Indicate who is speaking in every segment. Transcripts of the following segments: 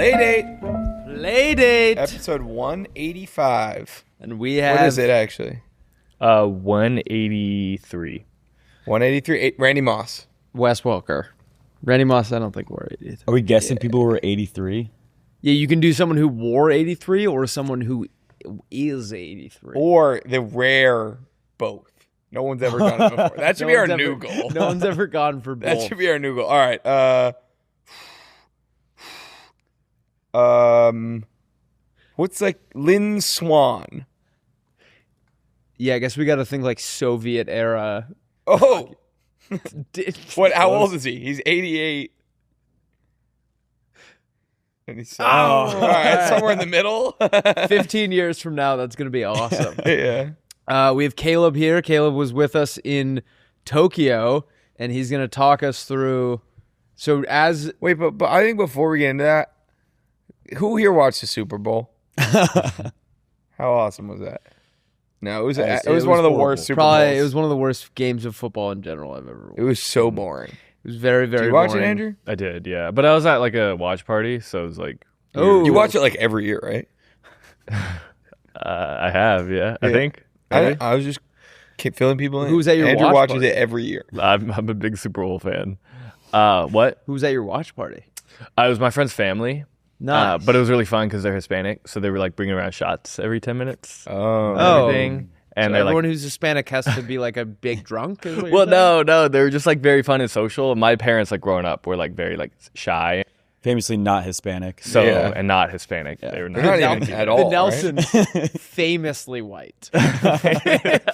Speaker 1: Playdate.
Speaker 2: Episode 185.
Speaker 1: And we have...
Speaker 2: What is it, actually?
Speaker 3: 183.
Speaker 2: 183. Randy Moss.
Speaker 1: Wes Welker. Randy Moss, I don't think wore 83.
Speaker 4: Are we guessing people who were 83?
Speaker 1: Yeah, you can do someone who wore 83 or someone who is 83.
Speaker 2: Or the rare both. No one's ever done it before. That should be our new goal.
Speaker 1: No one's ever gone for both.
Speaker 2: That should be our new goal. All right. What's like Lynn Swan?
Speaker 1: Yeah, I guess we got to think like Soviet era.
Speaker 2: Oh. What? How old is he? He's 88. And he's all right, somewhere in the middle.
Speaker 1: 15 years from now, that's going to be awesome.
Speaker 2: Yeah.
Speaker 1: We have Caleb here. Caleb was with us in Tokyo, and he's going to talk us through.
Speaker 2: Wait, but I think before we get into that, who here watched the Super Bowl? How awesome was that? No, it was one of the worst Super Bowls.
Speaker 1: It was one of the worst games of football in general I've ever watched.
Speaker 2: It was so boring.
Speaker 1: It was very, very
Speaker 2: Did you
Speaker 1: boring.
Speaker 2: watch it, Andrew?
Speaker 3: I did, yeah. But I was at like a watch party, so it was like...
Speaker 1: Oh,
Speaker 2: you watch it like every year, right?
Speaker 3: I have, yeah. I think.
Speaker 2: I was just filling people in.
Speaker 1: Who's at your
Speaker 2: Andrew
Speaker 1: watch
Speaker 2: watches
Speaker 1: party?
Speaker 2: it every year.
Speaker 3: I'm a big Super Bowl fan. What?
Speaker 1: Who was at your watch party?
Speaker 3: It was my friend's family.
Speaker 1: Nice.
Speaker 3: But it was really fun because they're Hispanic, so they were like bringing around shots every 10 minutes.
Speaker 2: Oh.
Speaker 3: Everything. And
Speaker 1: So
Speaker 3: they're
Speaker 1: everyone
Speaker 3: like,
Speaker 1: who's Hispanic has to be like a big drunk? Is what
Speaker 3: well,
Speaker 1: you're saying?
Speaker 3: no, they were just like very fun and social. My parents, like growing up, were like very like shy,
Speaker 4: Famously not Hispanic.
Speaker 3: so
Speaker 2: Yeah.
Speaker 3: and not Hispanic. They were
Speaker 2: They're not even at all.
Speaker 1: The Nelsons, famously white.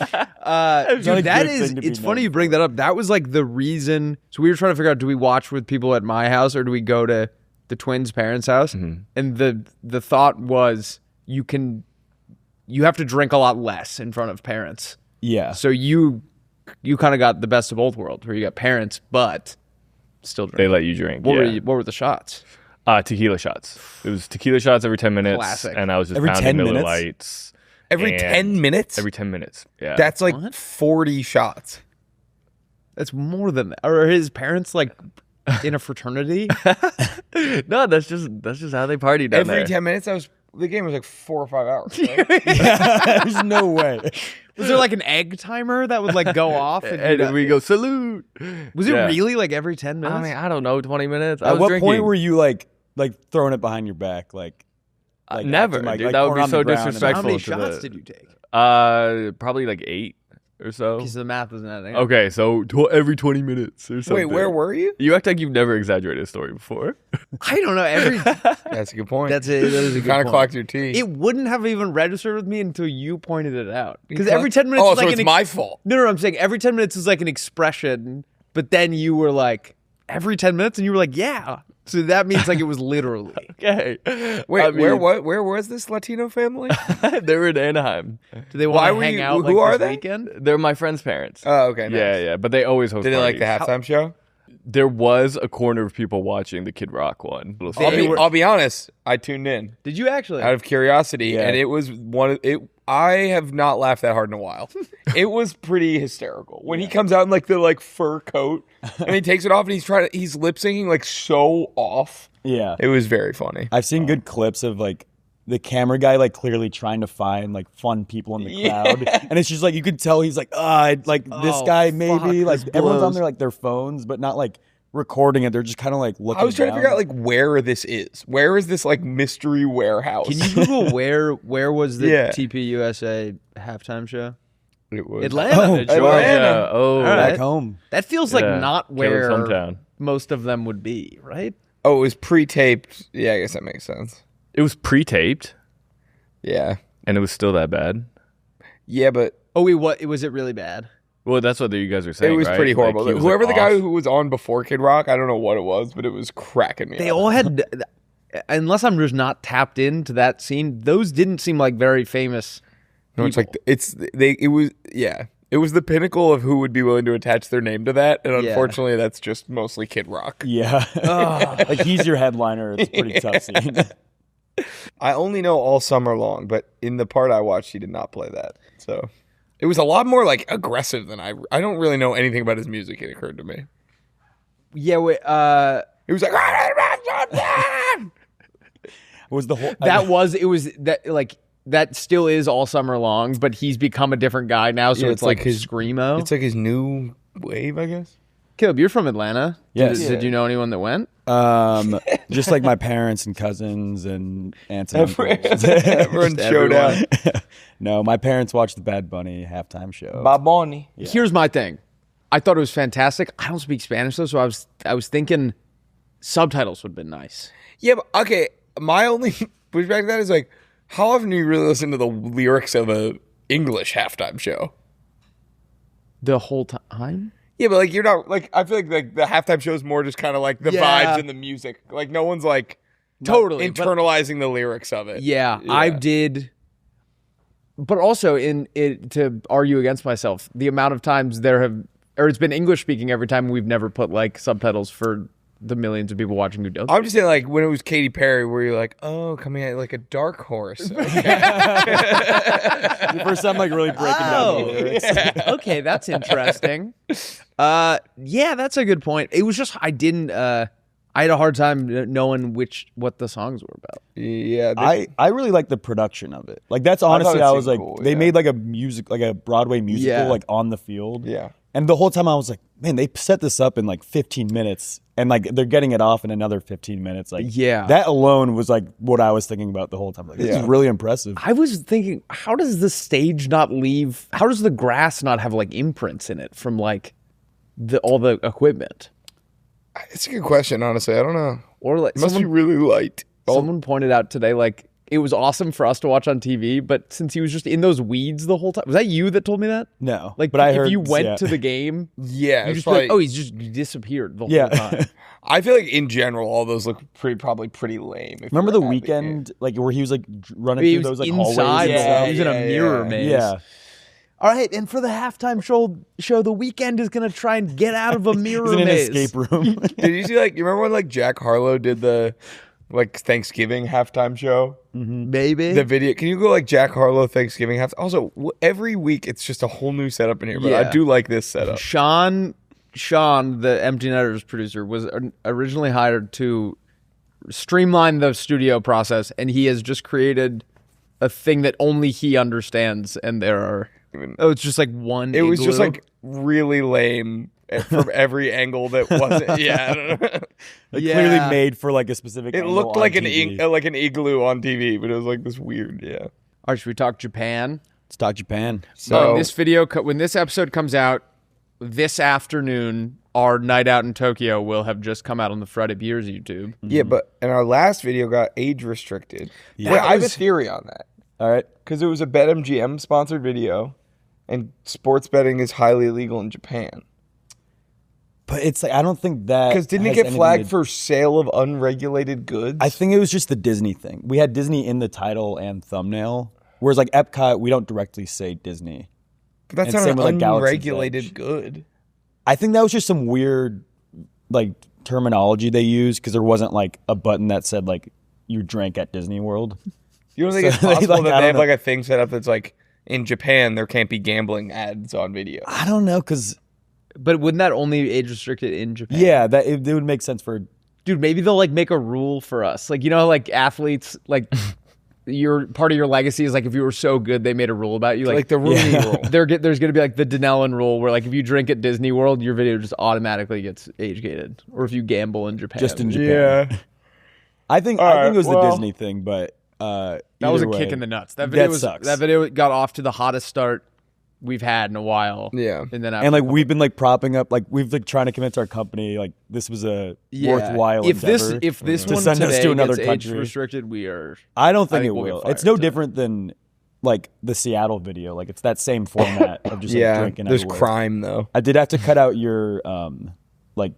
Speaker 1: Dude, that is, it's funny you bring that up. That was like the reason. So we were trying to figure out, do we watch with people at my house or do we go to the twins' parents' house?
Speaker 3: Mm-hmm.
Speaker 1: And the thought was you have to drink a lot less in front of parents.
Speaker 4: Yeah.
Speaker 1: So you kind of got the best of both worlds where you got parents, but still drink.
Speaker 3: They let you drink.
Speaker 1: What
Speaker 3: yeah.
Speaker 1: were the shots?
Speaker 3: Tequila shots. It was tequila shots every 10 minutes.
Speaker 1: Classic.
Speaker 3: And I was just
Speaker 4: Every
Speaker 3: pounding
Speaker 4: 10
Speaker 3: Miller
Speaker 4: minutes?
Speaker 3: Lights.
Speaker 2: Every
Speaker 3: and
Speaker 2: 10 minutes?
Speaker 3: Every 10 minutes. Yeah.
Speaker 2: That's like
Speaker 1: What?
Speaker 2: 40 shots.
Speaker 1: That's more than that. Or are his parents like in a fraternity?
Speaker 3: No, that's just how they party down
Speaker 2: Every
Speaker 3: there.
Speaker 2: 10 minutes, the game was like 4 or 5 hours. Right?
Speaker 4: There's no way.
Speaker 1: Was there like an egg timer that would like go off?
Speaker 3: And then we go salute.
Speaker 1: Was it
Speaker 3: Yeah.
Speaker 1: really like every 10 minutes?
Speaker 3: I mean, I don't know, 20 minutes. I
Speaker 4: At
Speaker 3: was
Speaker 4: what
Speaker 3: drinking.
Speaker 4: point were you like throwing it behind your back? Like
Speaker 3: Never,
Speaker 4: acting
Speaker 3: dude. That would
Speaker 4: pouring
Speaker 3: be
Speaker 4: on
Speaker 3: so
Speaker 4: the ground and-
Speaker 3: disrespectful.
Speaker 1: How many
Speaker 3: to
Speaker 1: shots
Speaker 3: the-
Speaker 1: did you take?
Speaker 3: Probably like 8 or so.
Speaker 1: Because the math isn't adding.
Speaker 3: Okay, so every 20 minutes or something.
Speaker 2: Wait, where were you?
Speaker 3: You act like you've never exaggerated a story before.
Speaker 1: I don't know.
Speaker 2: That's a good point.
Speaker 1: That is a good
Speaker 2: kind of
Speaker 1: point.
Speaker 2: clocked your teeth.
Speaker 1: It wouldn't have even registered with me until you pointed it out. Because every 10 minutes
Speaker 2: Oh,
Speaker 1: is
Speaker 2: so
Speaker 1: like
Speaker 2: it's my fault.
Speaker 1: No, I'm saying every 10 minutes is like an expression, but then you were like, every 10 minutes? And you were like, yeah. So that means like it was literally.
Speaker 3: Okay.
Speaker 2: Wait,
Speaker 3: I mean,
Speaker 2: where was this Latino family?
Speaker 3: they were in Anaheim.
Speaker 1: Do they
Speaker 2: Why
Speaker 1: want
Speaker 2: were
Speaker 1: to hang
Speaker 2: you-
Speaker 1: out
Speaker 2: who
Speaker 1: like
Speaker 2: are
Speaker 1: this
Speaker 2: they?
Speaker 1: weekend?
Speaker 3: They're my friend's parents.
Speaker 2: Oh, okay. Nice.
Speaker 3: Yeah. But they always host
Speaker 2: Did they like the
Speaker 3: parties.
Speaker 2: halftime show?
Speaker 3: There was a corner of people watching the Kid Rock one.
Speaker 2: I'll be honest. I tuned in
Speaker 1: Did you actually?
Speaker 2: out of curiosity,
Speaker 4: Yeah.
Speaker 2: and it was I have not laughed that hard in a while. It was pretty hysterical when he comes out in like the fur coat and he takes it off and he's lip syncing like so off.
Speaker 4: Yeah.
Speaker 2: It was very funny.
Speaker 4: I've seen good clips of like the camera guy like clearly trying to find like fun people in the crowd, and it's just like you could tell he's like, like this
Speaker 1: Oh,
Speaker 4: guy
Speaker 1: fuck,
Speaker 4: maybe like
Speaker 1: this
Speaker 4: everyone's on
Speaker 1: blows.
Speaker 4: their like their phones, but not like recording it. They're just kind of like looking.
Speaker 2: I was trying to
Speaker 4: down.
Speaker 2: figure out like where this is. Where is this like mystery warehouse?
Speaker 1: Can you Google where was the
Speaker 2: Yeah.
Speaker 1: TPUSA halftime show?
Speaker 2: It was
Speaker 1: Atlanta.
Speaker 4: Oh,
Speaker 3: Georgia.
Speaker 2: Atlanta.
Speaker 3: Oh,
Speaker 1: All right.
Speaker 4: back home.
Speaker 1: That feels like
Speaker 3: Yeah.
Speaker 1: not
Speaker 3: Caleb's
Speaker 1: where
Speaker 3: hometown.
Speaker 1: most of them would be, right?
Speaker 2: Oh, it was pre-taped. Yeah, I guess that makes sense.
Speaker 3: It was pre-taped,
Speaker 2: Yeah.
Speaker 3: and it was still that bad.
Speaker 2: Yeah, but
Speaker 1: Oh wait, what? Was it really bad?
Speaker 3: Well, that's what you guys were saying.
Speaker 2: it was
Speaker 3: right?
Speaker 2: pretty horrible.
Speaker 3: Like, he was,
Speaker 2: Whoever
Speaker 3: like,
Speaker 2: the guy
Speaker 3: off.
Speaker 2: who was on before Kid Rock, I don't know what it was, but it was cracking me
Speaker 1: They
Speaker 2: up.
Speaker 1: all had, unless I'm just not tapped into that scene. Those didn't seem like very famous.
Speaker 2: No, it's like it was the pinnacle of who would be willing to attach their name to that, and
Speaker 1: Yeah.
Speaker 2: unfortunately, that's just mostly Kid Rock.
Speaker 4: Yeah. Like he's your headliner. It's a pretty tough scene.
Speaker 2: I only know All Summer Long, but in the part I watched, he did not play that. So it was a lot more like aggressive than I don't really know anything about his music. It occurred to me.
Speaker 1: Yeah, wait,
Speaker 2: It was like
Speaker 4: Was the whole
Speaker 1: that still is all summer long, but he's become a different guy now, so it's like his screamo.
Speaker 2: It's like his new wave, I guess.
Speaker 1: Caleb, you're from Atlanta.
Speaker 4: Yes.
Speaker 1: Did you know anyone that went?
Speaker 4: Just like my parents and cousins and aunts and uncles.
Speaker 2: Everyone showed up.
Speaker 4: No, my parents watched the Bad Bunny halftime show.
Speaker 2: Bad Bunny.
Speaker 4: Yeah.
Speaker 1: Here's my thing. I thought it was fantastic. I don't speak Spanish though, so I was thinking subtitles would have been nice.
Speaker 2: Yeah, but okay. My only pushback to that is like, how often do you really listen to the lyrics of a English halftime show?
Speaker 1: The whole time?
Speaker 2: Yeah, but like you're not like I feel like the halftime show is more just kind of like the vibes and the music. Like no one's like
Speaker 1: Totally
Speaker 2: internalizing the lyrics of it.
Speaker 1: Yeah, I did. But also to argue against myself, the amount of times it's been English speaking every time we've never put like subtitles for the millions of people watching who don't.
Speaker 2: I'm just saying, like when it was Katy Perry, where you're like, oh, coming at like a dark horse. Okay.
Speaker 4: The first time, like really breaking down the lyrics.
Speaker 1: Yeah. Okay, that's interesting. Yeah, that's a good point. It was just I had a hard time knowing what the songs were about.
Speaker 2: Yeah,
Speaker 4: I really like the production of it. Like that's honestly, I was like,
Speaker 2: cool,
Speaker 4: they made like a Broadway musical like on the field.
Speaker 2: Yeah.
Speaker 4: And the whole time I was like, man, they set this up in like 15 minutes and like they're getting it off in another 15 minutes. Like,
Speaker 1: yeah,
Speaker 4: that alone was like what I was thinking about the whole time. Like, this is really impressive.
Speaker 1: I was thinking, how does the stage how does the grass not have like imprints in it from like all the equipment?
Speaker 2: It's a good question, honestly. I don't know.
Speaker 1: Or like
Speaker 2: it must be really light.
Speaker 1: Someone pointed out today, like, it was awesome for us to watch on TV, but since he was just in those weeds the whole time, was that you that told me that?
Speaker 4: No,
Speaker 1: like,
Speaker 4: but I
Speaker 1: if
Speaker 4: heard,
Speaker 1: you went to the game,
Speaker 2: yeah,
Speaker 1: you just be like, oh, he's just disappeared the whole time.
Speaker 2: I feel like in general, all those look probably pretty lame.
Speaker 4: Remember the weekend, like where he was like running through those like
Speaker 1: inside,
Speaker 4: hallways?
Speaker 1: Yeah, he was in a mirror maze.
Speaker 4: Yeah.
Speaker 1: All right, and for the halftime show, the weekend is gonna try and get out of a mirror maze.
Speaker 4: An escape room.
Speaker 2: Did you see you remember when Jack Harlow did the Thanksgiving halftime show?
Speaker 1: Mm-hmm. Maybe
Speaker 2: the video. Can you go Jack Harlow Thanksgiving halftime? Also, every week it's just a whole new setup in here, but I do like this setup.
Speaker 1: Sean, the Empty Netters producer, was originally hired to streamline the studio process, and he has just created a thing that only he understands, and it's just like one.
Speaker 2: It was just really lame from every angle that wasn't. Yeah, I don't know.
Speaker 4: Clearly made for a specific.
Speaker 2: It looked like an igloo on TV, but it was this weird. Yeah.
Speaker 1: All right, should we talk Japan?
Speaker 4: Let's talk Japan.
Speaker 1: So when this episode comes out this afternoon, our night out in Tokyo will have just come out on the Friday Beers YouTube.
Speaker 2: Yeah, and our last video got age restricted. Yeah. Wait, I have a theory on that.
Speaker 4: All right,
Speaker 2: because it was a BetMGM sponsored video, and sports betting is highly illegal in Japan.
Speaker 4: But it's I don't think that
Speaker 2: because didn't it get flagged for sale of unregulated goods?
Speaker 4: I think it was just the Disney thing. We had Disney in the title and thumbnail, whereas Epcot, we don't directly say Disney.
Speaker 2: But that's not an unregulated good.
Speaker 4: I think that was just some weird terminology they used because there wasn't a button that said you drank at Disney World.
Speaker 2: You don't think it's possible that they have a thing set up that's in Japan there can't be gambling ads on video?
Speaker 4: I don't know because.
Speaker 1: But wouldn't that only be age restricted in Japan?
Speaker 4: Yeah, it would make sense for.
Speaker 1: Dude, maybe they'll make a rule for us. Athletes your part of your legacy is if you were so good they made a rule about you
Speaker 2: the Rooney rule.
Speaker 1: There's going to be the Denellen rule where if you drink at Disney World your video just automatically gets age gated, or if you gamble in Japan.
Speaker 4: Just in Japan. Yeah. I think it was the Disney thing, but
Speaker 1: that was a kick in the nuts. That video got off to the hottest start we've had in a while.
Speaker 2: Yeah.
Speaker 1: And
Speaker 4: we've been propping up we've trying to convince our company this was a worthwhile endeavor.
Speaker 1: If this
Speaker 4: to
Speaker 1: one
Speaker 4: send
Speaker 1: today
Speaker 4: us to another
Speaker 1: gets
Speaker 4: country.
Speaker 1: age restricted, we are.
Speaker 4: I don't think it will. It's no different than the Seattle video. It's that same format of just drinking.
Speaker 2: There's
Speaker 4: everywhere.
Speaker 2: crime though.
Speaker 4: I did have to cut out your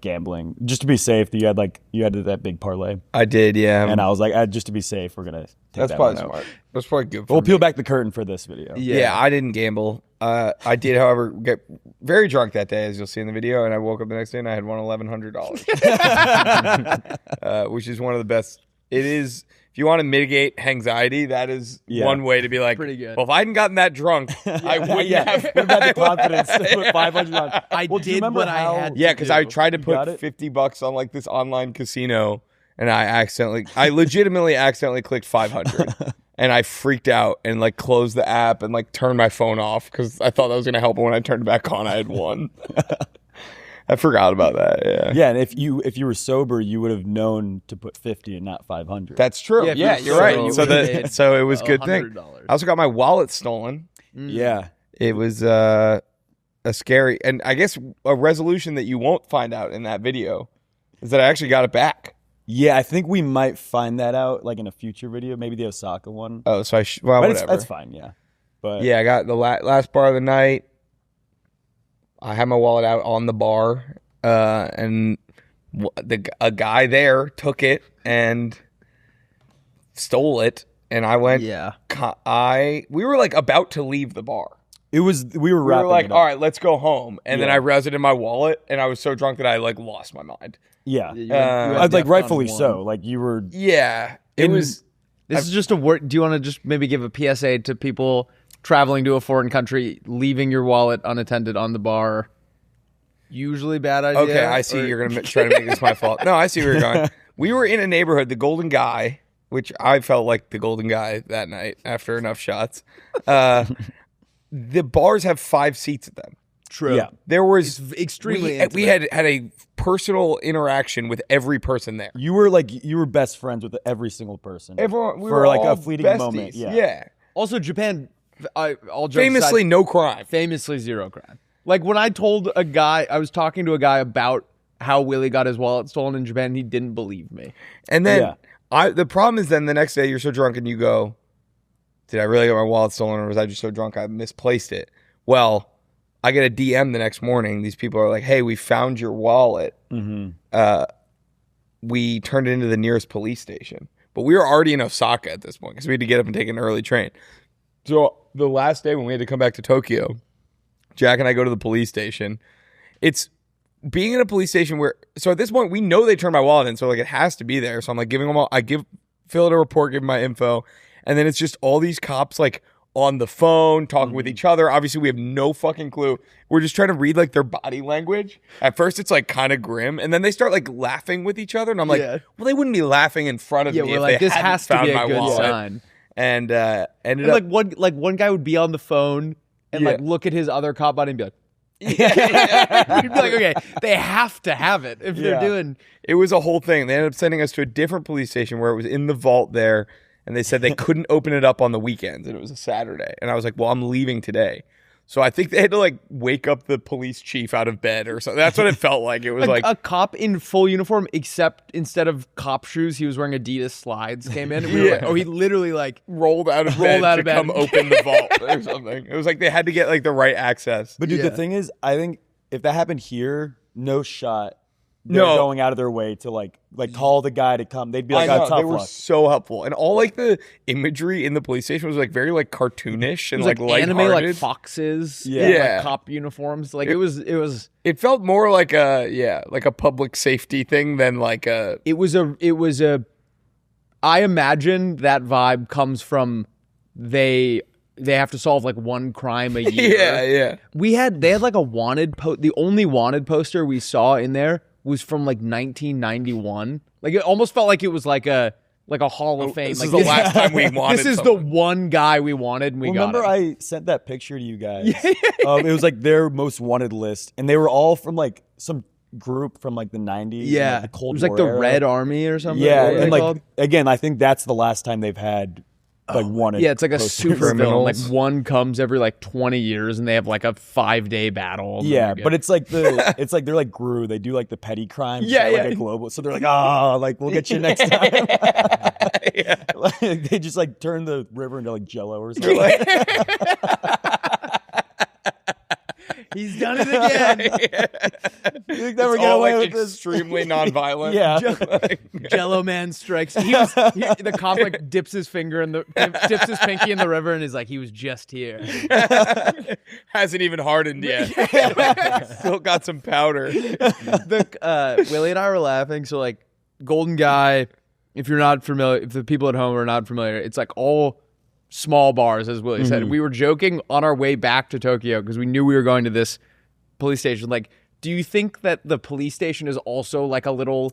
Speaker 4: gambling just to be safe. You had that big parlay.
Speaker 2: I did, yeah.
Speaker 4: And I was just to be safe, we're gonna take
Speaker 2: That's
Speaker 4: that
Speaker 2: probably
Speaker 4: one out.
Speaker 2: smart. That's probably good.
Speaker 4: We'll peel back the curtain for this video.
Speaker 2: Yeah, I didn't gamble. I did, however, get very drunk that day, as you'll see in the video, and I woke up the next day and I had won $1,100, which is one of the best. It is. If you want to mitigate anxiety, that is one way to be
Speaker 1: pretty good.
Speaker 2: Well, if I hadn't gotten that drunk, I wouldn't have
Speaker 4: the confidence to put 500 on.
Speaker 1: I did what I had.
Speaker 2: Yeah, because I tried to put $50 on this online casino, and I legitimately accidentally clicked 500. And I freaked out and like closed the app and like turned my phone off because I thought that was gonna help. But when I turned it back on, I had won. I forgot about that. Yeah.
Speaker 4: Yeah, and if you were sober, you would have known to put 50 and not 500.
Speaker 2: That's true.
Speaker 1: Yeah, if
Speaker 2: Yeah,
Speaker 1: you're
Speaker 2: you're right.
Speaker 1: sober,
Speaker 2: So
Speaker 1: you would've made
Speaker 2: so it was a good thing.
Speaker 1: $100.
Speaker 2: I also got my wallet stolen.
Speaker 4: Yeah.
Speaker 2: It was a scary, and I guess a resolution that you won't find out in that video is that I actually got it back.
Speaker 4: Yeah, I think we might find that out like in a future video, maybe the Osaka one.
Speaker 2: Oh, so well,
Speaker 4: But
Speaker 2: whatever.
Speaker 4: that's fine, yeah. But
Speaker 2: Yeah, I got the last bar of the night. I had my wallet out on the bar, and a guy there took it and stole it, and I went.
Speaker 1: Yeah.
Speaker 2: We were like about to leave the bar.
Speaker 4: we were
Speaker 2: We were
Speaker 4: wrapping
Speaker 2: like,
Speaker 4: it up.
Speaker 2: all right, let's go home, and then
Speaker 4: Yeah.
Speaker 2: I realized it in my wallet, and I was so drunk that I like lost my mind.
Speaker 4: Yeah.
Speaker 1: You had
Speaker 4: Like
Speaker 1: Defcon
Speaker 4: rightfully
Speaker 1: 1.
Speaker 4: so. Like you were
Speaker 2: Yeah, it was.
Speaker 1: This is just a word. Do you want to just maybe give a PSA to people traveling to a foreign country, leaving your wallet unattended on the bar? Usually bad idea.
Speaker 2: Okay, I see you're going to try to make this my fault. No, I see where you're going. We were in a neighborhood, the Golden Guy, which I felt like the Golden Guy that night after enough shots. The bars have 5 seats at them.
Speaker 1: True.
Speaker 4: Yeah.
Speaker 2: There was
Speaker 1: Extremely.
Speaker 2: we had a personal interaction with every person there.
Speaker 4: you were best friends with every single person.
Speaker 2: Everyone we
Speaker 4: for
Speaker 2: were
Speaker 4: like
Speaker 2: all
Speaker 4: a fleeting
Speaker 2: besties.
Speaker 4: moment. Yeah.
Speaker 2: Yeah.
Speaker 1: Also, Japan. All jokes
Speaker 2: Famously,
Speaker 1: aside,
Speaker 2: no crime.
Speaker 1: famously zero crime. Like when I told a guy, I was talking to a guy about how Willie got his wallet stolen in Japan, and he didn't believe me.
Speaker 2: And then
Speaker 4: Yeah.
Speaker 2: the problem is then the next day you're so drunk and you go, did I really get my wallet stolen or was I just so drunk I misplaced it? Well, I get a DM the next morning. These people are like, hey, we found your wallet. We turned it into the nearest police station. But we were already in Osaka at this point because we had to get up and take an early train. So the last day when we had to come back to Tokyo, Jack and I go to the police station. It's being in a police station where, so at this point, we know they turned my wallet in, so like it has to be there. So I'm like giving them all, fill out a report, give them my info. And then it's just all these cops like on the phone, talking with each other. Obviously, we have no fucking clue. We're just trying to read like their body language. At first, it's like kind of grim. And then they start like laughing with each other. And I'm like,
Speaker 1: Yeah.
Speaker 2: well, they wouldn't be laughing in front of
Speaker 1: Yeah,
Speaker 2: me
Speaker 1: we're
Speaker 2: if
Speaker 1: like,
Speaker 2: they
Speaker 1: this
Speaker 2: hadn't
Speaker 1: has to
Speaker 2: found
Speaker 1: be a
Speaker 2: my
Speaker 1: good
Speaker 2: wallet.
Speaker 1: sign.
Speaker 2: And ended
Speaker 1: And
Speaker 2: up.
Speaker 1: like one guy would be on the phone and like
Speaker 2: Yeah.
Speaker 1: look at his other cop buddy and be like, You'd be like, okay, they have to have it if they're
Speaker 4: Yeah.
Speaker 1: doing.
Speaker 2: It was a whole thing. They ended up sending us to a different police station where it was in the vault there. And they said they couldn't open it up on the weekends. And it was a Saturday. And I was like, well, I'm leaving today. So I think they had to like wake up the police chief out of bed or something. That's what it felt like. It was like
Speaker 1: A cop in full uniform, except instead of cop shoes, he was wearing Adidas slides. Came in. And we were like, oh, he literally like
Speaker 2: rolled out of bed
Speaker 1: out
Speaker 2: to
Speaker 1: of bed.
Speaker 2: come open the vault or something. It was like they had to get like the right access.
Speaker 4: But dude,
Speaker 1: Yeah.
Speaker 4: the thing is, I think if that happened here, no shot. They're
Speaker 2: No.
Speaker 4: going out of their way to like call the guy to come. They'd be like,
Speaker 2: I know,
Speaker 4: "Oh, tough
Speaker 2: they were
Speaker 4: luck."
Speaker 2: so helpful, and all like the imagery in the police station was like very like cartoonish
Speaker 1: it
Speaker 2: and
Speaker 1: was like anime, like
Speaker 2: lighthearted.
Speaker 1: foxes,
Speaker 4: Yeah.
Speaker 1: and,
Speaker 2: Yeah.
Speaker 1: like cop uniforms. Like it was.
Speaker 2: It felt more like a public safety thing than like a.
Speaker 1: It was a. I imagine that vibe comes from they have to solve like one crime a year.
Speaker 2: Yeah.
Speaker 1: They had like a wanted the only wanted poster we saw in there was from like 1991. Like it almost felt like it was like a Hall of Fame.
Speaker 2: This
Speaker 1: Like
Speaker 2: is the last time we wanted.
Speaker 1: this is
Speaker 2: someone.
Speaker 1: the one guy we wanted, and we got
Speaker 4: Remember,
Speaker 1: him.
Speaker 4: I sent that picture to you guys. It was like their most wanted list, and they were all from like some group from like the 90s.
Speaker 1: Yeah,
Speaker 4: and, like, the Cold
Speaker 1: it was like
Speaker 4: War
Speaker 1: the
Speaker 4: era.
Speaker 1: Red Army or something.
Speaker 4: Yeah,
Speaker 1: What were
Speaker 4: and
Speaker 1: they
Speaker 4: like
Speaker 1: called?
Speaker 4: again, I think that's the last time they've had like wanted.
Speaker 1: Yeah, it's like a
Speaker 4: posters.
Speaker 1: super villain. Like
Speaker 2: Criminals.
Speaker 1: one comes every like 20 years, and they have like a 5-day battle. and
Speaker 4: Yeah,
Speaker 1: they're good.
Speaker 4: but it's like they're like Gru. They do like the petty crimes.
Speaker 1: Yeah,
Speaker 4: at, like
Speaker 1: yeah.
Speaker 4: a global. So they're like, like we'll get you next time. Like, they just like turn the river into like Jello or something.
Speaker 1: he's done it again.
Speaker 4: You think they were
Speaker 2: It's
Speaker 4: get
Speaker 2: all
Speaker 4: away
Speaker 2: like
Speaker 4: with this?
Speaker 2: extremely nonviolent.
Speaker 4: Yeah.
Speaker 1: Jello Man strikes. The cop like dips his pinky in the river, and is like, he was just here.
Speaker 2: Hasn't even hardened yet. Still got some powder.
Speaker 1: Willie and I were laughing. So like, Golden Guy. If you're not familiar, if the people at home are not familiar, it's like all small bars, as Willie said. We were joking on our way back to Tokyo because we knew we were going to this police station. Like do you think that the police station is also like a little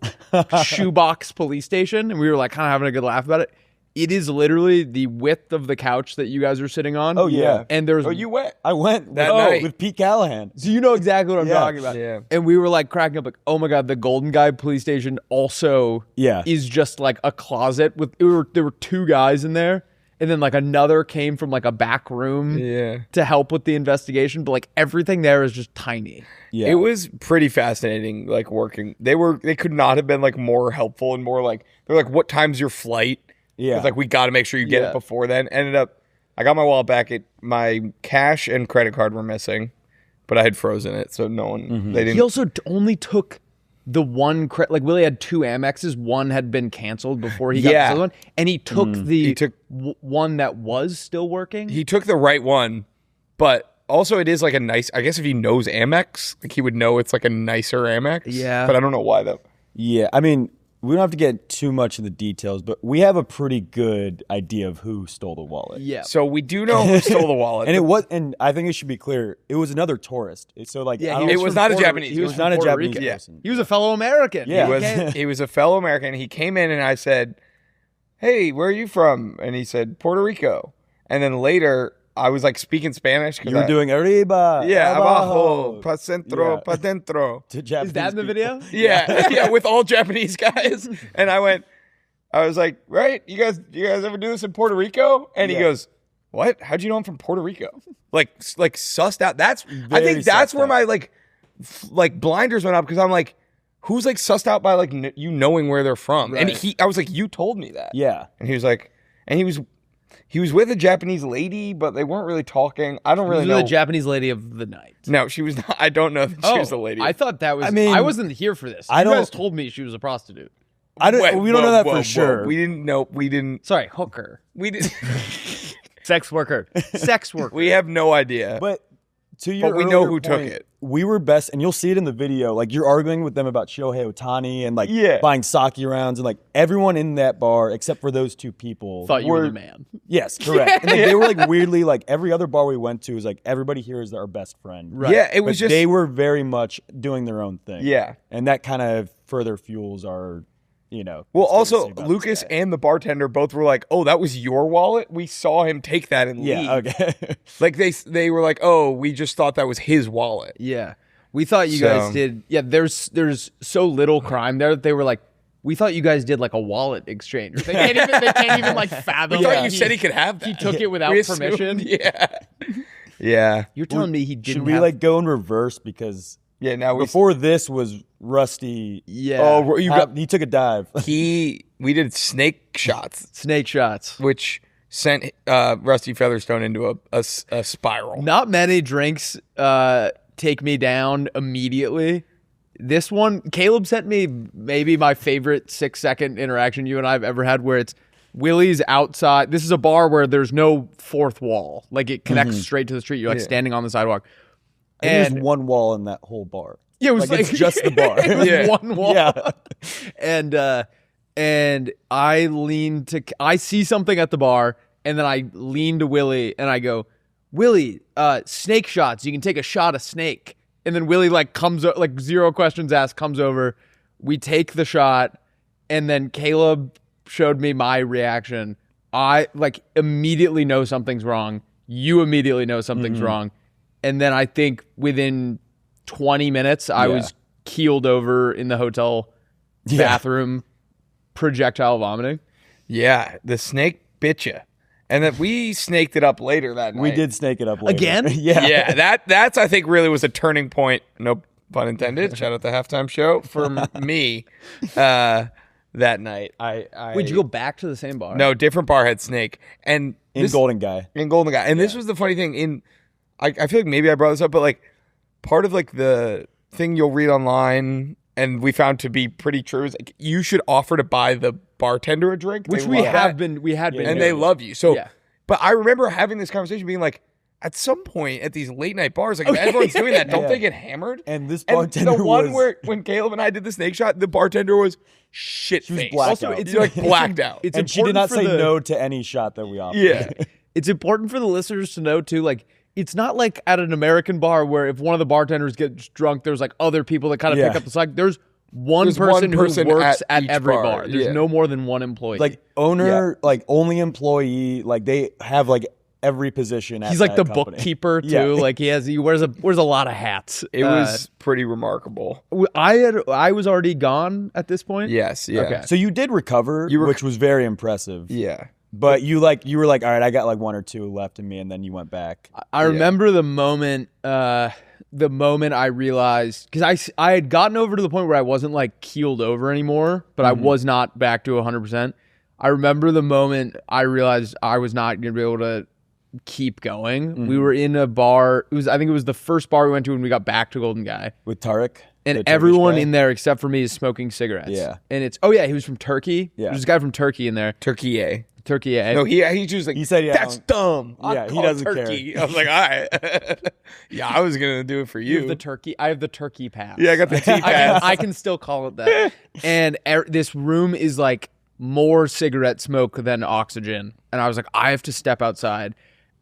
Speaker 1: shoebox police station? And we were like kind of having a good laugh about it. It is literally the width of the couch that you guys are sitting on.
Speaker 4: Oh, yeah.
Speaker 1: And there's
Speaker 2: you went.
Speaker 4: I went
Speaker 2: That night.
Speaker 4: with Pete Callahan.
Speaker 1: so you know exactly what I'm talking about.
Speaker 2: Yeah.
Speaker 1: And we were like cracking up like, oh my God, the Golden Guy police station also is just like a closet with there were 2 guys in there. And then like another came from like a back room to help with the investigation. But like everything there is just tiny.
Speaker 4: Yeah.
Speaker 2: It was pretty fascinating, like working. They could not have been like more helpful and more like, they're like, what time's your flight?
Speaker 4: Yeah.
Speaker 2: It's like, we got to make sure you get it before then. Ended up, I got my wallet back. My cash and credit card were missing, but I had frozen it. So no one, they didn't.
Speaker 1: He also only took the one, like Willie had 2 Amexes. One had been canceled before he got the other one. And he took one that was still working.
Speaker 2: He took the right one, but also it is like a nice, I guess if he knows Amex, like he would know it's like a nicer Amex.
Speaker 1: Yeah.
Speaker 2: But I don't know why though.
Speaker 4: Yeah, I mean, we don't have to get too much in the details, but we have a pretty good idea of who stole the wallet.
Speaker 1: Yeah.
Speaker 2: So we do know who stole the wallet.
Speaker 4: And I think it should be clear, it was another tourist. So like,
Speaker 1: Yeah,
Speaker 4: I don't-
Speaker 2: it was not a Japanese.
Speaker 1: He was
Speaker 4: not a
Speaker 1: from Puerto
Speaker 4: Japanese
Speaker 1: Rico.
Speaker 4: person.
Speaker 1: He was a fellow American.
Speaker 4: Yeah.
Speaker 2: He was a fellow American. He came in and I said, hey, where are you from? And he said, Puerto Rico. And then later, I was like speaking Spanish.
Speaker 4: You were doing arriba,
Speaker 2: Yeah,
Speaker 4: abajo,
Speaker 2: abajo, pa centro,
Speaker 4: Yeah.
Speaker 2: pa dentro.
Speaker 4: to
Speaker 1: Is
Speaker 4: Japanese
Speaker 1: that in the
Speaker 4: people.
Speaker 1: video?
Speaker 2: Yeah, with all Japanese guys. And I was like, right, you guys ever do this in Puerto Rico? And he
Speaker 4: Yeah.
Speaker 2: goes, what? How'd you know I'm from Puerto Rico? Like sussed out. I
Speaker 4: Very
Speaker 2: think that's
Speaker 4: sussed
Speaker 2: where
Speaker 4: out.
Speaker 2: my like blinders went up because I'm like, who's like sussed out by like you knowing where they're from? And I was like, you told me that.
Speaker 4: Yeah.
Speaker 2: And he was like, and he was with a Japanese lady, but they weren't really talking. I don't
Speaker 1: He
Speaker 2: really
Speaker 1: was
Speaker 2: know.
Speaker 1: the Japanese lady of the night.
Speaker 2: No, she was not. I don't know that she was the lady.
Speaker 1: I thought that was.
Speaker 4: I mean,
Speaker 1: I wasn't here for this.
Speaker 4: I
Speaker 1: You guys
Speaker 4: don't-
Speaker 1: told me she was a prostitute.
Speaker 4: I don't.
Speaker 2: Wait,
Speaker 4: we don't
Speaker 2: whoa,
Speaker 4: know that
Speaker 2: whoa,
Speaker 4: for
Speaker 2: whoa.
Speaker 4: sure.
Speaker 2: We didn't know. We didn't.
Speaker 1: Sorry, hooker,
Speaker 2: We did.
Speaker 3: Sex worker.
Speaker 1: sex worker.
Speaker 2: We have no idea.
Speaker 4: But to your
Speaker 2: we know
Speaker 4: earlier
Speaker 2: who took
Speaker 4: point,
Speaker 2: it.
Speaker 4: We were best, and you'll see it in the video. Like you're arguing with them about Shohei Ohtani and like
Speaker 2: Yeah.
Speaker 4: buying sake rounds, and like everyone in that bar except for those 2 people
Speaker 1: Thought you were the man.
Speaker 4: Yes, correct. And like, they were like weirdly like every other bar we went to is like everybody here is our best friend.
Speaker 1: Right.
Speaker 2: Yeah, it was
Speaker 4: But
Speaker 2: just.
Speaker 4: they were very much doing their own thing.
Speaker 2: Yeah.
Speaker 4: and that kind of further fuels our,
Speaker 2: Well,
Speaker 4: conspiracy
Speaker 2: also
Speaker 4: about
Speaker 2: Lucas
Speaker 4: this guy.
Speaker 2: and the bartender both were like, "Oh, that was your wallet. We saw him take that and leave."
Speaker 4: Yeah, okay.
Speaker 2: Like they were like, "Oh, we just thought that was his wallet."
Speaker 1: Yeah, we thought you
Speaker 2: So-
Speaker 1: guys did. Yeah, there's so little crime there that they were like, we thought you guys did like a wallet exchange. They can't even like fathom.
Speaker 2: We thought
Speaker 1: that
Speaker 2: you said he could have that.
Speaker 1: He took it without
Speaker 2: We assumed-
Speaker 1: permission.
Speaker 2: Yeah. Yeah.
Speaker 1: You're telling me he didn't
Speaker 4: Should we
Speaker 1: have,
Speaker 4: like go in reverse because
Speaker 2: Yeah. Now we.
Speaker 4: before this was Rusty.
Speaker 1: Yeah.
Speaker 2: Oh, you got.
Speaker 4: He took a dive.
Speaker 2: We did snake shots,
Speaker 1: snake shots.
Speaker 2: which sent Rusty Featherstone into a spiral.
Speaker 1: Not many drinks take me down immediately. This one, Caleb sent me maybe my favorite 6-second interaction you and I have ever had, where it's Willie's outside. This is a bar where there's no fourth wall. Like it connects straight to the street. You're like standing on the sidewalk.
Speaker 4: I think
Speaker 1: And
Speaker 4: there's one wall in that whole bar.
Speaker 1: yeah, it was
Speaker 4: Like, it's just the bar.
Speaker 1: It was
Speaker 2: Yeah.
Speaker 1: one wall.
Speaker 4: Yeah.
Speaker 1: And I see something at the bar, and then I lean to Willie and I go, Willie, snake shots. You can take a shot of snake. And then Willie like comes like 0 questions asked, comes over. We take the shot, and then Caleb showed me my reaction. I like immediately know something's wrong. You immediately know something's wrong. And then I think within 20 minutes, I was keeled over in the hotel bathroom, projectile vomiting.
Speaker 2: Yeah, the snake bit you, and then we snaked it up later that night.
Speaker 4: We did snake it up later.
Speaker 1: Again?
Speaker 4: Yeah.
Speaker 2: Yeah, that's I think really was a turning point. No pun intended. Shout out the halftime show for me that night.
Speaker 1: Wait, did you go back to the same bar?
Speaker 2: No, different bar had snake and
Speaker 4: In Golden Guy.
Speaker 2: in Golden Guy. And this was the funny thing. I feel like maybe I brought this up, but like part of like the thing you'll read online and we found to be pretty true is like you should offer to buy the bartender a drink,
Speaker 1: Which
Speaker 2: They
Speaker 1: we
Speaker 2: love
Speaker 1: have
Speaker 2: that.
Speaker 1: been. We had been.
Speaker 2: and
Speaker 1: doing
Speaker 2: they
Speaker 1: it.
Speaker 2: love you. So,
Speaker 1: Yeah.
Speaker 2: but I remember having this conversation, being like, at some point at these late night bars, like if everyone's doing that, don't
Speaker 4: Yeah.
Speaker 2: they get hammered?
Speaker 4: And this
Speaker 2: And
Speaker 4: bartender
Speaker 2: the one
Speaker 4: was-
Speaker 2: where when Caleb and I did the snake shot, the bartender was shit faced.
Speaker 4: blacked
Speaker 2: Also,
Speaker 4: out.
Speaker 2: it's like blacked out.
Speaker 1: It's
Speaker 4: And she did
Speaker 1: important
Speaker 4: not
Speaker 1: for
Speaker 4: say
Speaker 1: the-
Speaker 4: no to any shot that we offered.
Speaker 2: Yeah.
Speaker 1: It's important for the listeners to know too. Like, it's not like at an American bar where if one of the bartenders gets drunk, there's like other people that kind of pick up the slack. There's one person who works at every bar. There's no more than one employee.
Speaker 4: Like owner, like only employee. Like they have like every position.
Speaker 1: He's like the bookkeeper too. Like he wears a lot of hats.
Speaker 2: It was pretty remarkable.
Speaker 1: I was already gone at this point.
Speaker 2: Yes. Yeah.
Speaker 1: Okay.
Speaker 4: So you did recover, which was very impressive.
Speaker 2: Yeah.
Speaker 4: But you were like, all right, I got like 1 or 2 left in me, and then you went back.
Speaker 1: I remember the moment I realized, because I had gotten over to the point where I wasn't like keeled over anymore, but I was not back to 100%. I remember the moment I realized I was not going to be able to keep going. We were in a bar. I think it was the first bar we went to when we got back to Golden Guy.
Speaker 4: With Tarek?
Speaker 1: And everyone in there except for me is smoking cigarettes.
Speaker 4: Yeah.
Speaker 1: And he was from Turkey.
Speaker 4: Yeah.
Speaker 1: There's a guy from Turkey in there.
Speaker 2: Turkey.
Speaker 1: No,
Speaker 2: he just like,
Speaker 4: he said,
Speaker 2: that's dumb.
Speaker 4: Yeah, he doesn't
Speaker 2: turkey. I was like, all right. Yeah, I was going to do it for you.
Speaker 1: I have the turkey pass.
Speaker 2: Yeah, I got the T pass.
Speaker 1: I can still call it that. And this room is like more cigarette smoke than oxygen. And I was like, I have to step outside.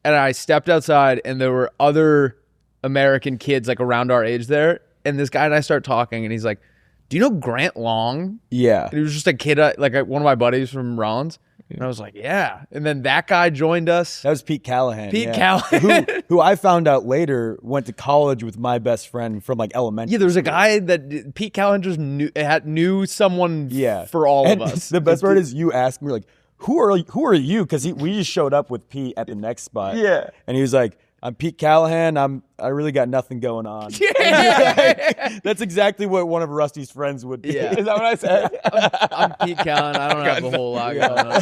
Speaker 1: And I stepped outside, and there were other American kids like around our age there. And this guy and I start talking, and he's like, do you know Grant Long?
Speaker 4: Yeah.
Speaker 1: And he was just a kid, one of my buddies from Rollins. And I was like, yeah. And then that guy joined us.
Speaker 4: That was Pete Callahan.
Speaker 1: Callahan.
Speaker 4: who I found out later went to college with my best friend from like elementary.
Speaker 1: Yeah, there was a guy that Pete Callahan just knew someone for all of us.
Speaker 4: The best part is you asked me, like, who are you? Because we just showed up with Pete at the next spot.
Speaker 2: Yeah.
Speaker 4: And he was like, I'm Pete Callahan. I really got nothing going on.
Speaker 1: Yeah.
Speaker 4: That's exactly what one of Rusty's friends would be.
Speaker 1: Yeah.
Speaker 2: Is that what I said?
Speaker 1: I'm Pete Callahan. I don't have a whole lot going on.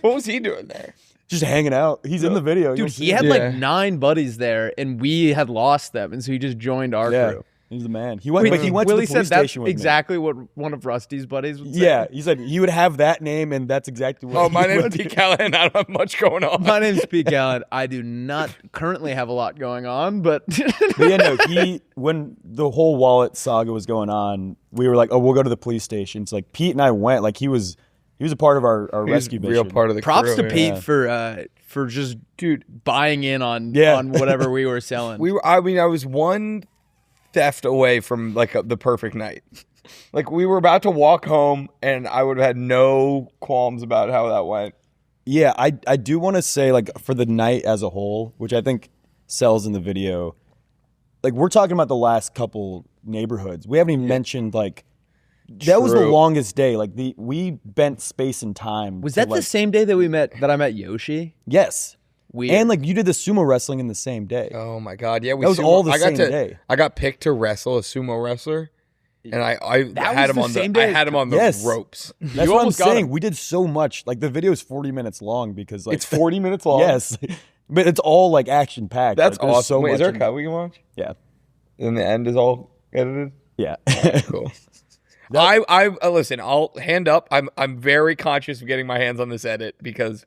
Speaker 2: What was he doing there?
Speaker 4: Just hanging out. He's in the video.
Speaker 1: Dude, he had like 9 buddies there, and we had lost them, and so he just joined our crew.
Speaker 4: He's the man. He went to the police station with
Speaker 1: exactly what one of Rusty's buddies would say.
Speaker 4: Yeah, he said he would have that name, and that's exactly what.
Speaker 2: Oh, my name is Pete Callahan. I don't have much going on.
Speaker 1: My name's Pete Callahan. I do not currently have a lot going on, but
Speaker 4: yeah, no. When the whole wallet saga was going on, we were like, "Oh, we'll go to the police station." So like Pete and I went. Like he was a part of our rescue mission.
Speaker 2: Real part of the
Speaker 1: props
Speaker 2: crew,
Speaker 1: to Pete for just buying in on whatever we were selling.
Speaker 2: I was one theft away from like the perfect night. Like we were about to walk home, and I would have had no qualms about how that went.
Speaker 4: Yeah, I do want to say, like, for the night as a whole, which I think sells in the video, like we're talking about the last couple neighborhoods. We haven't even mentioned like that was the longest day. Like we bent space and time.
Speaker 1: Was that the same day that I met Yoshi?
Speaker 4: Yes.
Speaker 1: Weird.
Speaker 4: And like you did the sumo wrestling in the same day.
Speaker 2: Oh my god, yeah,
Speaker 4: that was all the same day.
Speaker 2: I got picked to wrestle a sumo wrestler, and I had him on the ropes.
Speaker 4: That's what I'm saying. We did so much. Like the video is 40 minutes long because like
Speaker 2: it's 40 minutes long.
Speaker 4: Yes, but it's all like action packed.
Speaker 2: That's
Speaker 4: like,
Speaker 2: awesome.
Speaker 4: So
Speaker 2: Wait,
Speaker 4: much
Speaker 2: is there a cut we can watch?
Speaker 4: Yeah.
Speaker 2: And the end is all edited.
Speaker 4: Yeah.
Speaker 2: Right, cool. I listen. I'll hand up. I'm very conscious of getting my hands on this edit because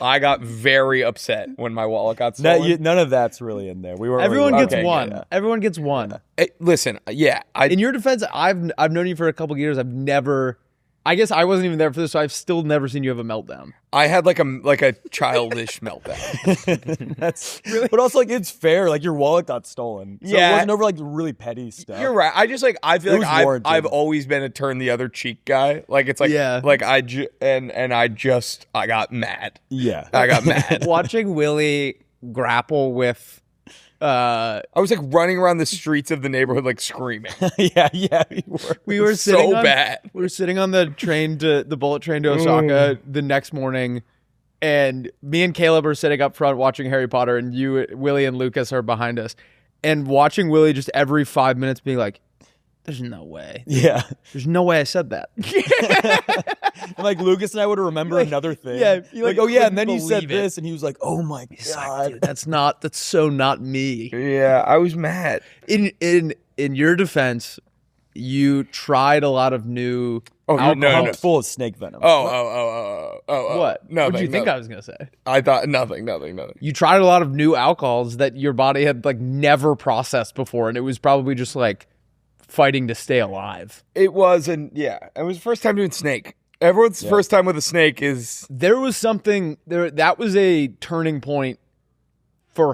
Speaker 2: I got very upset when my wallet got stolen.
Speaker 4: None of that's really in there. We were.
Speaker 1: Everyone gets one. Yeah. Everyone gets one.
Speaker 2: Hey, listen, yeah.
Speaker 1: In your defense, I've known you for a couple of years. I've never. I guess I wasn't even there for this, so I've still never seen you have a meltdown.
Speaker 2: I had like a childish meltdown.
Speaker 4: That's really, but also like it's fair. Like your wallet got stolen. So it wasn't over like really petty stuff.
Speaker 2: You're right. I just like I feel like I've always been a turn the other cheek guy. Like it's like like I got mad.
Speaker 4: Yeah,
Speaker 2: I got mad
Speaker 1: watching Willie grapple with.
Speaker 2: I was like running around the streets of the neighborhood like screaming.
Speaker 4: yeah,
Speaker 1: we were sitting
Speaker 2: so bad.
Speaker 1: We were sitting on the bullet train to Osaka the next morning, and me and Caleb are sitting up front watching Harry Potter, and Willie and Lucas are behind us, and watching Willie just every 5 minutes being like, "There's no way.
Speaker 4: Yeah,
Speaker 1: there's no way I said that."
Speaker 4: And like Lucas and I would remember another thing.
Speaker 1: Yeah,
Speaker 4: like oh yeah, and then you said this, and he was like, "Oh my god,
Speaker 1: dude, that's so not me."
Speaker 2: Yeah, I was mad.
Speaker 1: In your defense, you tried a lot of new.
Speaker 4: No. Full of snake venom.
Speaker 2: Oh.
Speaker 1: What?
Speaker 2: Nothing.
Speaker 1: What did you think I was gonna say?
Speaker 2: I thought nothing.
Speaker 1: You tried a lot of new alcohols that your body had like never processed before, and it was probably just like fighting to stay alive.
Speaker 2: It was, and it was the first time doing snake. Everyone's first time with a snake is...
Speaker 1: There was something... that was a turning point for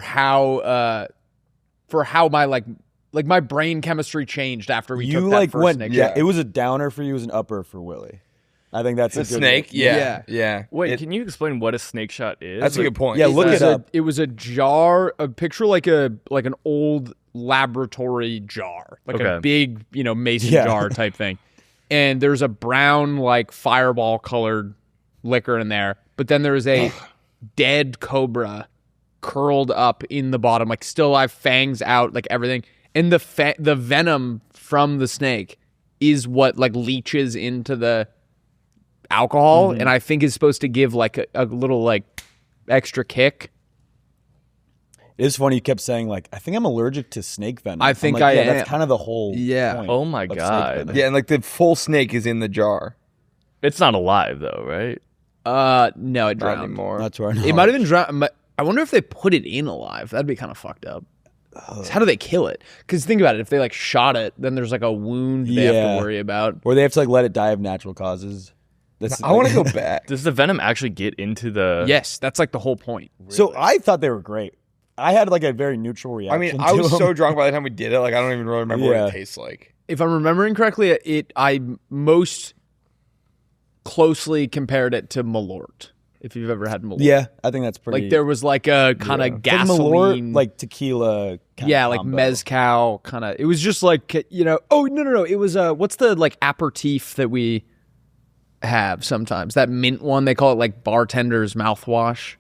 Speaker 1: how my my brain chemistry changed after we took that first snake shot.
Speaker 4: It was a downer for you, it was an upper for Willie. I think that's
Speaker 2: The
Speaker 4: a good
Speaker 2: snake?
Speaker 4: one.
Speaker 2: Yeah.
Speaker 3: Wait, can you explain what a snake shot is?
Speaker 2: That's a good point.
Speaker 4: Yeah, look it up.
Speaker 1: It was a jar, a picture like an old laboratory jar, like a big, mason jar type thing. And there's a brown, like fireball colored liquor in there. But then there's a dead cobra curled up in the bottom, like still alive, fangs out, like everything. And the venom from the snake is what like leaches into the alcohol, and I think is supposed to give like a little like extra kick.
Speaker 4: It is funny you kept saying like, I think I'm allergic to snake venom.
Speaker 1: I think
Speaker 4: I'm like,
Speaker 1: I am.
Speaker 4: That's kind of the whole point
Speaker 3: Oh my
Speaker 4: of snake
Speaker 3: God.
Speaker 4: venom.
Speaker 2: Yeah, and like the full snake is in the jar.
Speaker 3: It's not alive though, right?
Speaker 1: No, it
Speaker 2: Not
Speaker 1: drowned.
Speaker 2: anymore.
Speaker 4: That's where I know.
Speaker 1: It might have been drowned. I wonder if they put it in alive. That'd be kind of fucked up. How do they kill it? Because think about it. If they like shot it, then there's like a wound they have to worry about.
Speaker 4: Or they have to like let it die of natural causes.
Speaker 2: I want to go back.
Speaker 3: Does the venom actually get into the?
Speaker 1: Yes, that's like the whole point.
Speaker 4: So I thought they were great. I had like a very neutral reaction.
Speaker 2: I mean, I was
Speaker 4: to
Speaker 2: so
Speaker 4: them.
Speaker 2: drunk by the time we did it. Like, I don't even really remember what it tastes like.
Speaker 1: If I'm remembering correctly, I most closely compared it to Malort. If you've ever had Malort,
Speaker 4: Yeah, I think that's pretty.
Speaker 1: like there was like a kind of
Speaker 4: It's like Malort,
Speaker 1: gasoline,
Speaker 4: like tequila.
Speaker 1: yeah, like mezcal kind of. It was just like Oh no! It was what's the like aperitif that we have sometimes? That mint one they call it like bartender's mouthwash.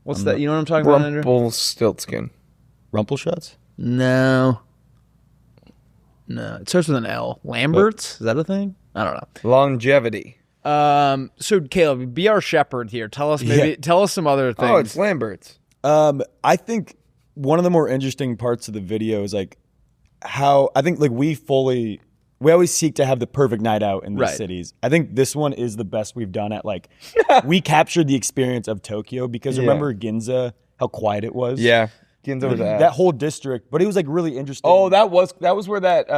Speaker 1: What's that? You know what I'm talking about, Andrew?
Speaker 2: Rumpelstiltskin.
Speaker 4: Rumpelstilts?
Speaker 1: No, it starts with an L. Lambert's, is that a thing? I don't know.
Speaker 2: Longevity.
Speaker 1: So Caleb, be our shepherd here. Tell us some other things.
Speaker 2: Oh, it's Lambert's.
Speaker 4: I think one of the more interesting parts of the video is like how I think like we always seek to have the perfect night out in these cities. I think this one is the best we've done at like we captured the experience of Tokyo because remember Ginza, how quiet it was?
Speaker 2: Yeah. Ginza was
Speaker 4: that whole district, but it was like really interesting.
Speaker 2: Oh, that was where that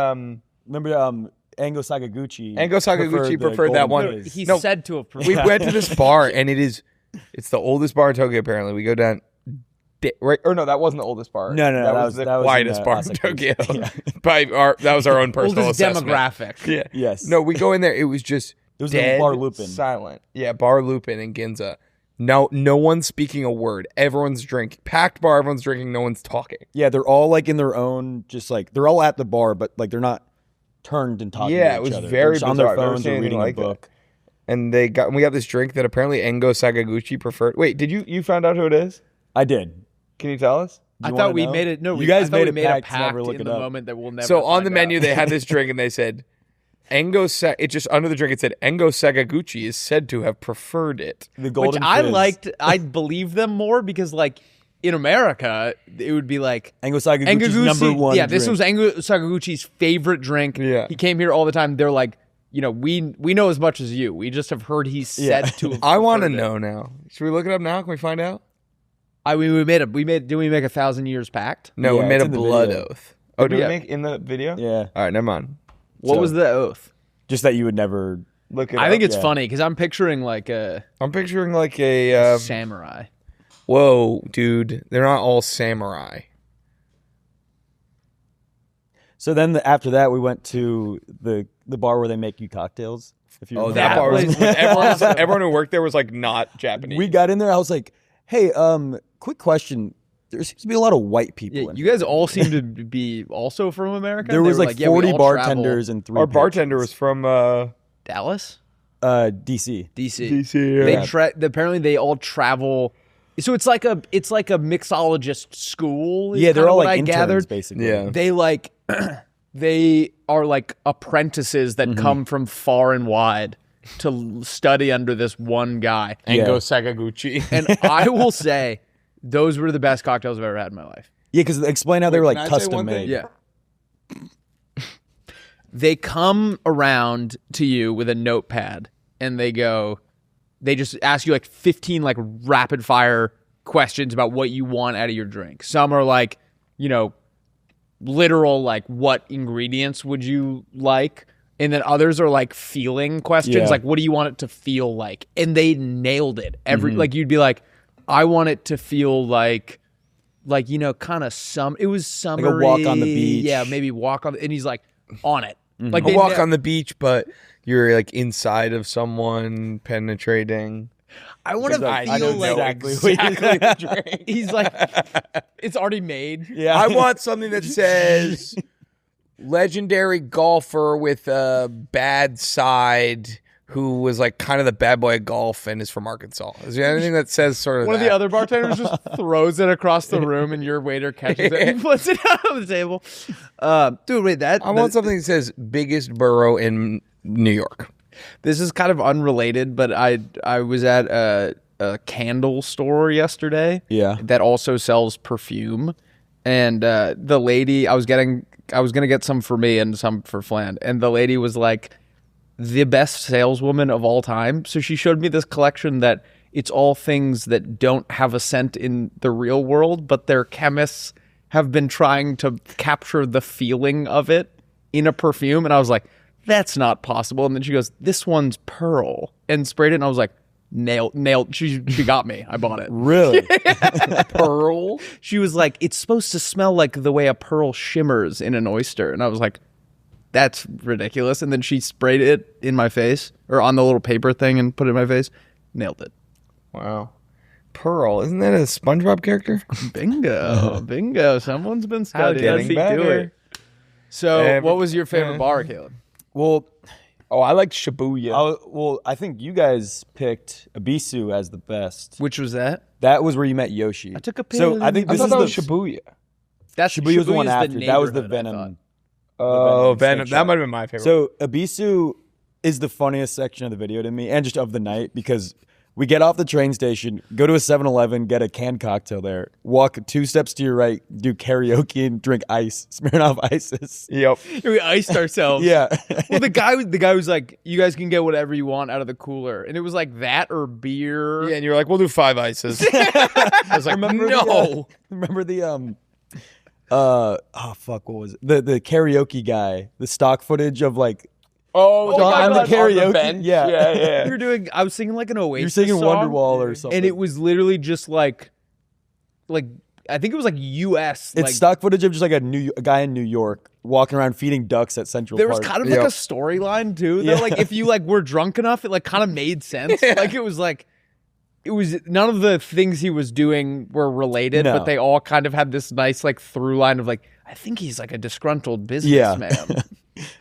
Speaker 4: remember Ango Sakaguchi.
Speaker 2: Ango Sakaguchi preferred that one.
Speaker 4: Golden Fizz.
Speaker 1: He's said to have.
Speaker 2: We went to this bar and it's the oldest bar in Tokyo apparently. We go down right or no, that wasn't the oldest bar.
Speaker 4: No,
Speaker 2: that was the quietest bar in
Speaker 4: Sakaguchi.
Speaker 2: Tokyo. That was our own personal
Speaker 1: Oldest
Speaker 2: assessment.
Speaker 1: demographic.
Speaker 2: Yeah.
Speaker 4: Yes.
Speaker 2: No, we go in there. It was just
Speaker 4: It was
Speaker 2: dead,
Speaker 4: Bar Lupin.
Speaker 2: silent. Yeah, Bar Lupin in Ginza. No one's speaking a word. Everyone's drinking. Packed bar. Everyone's drinking. No one's talking.
Speaker 4: Yeah, they're all like in their own, just like they're all at the bar, but like they're not turned and talking.
Speaker 2: Yeah,
Speaker 4: to
Speaker 2: it
Speaker 4: each
Speaker 2: was
Speaker 4: other.
Speaker 2: very
Speaker 4: They're just on their
Speaker 2: bizarre. I've never
Speaker 4: phones
Speaker 2: seen
Speaker 4: or
Speaker 2: anything
Speaker 4: reading
Speaker 2: like
Speaker 4: a
Speaker 2: that.
Speaker 4: book.
Speaker 2: And we got this drink that apparently Ango Sakaguchi preferred. Wait, did you found out who it is?
Speaker 4: I did.
Speaker 2: Can you tell us?
Speaker 1: I
Speaker 4: You
Speaker 1: thought
Speaker 4: wanna
Speaker 1: we
Speaker 4: know?
Speaker 1: made it. No,
Speaker 4: You guys
Speaker 1: I thought
Speaker 4: made
Speaker 1: we
Speaker 4: a
Speaker 1: made a
Speaker 4: pact to
Speaker 1: pact
Speaker 4: never look
Speaker 1: in
Speaker 4: it
Speaker 1: the
Speaker 4: up.
Speaker 1: moment that we'll never.
Speaker 2: So on the
Speaker 1: find
Speaker 2: menu
Speaker 1: out.
Speaker 2: they had this drink and they said it just under the drink it said Ango Sakaguchi is said to have preferred it.
Speaker 4: The
Speaker 1: which
Speaker 4: Golden
Speaker 1: I
Speaker 4: Fizz.
Speaker 1: liked. I believe them more because like in America it would be like
Speaker 4: Ango Sakaguchi's number one.
Speaker 1: Yeah, this
Speaker 4: drink.
Speaker 1: was Ango Sakaguchi's favorite drink.
Speaker 2: Yeah.
Speaker 1: He came here all the time. They're like, we know as much as you. We just have heard he's said to have
Speaker 2: I want to
Speaker 1: preferred it.
Speaker 2: know now. Should we look it up now? Can we find out?
Speaker 1: Did we make 1,000 years pact?
Speaker 2: No,
Speaker 4: Yeah,
Speaker 2: we made
Speaker 4: it's
Speaker 2: a
Speaker 4: in the
Speaker 2: blood
Speaker 4: video.
Speaker 2: oath. Oh, did
Speaker 1: Yeah.
Speaker 2: we make in the video?
Speaker 4: Yeah,
Speaker 2: All right, never mind.
Speaker 1: What
Speaker 4: So-
Speaker 1: was the oath?
Speaker 4: just that you would never.
Speaker 2: Look it
Speaker 1: I
Speaker 2: up.
Speaker 1: think it's
Speaker 4: yeah.
Speaker 1: funny because I'm picturing like a
Speaker 2: I'm picturing like a
Speaker 1: samurai.
Speaker 2: whoa, dude. They're not all samurai.
Speaker 4: So then after that, we went to the bar where they make you cocktails. If you remember.
Speaker 2: That bar was
Speaker 1: place-
Speaker 2: everyone who worked there was like not Japanese.
Speaker 4: We got in there. I was like, "Hey, quick question. There seems to be a lot of white people
Speaker 1: Yeah,
Speaker 4: in
Speaker 1: you
Speaker 4: here."
Speaker 1: guys all seem to be also from America.
Speaker 4: There
Speaker 1: They
Speaker 4: was
Speaker 1: were
Speaker 4: like
Speaker 1: yeah, we
Speaker 4: 40
Speaker 1: all
Speaker 4: bartenders and 3
Speaker 2: Our bartender was from
Speaker 1: travel. Dallas,
Speaker 4: DC.
Speaker 1: DC.
Speaker 2: DC.
Speaker 1: They apparently they all travel. So it's like a mixologist school. is
Speaker 4: Yeah, they're
Speaker 1: kinda
Speaker 4: all
Speaker 1: what
Speaker 4: like
Speaker 1: I
Speaker 4: interns,
Speaker 1: gathered.
Speaker 4: basically.
Speaker 2: Yeah.
Speaker 1: They like they are like apprentices that come from far and wide to study under this one guy.
Speaker 2: Ango
Speaker 4: Yeah.
Speaker 2: Sakaguchi.
Speaker 1: And I will say those were the best cocktails I've ever had in my life.
Speaker 4: Yeah, because explain how they were
Speaker 2: Wait,
Speaker 4: like
Speaker 2: can I say
Speaker 4: custom
Speaker 2: one thing?
Speaker 4: made.
Speaker 1: Yeah. They come around to you with a notepad and they just ask you like 15 like rapid fire questions about what you want out of your drink. Some are like, literal like what ingredients would you like? And then others are like feeling questions,
Speaker 4: Yeah.
Speaker 1: like what do you want it to feel like? And they nailed it. Like you'd be like, I want it to feel like like, kind of it was summery.
Speaker 4: walk on the beach.
Speaker 1: Yeah, maybe walk on, and he's like on it. Like
Speaker 2: A walk on the beach, but you're like inside of someone penetrating.
Speaker 1: I want to
Speaker 4: I
Speaker 1: feel
Speaker 4: know
Speaker 1: like
Speaker 4: exactly the drink.
Speaker 1: he's like, it's already made.
Speaker 4: Yeah.
Speaker 2: I want something that says legendary golfer with a bad side who was like kind of the bad boy of golf and is from Arkansas. Is there anything that says sort of
Speaker 1: One of
Speaker 2: that?
Speaker 1: the other bartenders just throws it across the room, and your waiter catches it and puts it out on the table. Dude, wait,
Speaker 2: I want something that says biggest borough in New York.
Speaker 1: This is kind of unrelated, but I was at a candle store yesterday.
Speaker 4: Yeah.
Speaker 1: That also sells perfume, and the lady I was gonna get some for me and some for Flan, and the lady was like the best saleswoman of all time. So she showed me this collection that it's all things that don't have a scent in the real world, but their chemists have been trying to capture the feeling of it in a perfume. And I was like, that's not possible. And then she goes, this one's pearl, and sprayed it. And I was like, nailed. She got me. I bought it.
Speaker 4: Really?
Speaker 2: Pearl?
Speaker 1: She was like, it's supposed to smell like the way a pearl shimmers in an oyster. And I was like, that's ridiculous. And then she sprayed it in my face, or on the little paper thing, and put it in my face. Nailed it.
Speaker 2: Wow. Pearl. Isn't that a SpongeBob character?
Speaker 1: Bingo. Someone's been
Speaker 2: How
Speaker 1: studying.
Speaker 2: does he do it?
Speaker 1: So, what was your favorite bar, Caleb?
Speaker 4: Well,
Speaker 2: Oh, I like Shibuya.
Speaker 4: I think you guys picked Ibisu as the best.
Speaker 1: Which was that?
Speaker 4: That was where you met Yoshi.
Speaker 1: I took a
Speaker 4: So
Speaker 1: picture.
Speaker 4: I think
Speaker 2: I
Speaker 4: this
Speaker 2: thought
Speaker 4: is
Speaker 2: that
Speaker 4: the
Speaker 2: was Shibuya.
Speaker 1: That's
Speaker 4: Shibuya was the one
Speaker 1: Shibuya's
Speaker 4: after. That was the
Speaker 1: neighborhood, I thought.
Speaker 4: Venom.
Speaker 2: Oh,
Speaker 4: Venom.
Speaker 2: That might have been my favorite.
Speaker 4: So Ibisu is the funniest section of the video to me, and just of the night, because we get off the train station, go to a 7-Eleven, get a canned cocktail there, walk 2 steps to your right, do karaoke and drink ice, Smirnoff Ices.
Speaker 2: Yep.
Speaker 1: We iced ourselves.
Speaker 4: Yeah.
Speaker 1: Well, the guy was like, you guys can get whatever you want out of the cooler. And it was like that or beer.
Speaker 2: Yeah, and you're like, we'll do 5 ices. I was like, no.
Speaker 4: Remember the oh fuck, what was it? The karaoke guy, the stock footage of like
Speaker 2: Oh,
Speaker 4: on the
Speaker 2: on
Speaker 4: karaoke.
Speaker 2: bench?
Speaker 4: Yeah.
Speaker 1: I was singing like an Oasis
Speaker 4: You're singing
Speaker 1: song,
Speaker 4: Wonderwall or something.
Speaker 1: and it was literally just like I think it was like U.S.
Speaker 4: It's
Speaker 1: like,
Speaker 4: stock footage of just like a guy in New York walking around feeding ducks at Central
Speaker 1: there
Speaker 4: Park.
Speaker 1: was kind of like a storyline too. That like if you like were drunk enough, it like kind of made sense. Like it was none of the things he was doing were related,
Speaker 4: No.
Speaker 1: but they all kind of had this nice like through line of like, I think he's like a disgruntled businessman.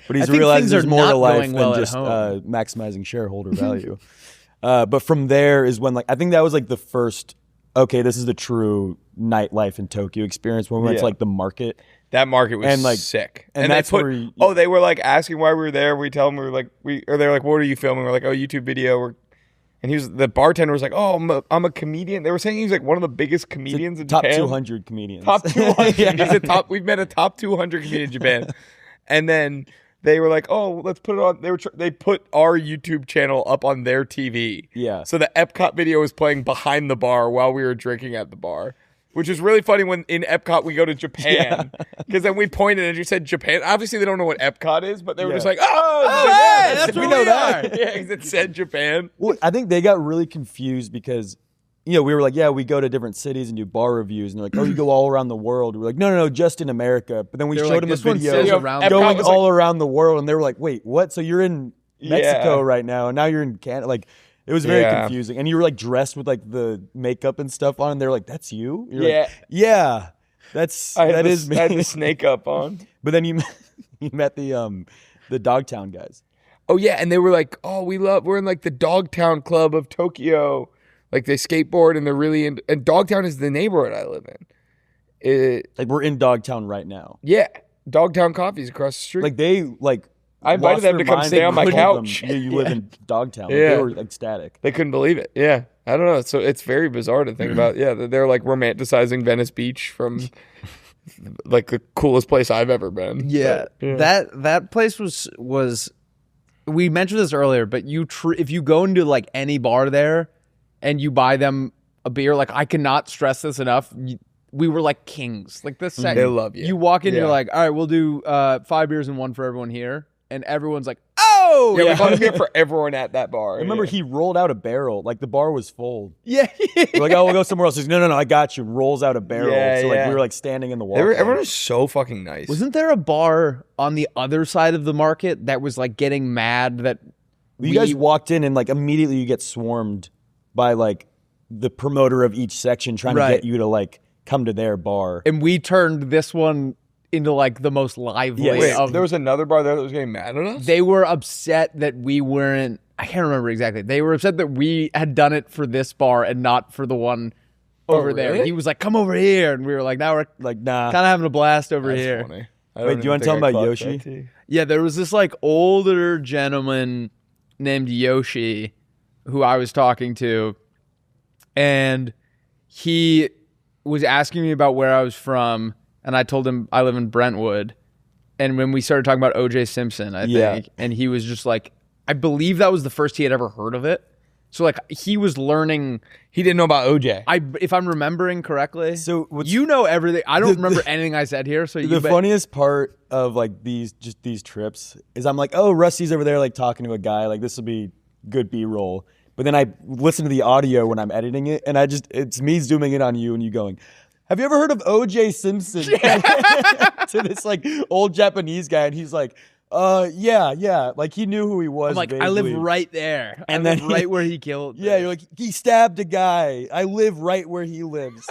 Speaker 4: But he's
Speaker 1: I think
Speaker 4: realized
Speaker 1: things
Speaker 4: there's
Speaker 1: are
Speaker 4: more to
Speaker 1: not
Speaker 4: life
Speaker 1: going
Speaker 4: than
Speaker 1: well at
Speaker 4: just
Speaker 1: home.
Speaker 4: maximizing shareholder value. But from there is when, like, I think that was like the first, okay, this is the true nightlife in Tokyo experience, when we went to like the market.
Speaker 2: That market was
Speaker 4: And, like,
Speaker 2: sick.
Speaker 4: and
Speaker 2: they
Speaker 4: that's
Speaker 2: put,
Speaker 4: where
Speaker 2: they were like asking why we were there. We tell them we were like, or they're like, what are you filming? We're like, oh, YouTube video. And the bartender was like, oh, I'm a comedian. They were saying he's like one of the biggest comedians in
Speaker 4: top
Speaker 2: Japan.
Speaker 4: 200 comedians.
Speaker 2: Top 200.
Speaker 4: Yeah.
Speaker 2: We've met a top 200 comedian in Japan. And then they were like, oh, let's put it on. They put our YouTube channel up on their TV.
Speaker 4: Yeah.
Speaker 2: So the Epcot video was playing behind the bar while we were drinking at the bar. Which is really funny when in Epcot we go to Japan. Because then we pointed and you said Japan. Obviously they don't know what Epcot is, but they were just like,
Speaker 1: hey, that's
Speaker 2: we
Speaker 1: where
Speaker 2: know
Speaker 1: we
Speaker 2: that.
Speaker 1: are.
Speaker 2: Yeah, because it said Japan.
Speaker 4: Well, I think they got really confused because, we were like, yeah, we go to different cities and do bar reviews. And they're like, oh, you go all around the world. We're like, no, just in America. But then we
Speaker 1: They were
Speaker 4: showed
Speaker 1: like,
Speaker 4: them a
Speaker 1: this one
Speaker 4: video
Speaker 1: says
Speaker 2: Yeah,
Speaker 1: around
Speaker 2: Epcot
Speaker 4: going
Speaker 2: was like-
Speaker 4: all around the world. And they were like, wait, what? So you're in Mexico
Speaker 2: Yeah.
Speaker 4: right now, and now you're in Canada. Like, it was very
Speaker 2: Yeah.
Speaker 4: confusing. And you were like dressed with like the makeup and stuff on. And they're like, that's you? You're
Speaker 2: Yeah.
Speaker 4: like, yeah, that is me.
Speaker 2: I had the snake up on.
Speaker 4: But then you met the Dogtown guys.
Speaker 2: Oh yeah, and they were like, "Oh, we're in like the Dogtown Club of Tokyo." Like they skateboard and they're really in. And Dogtown is the neighborhood I live in.
Speaker 4: Like, we're in Dogtown right now.
Speaker 2: Yeah, Dogtown Coffee's across the street.
Speaker 4: Like, they like.
Speaker 2: I invited
Speaker 4: lost
Speaker 2: them
Speaker 4: their
Speaker 2: to come
Speaker 4: mind.
Speaker 2: stay
Speaker 4: They
Speaker 2: on my
Speaker 4: couldn't
Speaker 2: couch.
Speaker 4: believe them. You live in Dogtown. Like,
Speaker 2: Yeah.
Speaker 4: They were ecstatic.
Speaker 2: They couldn't believe it. Yeah, I don't know. So it's very bizarre to think about. Yeah, they're like romanticizing Venice Beach from like the coolest place I've ever been.
Speaker 1: Yeah,
Speaker 2: But,
Speaker 1: that place was. We mentioned this earlier, but if you go into like any bar there, and you buy them a beer, like I cannot stress this enough. We were like kings. Like this second,
Speaker 2: They love you.
Speaker 1: You walk in,
Speaker 2: Yeah.
Speaker 1: you're like, all right, we'll do 5 beers and one for everyone here, and everyone's like, oh, go.
Speaker 2: Yeah, we bought a beer for everyone at that bar.
Speaker 4: Remember, he rolled out a barrel. Like, the bar was full.
Speaker 1: Yeah.
Speaker 4: We're like, oh, we'll go somewhere else. He's like, no, I got you. Rolls out a barrel.
Speaker 2: Yeah,
Speaker 4: so, like,
Speaker 2: yeah.
Speaker 4: we were, like, standing in the walkway.
Speaker 2: Everyone was so fucking nice.
Speaker 1: Wasn't there a bar on the other side of the market that was like getting mad that
Speaker 4: You guys walked in and, like, immediately you get swarmed by, like, the promoter of each section trying to get you to, like, come to their bar.
Speaker 1: and we turned this one into like the most lively
Speaker 2: Wait,
Speaker 1: of
Speaker 2: there was another bar there that was getting mad at us?
Speaker 1: they were upset that we weren't I can't remember exactly. They were upset that we had done it for this bar and not for the one over there.
Speaker 2: really?
Speaker 1: He was like, come over here. And we were like, now we're
Speaker 4: Like, nah.
Speaker 1: kind of having a blast over
Speaker 2: That's
Speaker 1: here.
Speaker 2: funny.
Speaker 4: Wait, do you want to tell him about Yoshi?
Speaker 1: Yeah, there was this like older gentleman named Yoshi who I was talking to, and he was asking me about where I was from, and I told him I live in Brentwood. And when we started talking about O.J. Simpson, I think, and he was just like, I believe that was the first he had ever heard of it. So like he was learning.
Speaker 2: He didn't know about OJ.
Speaker 1: If I'm remembering correctly.
Speaker 4: So
Speaker 1: you know everything. I don't remember anything I said here. So
Speaker 4: The funniest part of like these trips is I'm like, oh, Rusty's over there like talking to a guy, like this will be good B-roll. But then I listen to the audio when I'm editing it, and it's me zooming in on you and you going, have you ever heard of O.J. Simpson? To this like old Japanese guy, and he's like, yeah. Like he knew who he was.
Speaker 1: I'm like,
Speaker 4: vaguely.
Speaker 1: I live right there.
Speaker 4: And
Speaker 1: I
Speaker 4: then
Speaker 1: live right where he killed.
Speaker 4: Yeah, you're like, he stabbed a guy. I live right where he lives.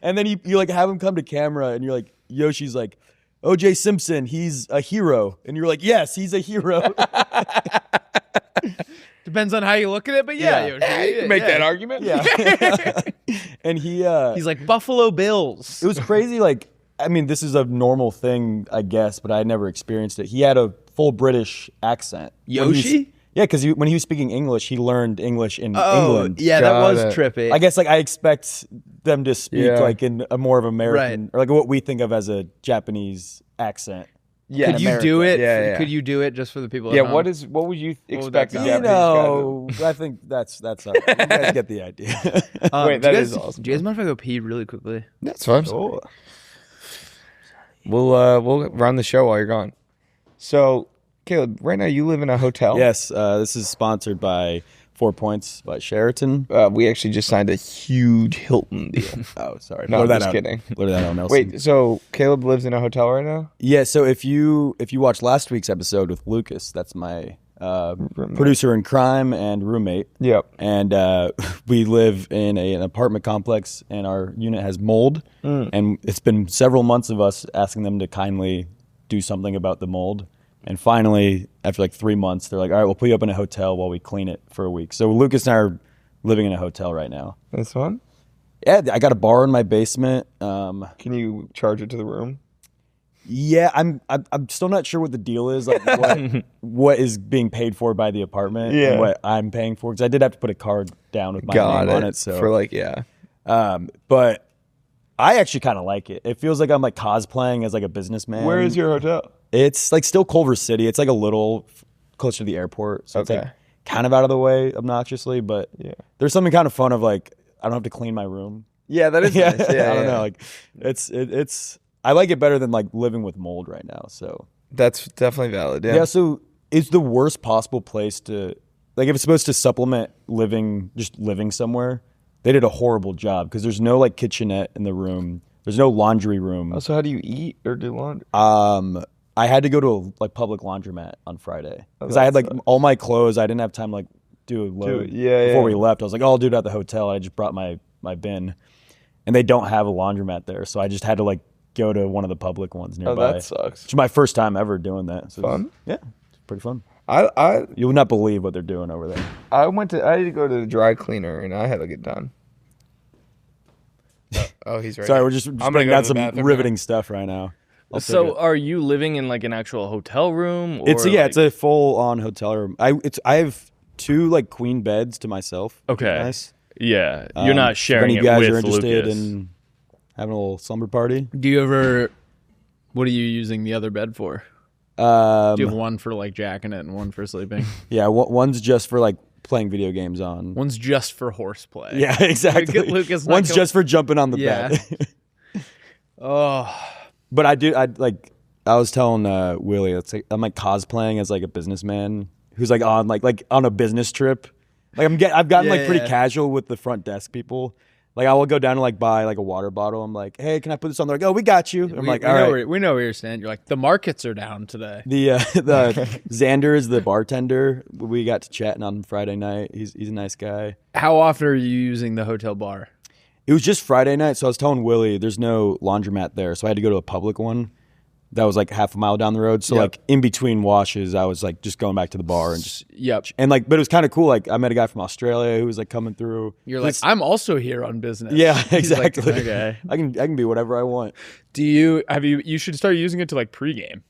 Speaker 4: And then you like have him come to camera, and you're like, Yoshi's like, O.J. Simpson, he's a hero. And you're like, yes, he's a hero.
Speaker 1: Depends on how you look at it, but yeah, Yoshi,
Speaker 2: You can make that argument.
Speaker 4: Yeah. And
Speaker 1: he's like Buffalo Bills.
Speaker 4: it was crazy. Like, I mean, this is a normal thing, I guess, but I never experienced it. He had a full British accent.
Speaker 1: Yoshi?
Speaker 4: Yeah, because when he was speaking English, he learned English in England.
Speaker 1: Yeah, that
Speaker 2: Got
Speaker 1: was
Speaker 2: it.
Speaker 1: trippy.
Speaker 4: I guess like I expect them to speak
Speaker 2: Yeah.
Speaker 4: like in a more of American,
Speaker 1: Right.
Speaker 4: or like what we think of as a Japanese accent.
Speaker 2: Yeah.
Speaker 1: Could you do it?
Speaker 2: Yeah.
Speaker 1: Could you do it just for the people?
Speaker 2: Yeah,
Speaker 1: at home?
Speaker 2: what would you
Speaker 1: would
Speaker 2: expect
Speaker 1: that
Speaker 2: a
Speaker 1: be?
Speaker 4: You
Speaker 2: Japanese guy to
Speaker 4: know, I think that's all right. You guys get the idea.
Speaker 2: Wait,
Speaker 1: do you
Speaker 2: that
Speaker 1: guys,
Speaker 2: is awesome.
Speaker 1: Do you guys mind if I go pee really quickly?
Speaker 2: That's fine. We'll run the show while you're gone. So, Caleb, right now you live in a hotel.
Speaker 4: Yes, this is sponsored by 4 Points by Sheraton.
Speaker 2: We actually just signed a huge Hilton deal.
Speaker 4: Oh, sorry.
Speaker 2: No,
Speaker 4: Blur
Speaker 2: I'm
Speaker 4: that
Speaker 2: just
Speaker 4: out.
Speaker 2: kidding.
Speaker 4: Blur that out, Nelson.
Speaker 2: Wait, so Caleb lives in a hotel right now?
Speaker 4: Yeah, so if you watched last week's episode with Lucas, that's my producer in crime and roommate.
Speaker 2: Yep.
Speaker 4: And we live in an apartment complex, and our unit has mold. And it's been several months of us asking them to kindly do something about the mold. And finally, after like 3 months, they're like, all right, we'll put you up in a hotel while we clean it for a week. So Lucas and I are living in a hotel right now.
Speaker 2: That's fun.
Speaker 4: Yeah, I got a bar in my basement.
Speaker 2: Can you charge it to the room?
Speaker 4: Yeah, I'm still not sure what the deal is, like what is being paid for by the apartment
Speaker 2: Yeah.
Speaker 4: and what I'm paying for, because I did have to put a card down with my name on it. So,
Speaker 2: for like, yeah.
Speaker 4: but I actually kind of like it. It feels like I'm like cosplaying as like a businessman.
Speaker 2: Where is your hotel?
Speaker 4: It's like still Culver City. It's like a little closer to the airport, so it's
Speaker 2: Okay.
Speaker 4: like kind of out of the way, obnoxiously. But
Speaker 2: Yeah.
Speaker 4: there's something kind of fun of like I don't have to clean my room.
Speaker 2: Yeah, that is nice. Yeah,
Speaker 4: I don't know. Like it's I like it better than like living with mold right now. So
Speaker 2: That's definitely valid. Yeah.
Speaker 4: yeah. So it's the worst possible place to like if it's supposed to supplement just living somewhere. They did a horrible job because there's no like kitchenette in the room. There's no laundry room.
Speaker 2: So how do you eat or do laundry?
Speaker 4: I had to go to a like public laundromat on Friday because
Speaker 2: that
Speaker 4: I had like
Speaker 2: sucks.
Speaker 4: all my clothes. I didn't have time to like do a load before we left. I was like, oh, I'll do it at the hotel. I just brought my bin, and they don't have a laundromat there, so I just had to like go to one of the public ones
Speaker 2: Oh,
Speaker 4: nearby.
Speaker 2: that sucks.
Speaker 4: It's my first time ever doing that. So
Speaker 2: Fun?
Speaker 4: Yeah, it's pretty fun.
Speaker 2: I
Speaker 4: You would not believe what they're doing over there.
Speaker 2: I had to go to the dry cleaner and I had to get done. Oh, he's right.
Speaker 4: Sorry,
Speaker 2: here.
Speaker 4: we're just
Speaker 2: I'm gonna
Speaker 4: bringing
Speaker 2: go
Speaker 4: out
Speaker 2: to the
Speaker 4: some
Speaker 2: bathroom
Speaker 4: riveting stuff right now. I'll take
Speaker 3: So
Speaker 4: it.
Speaker 3: are you living in like an actual hotel room? Or
Speaker 4: It's
Speaker 3: like,
Speaker 4: it's a full on hotel room. I have 2 like queen beds to myself. which is
Speaker 3: Okay.
Speaker 4: nice.
Speaker 3: Yeah, you're not
Speaker 4: If
Speaker 3: sharing
Speaker 4: any
Speaker 3: it
Speaker 4: guys
Speaker 3: with
Speaker 4: are interested
Speaker 3: Lucas.
Speaker 4: in having a little slumber party.
Speaker 1: Do you ever? What are you using the other bed for? Do you have one for like jacking it and one for sleeping?
Speaker 4: Yeah, one's just for like playing video games on.
Speaker 1: One's just for horseplay.
Speaker 4: Yeah, exactly.
Speaker 1: Lucas
Speaker 4: One's just for jumping on the
Speaker 1: Yeah.
Speaker 4: bed.
Speaker 1: Oh,
Speaker 4: But I like I was telling Willie, it's like I'm like cosplaying as like a businessman who's like on like on a business trip. Like I've gotten like pretty casual with the front desk people. Like I will go down and like buy like a water bottle. I'm like, hey, can I put this on? They're like, oh, we got you. I'm like, all right.
Speaker 1: We know where you're standing. You're like, the markets are down today.
Speaker 4: The Xander is the bartender. We got to chatting on Friday night. He's a nice guy.
Speaker 1: How often are you using the hotel bar?
Speaker 4: It was just Friday night, so I was telling Willie there's no laundromat there, so I had to go to a public one that was like half a mile down the road. So like in between washes, I was like just going back to the bar and just and like, but it was kind of cool. Like I met a guy from Australia who was like coming through.
Speaker 1: You're like, I'm also here on business.
Speaker 4: Yeah, exactly.
Speaker 1: Like, okay,
Speaker 4: I can be whatever I want.
Speaker 1: You should start using it to like pregame.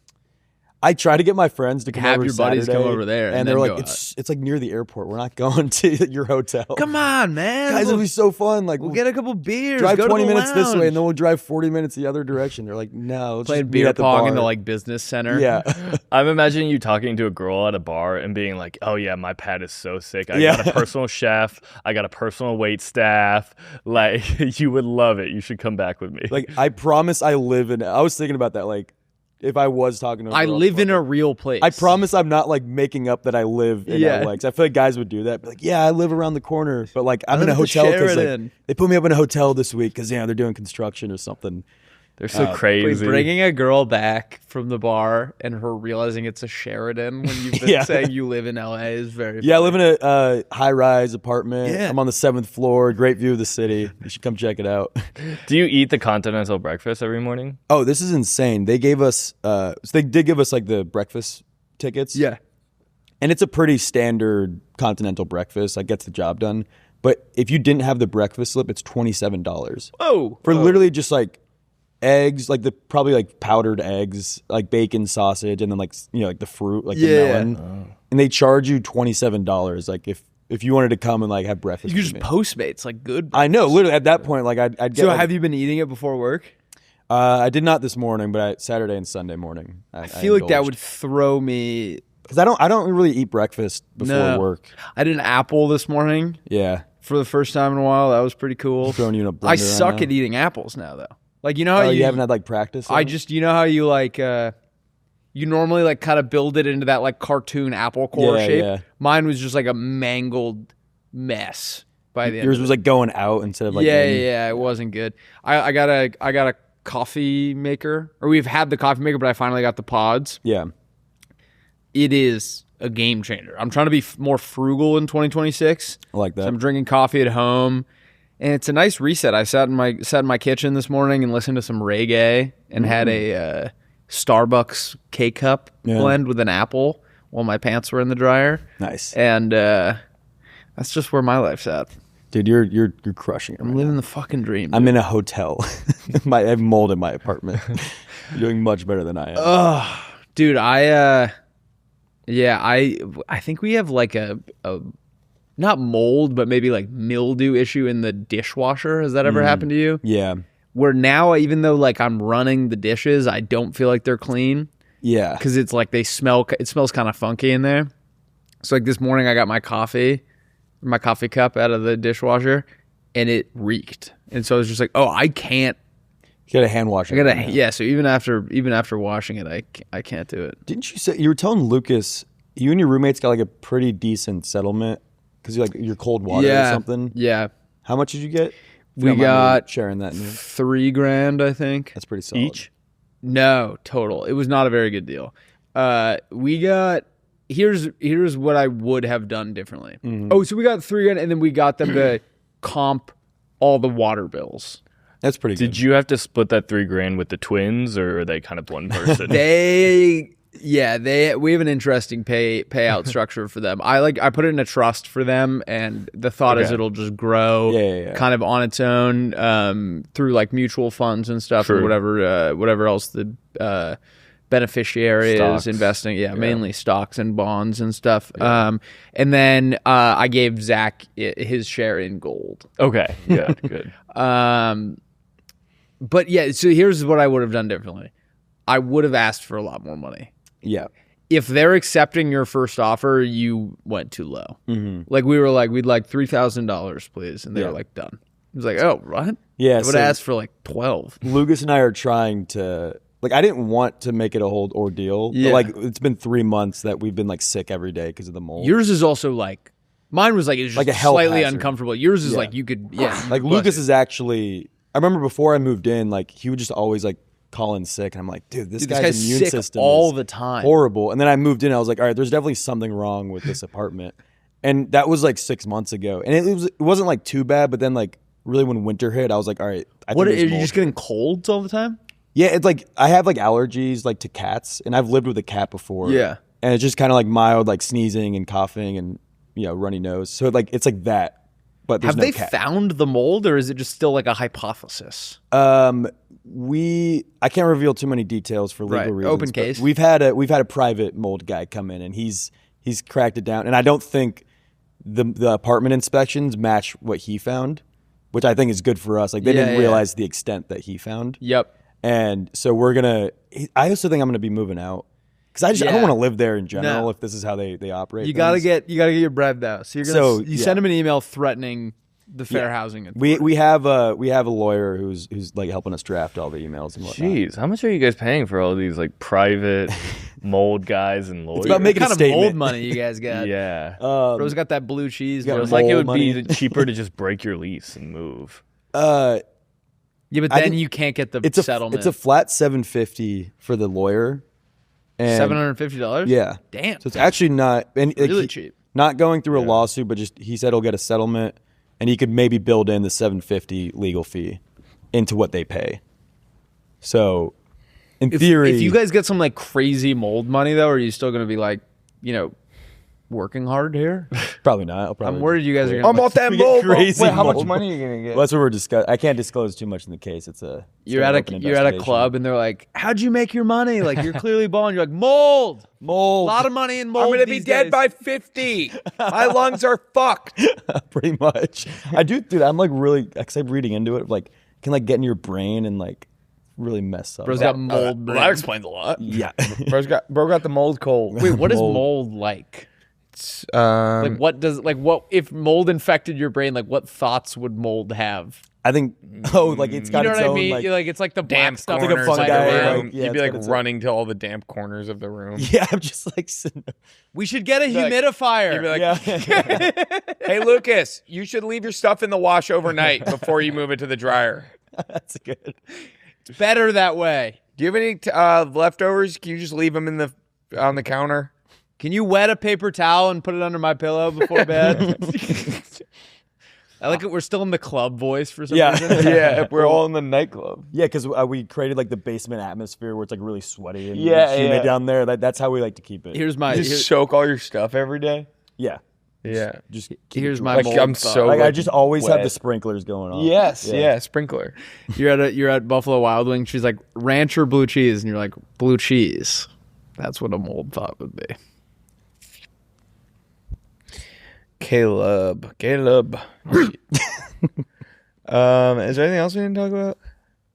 Speaker 4: I try to get my friends to come
Speaker 1: have
Speaker 4: over
Speaker 1: your buddies
Speaker 4: Saturday,
Speaker 1: come over there,
Speaker 4: and they're like, it's like near the airport. We're not going to your hotel.
Speaker 1: Come on, man,
Speaker 4: guys, it'll be so fun. Like
Speaker 1: we'll get a couple beers,
Speaker 4: drive
Speaker 1: go
Speaker 4: 20
Speaker 1: to the
Speaker 4: minutes this way,
Speaker 1: lounge.
Speaker 4: and then we'll drive 40 minutes the other direction. They're like, no, let's
Speaker 1: playing
Speaker 4: just meet
Speaker 1: beer
Speaker 4: at the
Speaker 1: pong
Speaker 4: bar.
Speaker 1: in the like business center.
Speaker 4: Yeah,
Speaker 3: I'm imagining you talking to a girl at a bar and being like, "Oh yeah, my pad is so sick. I got a personal chef. I got a personal wait staff. Like you would love it. You should come back with me."
Speaker 4: like I promise I live in. I was thinking about that. Like if I was talking to a girl,
Speaker 1: I live in a real place.
Speaker 4: I promise I'm not like making up that I live in LA. 'Cause I feel like guys would do that. Be like, yeah, I live around the corner, but like I'm in a hotel because like, they put me up in a hotel this week because they're doing construction or something.
Speaker 3: They're so crazy.
Speaker 1: Bringing a girl back from the bar and her realizing it's a Sheraton when you've been saying you live in LA is very funny.
Speaker 4: I live in a high-rise apartment.
Speaker 1: Yeah.
Speaker 4: I'm on the 7th floor. Great view of the city. You should come check it out.
Speaker 3: Do you eat the continental breakfast every morning?
Speaker 4: Oh, this is insane. They gave us so they did give us like the breakfast tickets.
Speaker 1: Yeah.
Speaker 4: And it's a pretty standard continental breakfast. Like gets the job done. But if you didn't have the breakfast slip, it's $27.
Speaker 1: Oh.
Speaker 4: For literally just like eggs, like the probably like powdered eggs, like bacon, sausage, and then like like the fruit, like the melon. And they charge you $27. Like if you wanted to come and like have breakfast,
Speaker 1: You could just Postmates like good.
Speaker 4: I know, literally at that point, like I'd get.
Speaker 1: So
Speaker 4: like,
Speaker 1: have you been eating it before work?
Speaker 4: I did not this morning, but Saturday and Sunday morning. I
Speaker 1: feel like that would throw me
Speaker 4: because I don't really eat breakfast before work.
Speaker 1: I did an apple this morning.
Speaker 4: Yeah,
Speaker 1: for the first time in a while. That was pretty cool.
Speaker 4: Throwing you in a blender
Speaker 1: I suck
Speaker 4: right
Speaker 1: at eating apples now, though. Like you know how
Speaker 4: you haven't had like practice.
Speaker 1: I just how you like you normally like kind of build it into that like cartoon apple core shape.
Speaker 4: Yeah.
Speaker 1: Mine was just like a mangled mess by the end.
Speaker 4: Yours was like going out instead of like
Speaker 1: yeah, it wasn't good. I got a coffee maker, or we've had the coffee maker, but I finally got the pods.
Speaker 4: Yeah,
Speaker 1: it is a game changer. I'm trying to be more frugal in 2026.
Speaker 4: I like that.
Speaker 1: So I'm drinking coffee at home. And it's a nice reset. I sat in my kitchen this morning and listened to some reggae and had a Starbucks K-Cup blend with an apple while my pants were in the dryer.
Speaker 4: Nice.
Speaker 1: And that's just where my life's at.
Speaker 4: Dude, you're crushing it.
Speaker 1: I'm living the fucking dream. Dude.
Speaker 4: I'm in a hotel. I have mold in my apartment. You're doing much better than I am.
Speaker 1: Dude, I think we have like a not mold, but maybe like mildew issue in the dishwasher. Has that ever happened to you?
Speaker 4: Yeah.
Speaker 1: Where now, even though like I'm running the dishes, I don't feel like they're clean.
Speaker 4: Yeah.
Speaker 1: Because it's like it smells kind of funky in there. So like this morning I got my coffee cup out of the dishwasher and it reeked. And so I was just like, oh, I can't.
Speaker 4: You got a hand wash.
Speaker 1: So even after washing it, I can't do it.
Speaker 4: Didn't you say, you were telling Lucas, you and your roommates got like a pretty decent settlement because you like your cold water or something?
Speaker 1: Yeah.
Speaker 4: How much did you get?
Speaker 1: We got
Speaker 4: sharing that.
Speaker 1: $3,000, I think.
Speaker 4: That's pretty solid.
Speaker 3: Each?
Speaker 1: No, total. It was not a very good deal. We got here's what I would have done differently. Oh, so we got $3,000 and then we got them to comp all the water bills.
Speaker 4: That's pretty good.
Speaker 3: Did you have to split that $3,000 with the twins, or are they kind of one person?
Speaker 1: We have an interesting payout structure for them. I put it in a trust for them, and the thought is it'll just grow kind of on its own through like mutual funds and stuff, or whatever else the beneficiary is investing. Mainly stocks and bonds and stuff. And then I gave Zach his share in gold.
Speaker 3: Okay, yeah, good.
Speaker 1: But yeah, so here's what I would have done differently. I would have asked for a lot more money.
Speaker 4: Yeah.
Speaker 1: If they're accepting your first offer, you went too low. Like we were like, we'd like $3,000, please, and they were like, done. It was like, oh, what?
Speaker 4: Yeah,
Speaker 1: I would have asked for like 12.
Speaker 4: Lucas and I are trying to like I didn't want to make it a whole ordeal.
Speaker 1: Yeah.
Speaker 4: But, like it's been 3 months that we've been like sick every day because of the mold.
Speaker 1: Yours is also like mine was like it was just
Speaker 4: Like a health
Speaker 1: slightly
Speaker 4: hazard.
Speaker 1: uncomfortable. Yours is
Speaker 4: Yeah.
Speaker 1: like you could
Speaker 4: like Lucas is actually. I remember before I moved in, like he would just always like call in sick, and I'm like, dude, this guy's immune
Speaker 1: sick
Speaker 4: system
Speaker 1: all
Speaker 4: is
Speaker 1: the time.
Speaker 4: horrible. And then I moved in, I was like, all right, there's definitely something wrong with this apartment, and that was like 6 months ago, and it wasn't like too bad, but then like really when winter hit, I was like, all right, I
Speaker 1: What are
Speaker 4: think there's
Speaker 1: you
Speaker 4: mold.
Speaker 1: just getting colds all the time?
Speaker 4: Yeah, it's like I have like allergies like to cats, and I've lived with a cat before.
Speaker 1: Yeah.
Speaker 4: And it's just kind of like mild like sneezing and coughing and runny nose. So it's like that. But there's
Speaker 1: Have
Speaker 4: no
Speaker 1: they
Speaker 4: cat.
Speaker 1: found the mold, or is it just still like a hypothesis?
Speaker 4: I can't reveal too many details for legal
Speaker 1: Right.
Speaker 4: reasons.
Speaker 1: Open
Speaker 4: but
Speaker 1: case.
Speaker 4: We've had a private mold guy come in, and he's cracked it down. And I don't think the apartment inspections match what he found, which I think is good for us. Like they didn't realize the extent that he found.
Speaker 1: Yep.
Speaker 4: And so I also think I'm gonna be moving out because I don't want to live there in general
Speaker 1: No.
Speaker 4: if this is how they operate.
Speaker 1: You gotta
Speaker 4: things.
Speaker 1: get your bread though. So you send him an email threatening the fair housing authority.
Speaker 4: We have a lawyer who's like helping us draft all the emails and whatnot.
Speaker 3: Jeez, how much are you guys paying for all these like private mold guys and lawyers?
Speaker 4: about making
Speaker 1: What
Speaker 4: a
Speaker 1: kind of mold
Speaker 4: statement.
Speaker 1: money you guys got?
Speaker 3: yeah.
Speaker 1: Bro's got that blue cheese.
Speaker 4: got
Speaker 1: bro.
Speaker 3: It was like it would
Speaker 4: mold
Speaker 3: be
Speaker 4: money.
Speaker 3: cheaper to just break your lease and move.
Speaker 1: Yeah, but
Speaker 4: I
Speaker 1: then
Speaker 4: think
Speaker 1: you can't get the
Speaker 4: It's
Speaker 1: settlement.
Speaker 4: a flat $750 for the lawyer. And
Speaker 1: $750.
Speaker 4: Yeah.
Speaker 1: Damn.
Speaker 4: So it's actually not and like,
Speaker 1: Really cheap.
Speaker 4: Not going through a lawsuit, but just he said he'll get a settlement, and he could maybe build in the $750 legal fee into what they pay. So, in theory,
Speaker 1: If you guys get some like crazy mold money though, are you still going to be like, working hard here?
Speaker 4: probably not. I'll probably
Speaker 1: I'm worried you guys are going to.
Speaker 2: I'm off that
Speaker 4: We get
Speaker 2: mold.
Speaker 4: crazy
Speaker 2: Wait, how much
Speaker 4: mold.
Speaker 2: money are you gonna get?
Speaker 4: Well, that's what we're discussing. I can't disclose too much in the case.
Speaker 1: You're at a club and they're like, "How'd you make your money? Like you're clearly balling." You're like, "Mold, a
Speaker 4: mold.
Speaker 1: lot of money in mold."
Speaker 2: I'm gonna be
Speaker 1: these
Speaker 2: dead
Speaker 1: days."
Speaker 2: by 50. My lungs are fucked.
Speaker 4: Pretty much. I do, dude. I'm like really, because I'm reading into it. Like, can like get in your brain and like really mess up.
Speaker 1: Bro's got mold.
Speaker 2: That
Speaker 1: brain.
Speaker 2: explains a lot.
Speaker 4: Yeah.
Speaker 2: Bro got the mold cold.
Speaker 1: Wait, what is
Speaker 4: Mold.
Speaker 1: mold like?
Speaker 2: Um,
Speaker 1: Like what if mold infected your brain? Like what thoughts would mold have?
Speaker 4: I think. Oh, like it's
Speaker 1: You
Speaker 4: got
Speaker 1: know
Speaker 4: its
Speaker 1: what I
Speaker 4: own
Speaker 1: mean?
Speaker 4: like.
Speaker 1: You're like it's like the black
Speaker 2: damp
Speaker 1: stuff.
Speaker 2: corners
Speaker 4: like a
Speaker 2: of
Speaker 4: fungi,
Speaker 2: the
Speaker 4: like,
Speaker 2: room.
Speaker 4: yeah,
Speaker 2: You'd be
Speaker 4: it's
Speaker 2: like
Speaker 4: got its
Speaker 2: running to all the damp corners of the room.
Speaker 4: Yeah, I'm just like sitting.
Speaker 1: We should get a
Speaker 2: like-
Speaker 1: humidifier.
Speaker 2: You'd be like,
Speaker 4: Yeah,
Speaker 2: hey, Lucas, you should leave your stuff in the wash overnight before you move it to the dryer.
Speaker 4: that's good.
Speaker 1: It's better that way.
Speaker 2: Do you have any leftovers? Can you just leave them on the counter?
Speaker 1: Can you wet a paper towel and put it under my pillow before bed? I like it. We're still in the club voice for some
Speaker 4: Yeah.
Speaker 1: reason.
Speaker 2: Yeah, we're all in the nightclub.
Speaker 4: Yeah, because we created like the basement atmosphere where it's like really sweaty and
Speaker 2: Yeah,
Speaker 4: humid
Speaker 2: yeah.
Speaker 4: down there. That's how we like to keep it.
Speaker 1: Here's my
Speaker 2: Just soak all your stuff every day.
Speaker 4: Yeah,
Speaker 2: Yeah.
Speaker 4: just keep
Speaker 1: here's
Speaker 4: it
Speaker 1: my
Speaker 2: Like
Speaker 1: mold
Speaker 2: I'm
Speaker 1: thought.
Speaker 2: so
Speaker 4: like I
Speaker 2: like,
Speaker 4: just always have
Speaker 2: wet.
Speaker 4: the sprinklers going on.
Speaker 2: Yes, yeah, sprinkler.
Speaker 1: You're at Buffalo Wild Wings. She's like ranch or blue cheese, and you're like blue cheese. That's what a mold thought would be.
Speaker 2: Caleb. Is there anything else we didn't talk about?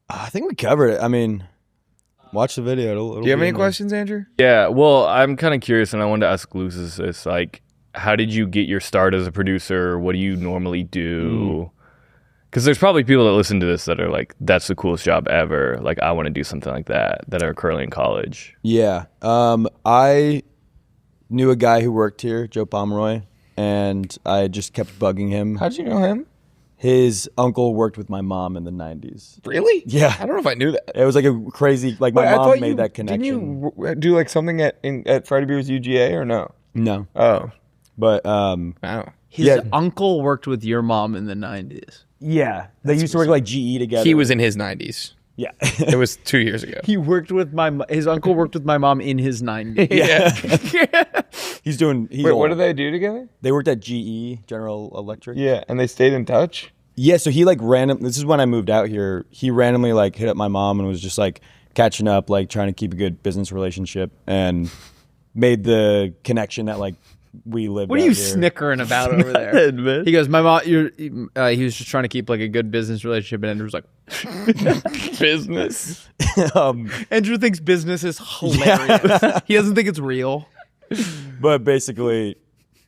Speaker 4: I think we covered it. I mean, watch the video. It'll
Speaker 2: Do you have
Speaker 4: be
Speaker 2: any
Speaker 4: in there.
Speaker 2: questions, Andrew?
Speaker 3: Yeah, well, I'm kind of curious, and I wanted to ask Lucis this: like, how did you get your start as a producer? What do you normally do? Because there's probably people that listen to this that are like, "That's the coolest job ever." Like, I want to do something like that. That are currently in college.
Speaker 4: Yeah. I knew a guy who worked here, Joe Pomeroy, and I just kept bugging him.
Speaker 2: How'd you know him?
Speaker 4: His uncle worked with my mom in the 90s.
Speaker 2: Really?
Speaker 4: Yeah.
Speaker 2: I don't know if I knew that.
Speaker 4: It was like a crazy, like my
Speaker 2: Wait, I
Speaker 4: mom
Speaker 2: thought
Speaker 4: made
Speaker 2: you
Speaker 4: that connection.
Speaker 2: Didn't you do like something at Friday Beer's UGA or no?
Speaker 4: No.
Speaker 2: Oh,
Speaker 4: But
Speaker 2: wow.
Speaker 1: His
Speaker 4: Yeah.
Speaker 1: uncle worked with your mom in the 90s.
Speaker 4: yeah, they used to work like GE together.
Speaker 2: He was in his 90s.
Speaker 4: Yeah.
Speaker 2: It was 2 years ago.
Speaker 1: He worked with his uncle worked with my mom in his 90s.
Speaker 2: Yeah.
Speaker 4: He's doing. He's
Speaker 2: Wait, what
Speaker 4: old.
Speaker 2: do they do together?
Speaker 4: They worked at GE, General Electric.
Speaker 2: Yeah, and they stayed in touch.
Speaker 4: Yeah, so he like this is when I moved out here. He randomly like hit up my mom and was just like catching up, like trying to keep a good business relationship, and made the connection that like we lived.
Speaker 1: What are
Speaker 4: out
Speaker 1: you
Speaker 4: here.
Speaker 1: snickering about over there? He goes, my mom. He was just trying to keep like a good business relationship, and Andrew's like,
Speaker 2: Business.
Speaker 1: Andrew thinks business is hilarious. He doesn't think it's real.
Speaker 4: But basically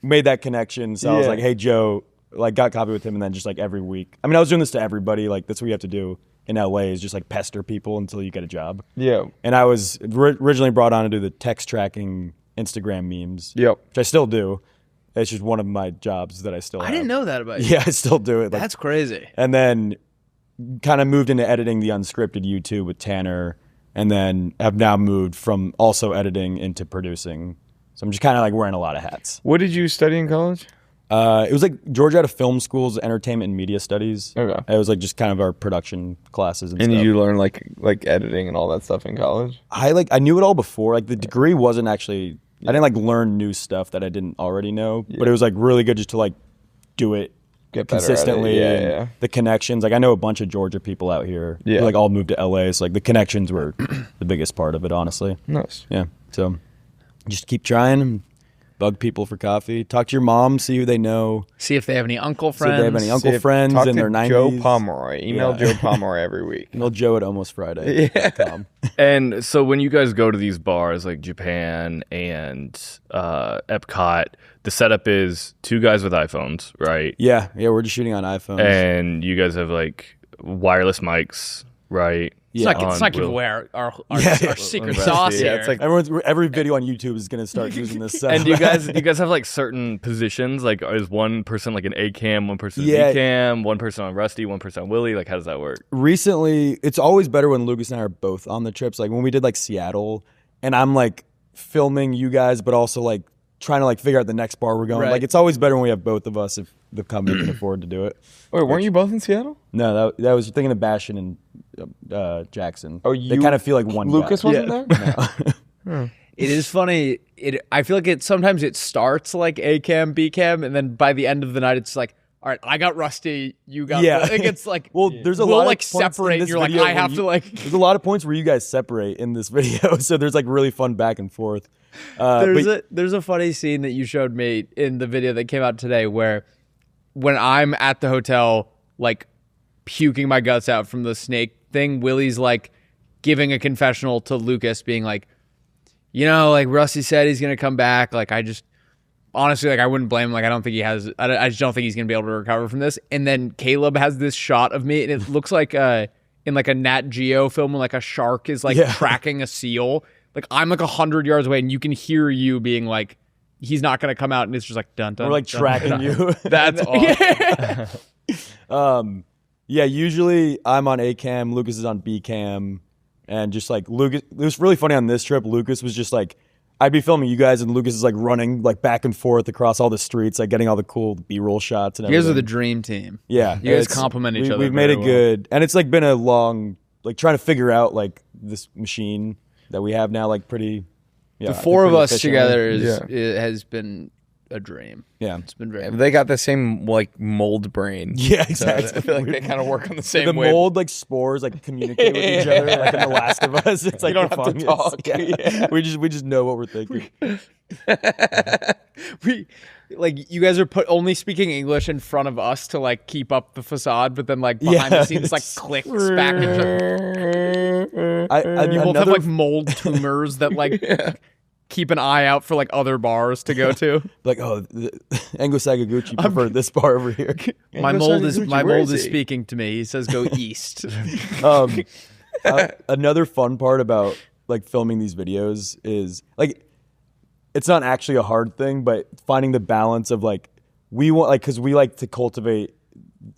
Speaker 4: made that connection. So I was
Speaker 2: Yeah.
Speaker 4: like, hey Joe, like got coffee with him, and then just like every week. I mean, I was doing this to everybody. Like that's what you have to do in LA is just like pester people until you get a job.
Speaker 2: Yeah.
Speaker 4: And I was originally brought on to do the text tracking Instagram memes.
Speaker 2: Yep.
Speaker 4: Which I still do. It's just one of my jobs that I still have.
Speaker 1: I didn't know that about you.
Speaker 4: Yeah, I still do it. Like,
Speaker 1: That's crazy.
Speaker 4: and then kind of moved into editing the unscripted YouTube with Tanner, and then have now moved from also editing into producing. So I'm just kind of like wearing a lot of hats.
Speaker 2: What did you study in college?
Speaker 4: It was like Georgia Film School's Entertainment and Media Studies.
Speaker 2: Okay.
Speaker 4: It was like just kind of our production classes and
Speaker 2: And
Speaker 4: stuff.
Speaker 2: you learn like editing and all that stuff in college?
Speaker 4: I knew it all before. Like the degree wasn't actually. I didn't like learn new stuff that I didn't already know. But it was like really good just to like do it
Speaker 2: Get better
Speaker 4: consistently.
Speaker 2: at it. Yeah,
Speaker 4: and the connections. Like I know a bunch of Georgia people out here.
Speaker 2: Yeah.
Speaker 4: Who, like all moved to LA. So like the connections were the biggest part of it, honestly.
Speaker 2: Nice.
Speaker 4: Yeah. So just keep trying. Bug people for coffee. Talk to your mom. See who they know.
Speaker 1: See if they have any uncle
Speaker 4: See if
Speaker 1: friends.
Speaker 4: they have any uncle friends
Speaker 2: Talk
Speaker 4: in
Speaker 2: to
Speaker 4: their 90s.
Speaker 2: Joe Pomeroy. Email
Speaker 4: Yeah.
Speaker 2: Joe Pomeroy every week.
Speaker 4: Email Joe at almostfriday.com.
Speaker 3: And so when you guys go to these bars like Japan and Epcot, the setup is two guys with iPhones, right?
Speaker 4: Yeah, we're just shooting on iPhones.
Speaker 3: And you guys have like wireless mics, right?
Speaker 1: Let's
Speaker 3: On
Speaker 1: not give
Speaker 3: Will.
Speaker 1: away our
Speaker 4: Yeah.
Speaker 1: secret
Speaker 3: Yeah,
Speaker 1: sauce
Speaker 3: it's
Speaker 1: here.
Speaker 3: like-
Speaker 4: Every video on YouTube is gonna start using this setup.
Speaker 3: And do you guys have like certain positions? Like is one person like an A cam, one person
Speaker 4: Yeah.
Speaker 3: B cam, one person on Rusty, one person on Willie? Like how does that work?
Speaker 4: Recently, it's always better when Lucas and I are both on the trips. Like when we did like Seattle, and I'm like filming you guys, but also like trying to like figure out the next bar we're going.
Speaker 1: Right.
Speaker 4: Like it's always better when we have both of us if the company can afford to do it.
Speaker 2: Wait, weren't you both in Seattle?
Speaker 4: No, that was thinking of Bastion and Jackson.
Speaker 2: Oh,
Speaker 4: they
Speaker 2: you-
Speaker 4: kind of feel like one
Speaker 2: Lucas
Speaker 4: guy.
Speaker 2: wasn't there?
Speaker 1: It is funny. I feel like sometimes it starts like A cam, B cam, and then by the end of the night, it's like, all right, I got Rusty, you got.
Speaker 4: Yeah.
Speaker 1: I think it's like,
Speaker 4: Well, there's a
Speaker 1: we'll
Speaker 4: lot
Speaker 1: like
Speaker 4: of points in
Speaker 1: separate.
Speaker 4: this
Speaker 1: You're like,
Speaker 4: video
Speaker 1: I
Speaker 4: where
Speaker 1: have
Speaker 4: you-
Speaker 1: to like.
Speaker 4: There's a lot of points where you guys separate in this video, so there's like really fun back and forth.
Speaker 1: There's a funny scene that you showed me in the video that came out today where when I'm at the hotel, like puking my guts out from the snake thing, Willie's like giving a confessional to Lucas, being like, you know, like Rusty said he's gonna come back. Like I just honestly, like I wouldn't blame him. Like I don't think he has. I just don't think he's gonna be able to recover from this. And then Caleb has this shot of me, and it looks like in like a Nat Geo film when like a shark is like tracking a seal. Like I'm like 100 yards away, and you can hear you being like, he's not gonna come out, and it's just like dun dun.
Speaker 4: We're like
Speaker 1: dun,
Speaker 4: tracking
Speaker 1: dun.
Speaker 4: you.
Speaker 1: That's awesome.
Speaker 4: Yeah, usually I'm on A cam, Lucas is on B cam, and just like Lucas, it was really funny on this trip. Lucas was just like, I'd be filming you guys, and Lucas is like running like back and forth across all the streets, like getting all the cool B-roll shots and
Speaker 1: You
Speaker 4: everything.
Speaker 1: guys are the dream team.
Speaker 4: Yeah,
Speaker 1: You guys
Speaker 4: it's-
Speaker 1: complement each other
Speaker 4: We've made
Speaker 1: very
Speaker 4: it
Speaker 1: well.
Speaker 4: good, and it's like been a long, like trying to figure out like this machine that we have now, like pretty. Yeah,
Speaker 1: The four of
Speaker 4: pretty
Speaker 1: us
Speaker 4: efficiently.
Speaker 1: together
Speaker 2: Yeah.
Speaker 1: it has been a dream.
Speaker 4: Yeah,
Speaker 1: It's been very.
Speaker 2: They got the same like mold brain.
Speaker 4: yeah,
Speaker 2: So
Speaker 4: exactly.
Speaker 2: I feel like they kind of work on the same
Speaker 4: the
Speaker 2: way.
Speaker 4: mold like spores like communicate with each other like in The Last of Us. It's like
Speaker 2: don't
Speaker 4: the
Speaker 2: have to
Speaker 4: fungus.
Speaker 2: talk.
Speaker 4: Yeah. We just know what we're thinking.
Speaker 1: we like you guys are only speaking English in front of us to like keep up the facade, but then like behind
Speaker 4: Yeah.
Speaker 1: the scenes like clicks back and you both have
Speaker 4: Another
Speaker 1: like mold tumors that like keep an eye out for like other bars to go to.
Speaker 4: like Ango Sakaguchi preferred this bar over here.
Speaker 1: my
Speaker 2: Ango
Speaker 1: mold is
Speaker 2: Sakaguchi,
Speaker 1: my
Speaker 2: where
Speaker 1: mold
Speaker 2: is
Speaker 1: is
Speaker 2: he?
Speaker 1: speaking to me. He says go east.
Speaker 4: Another fun part about like filming these videos is like it's not actually a hard thing, but finding the balance of like we want like because we like to cultivate.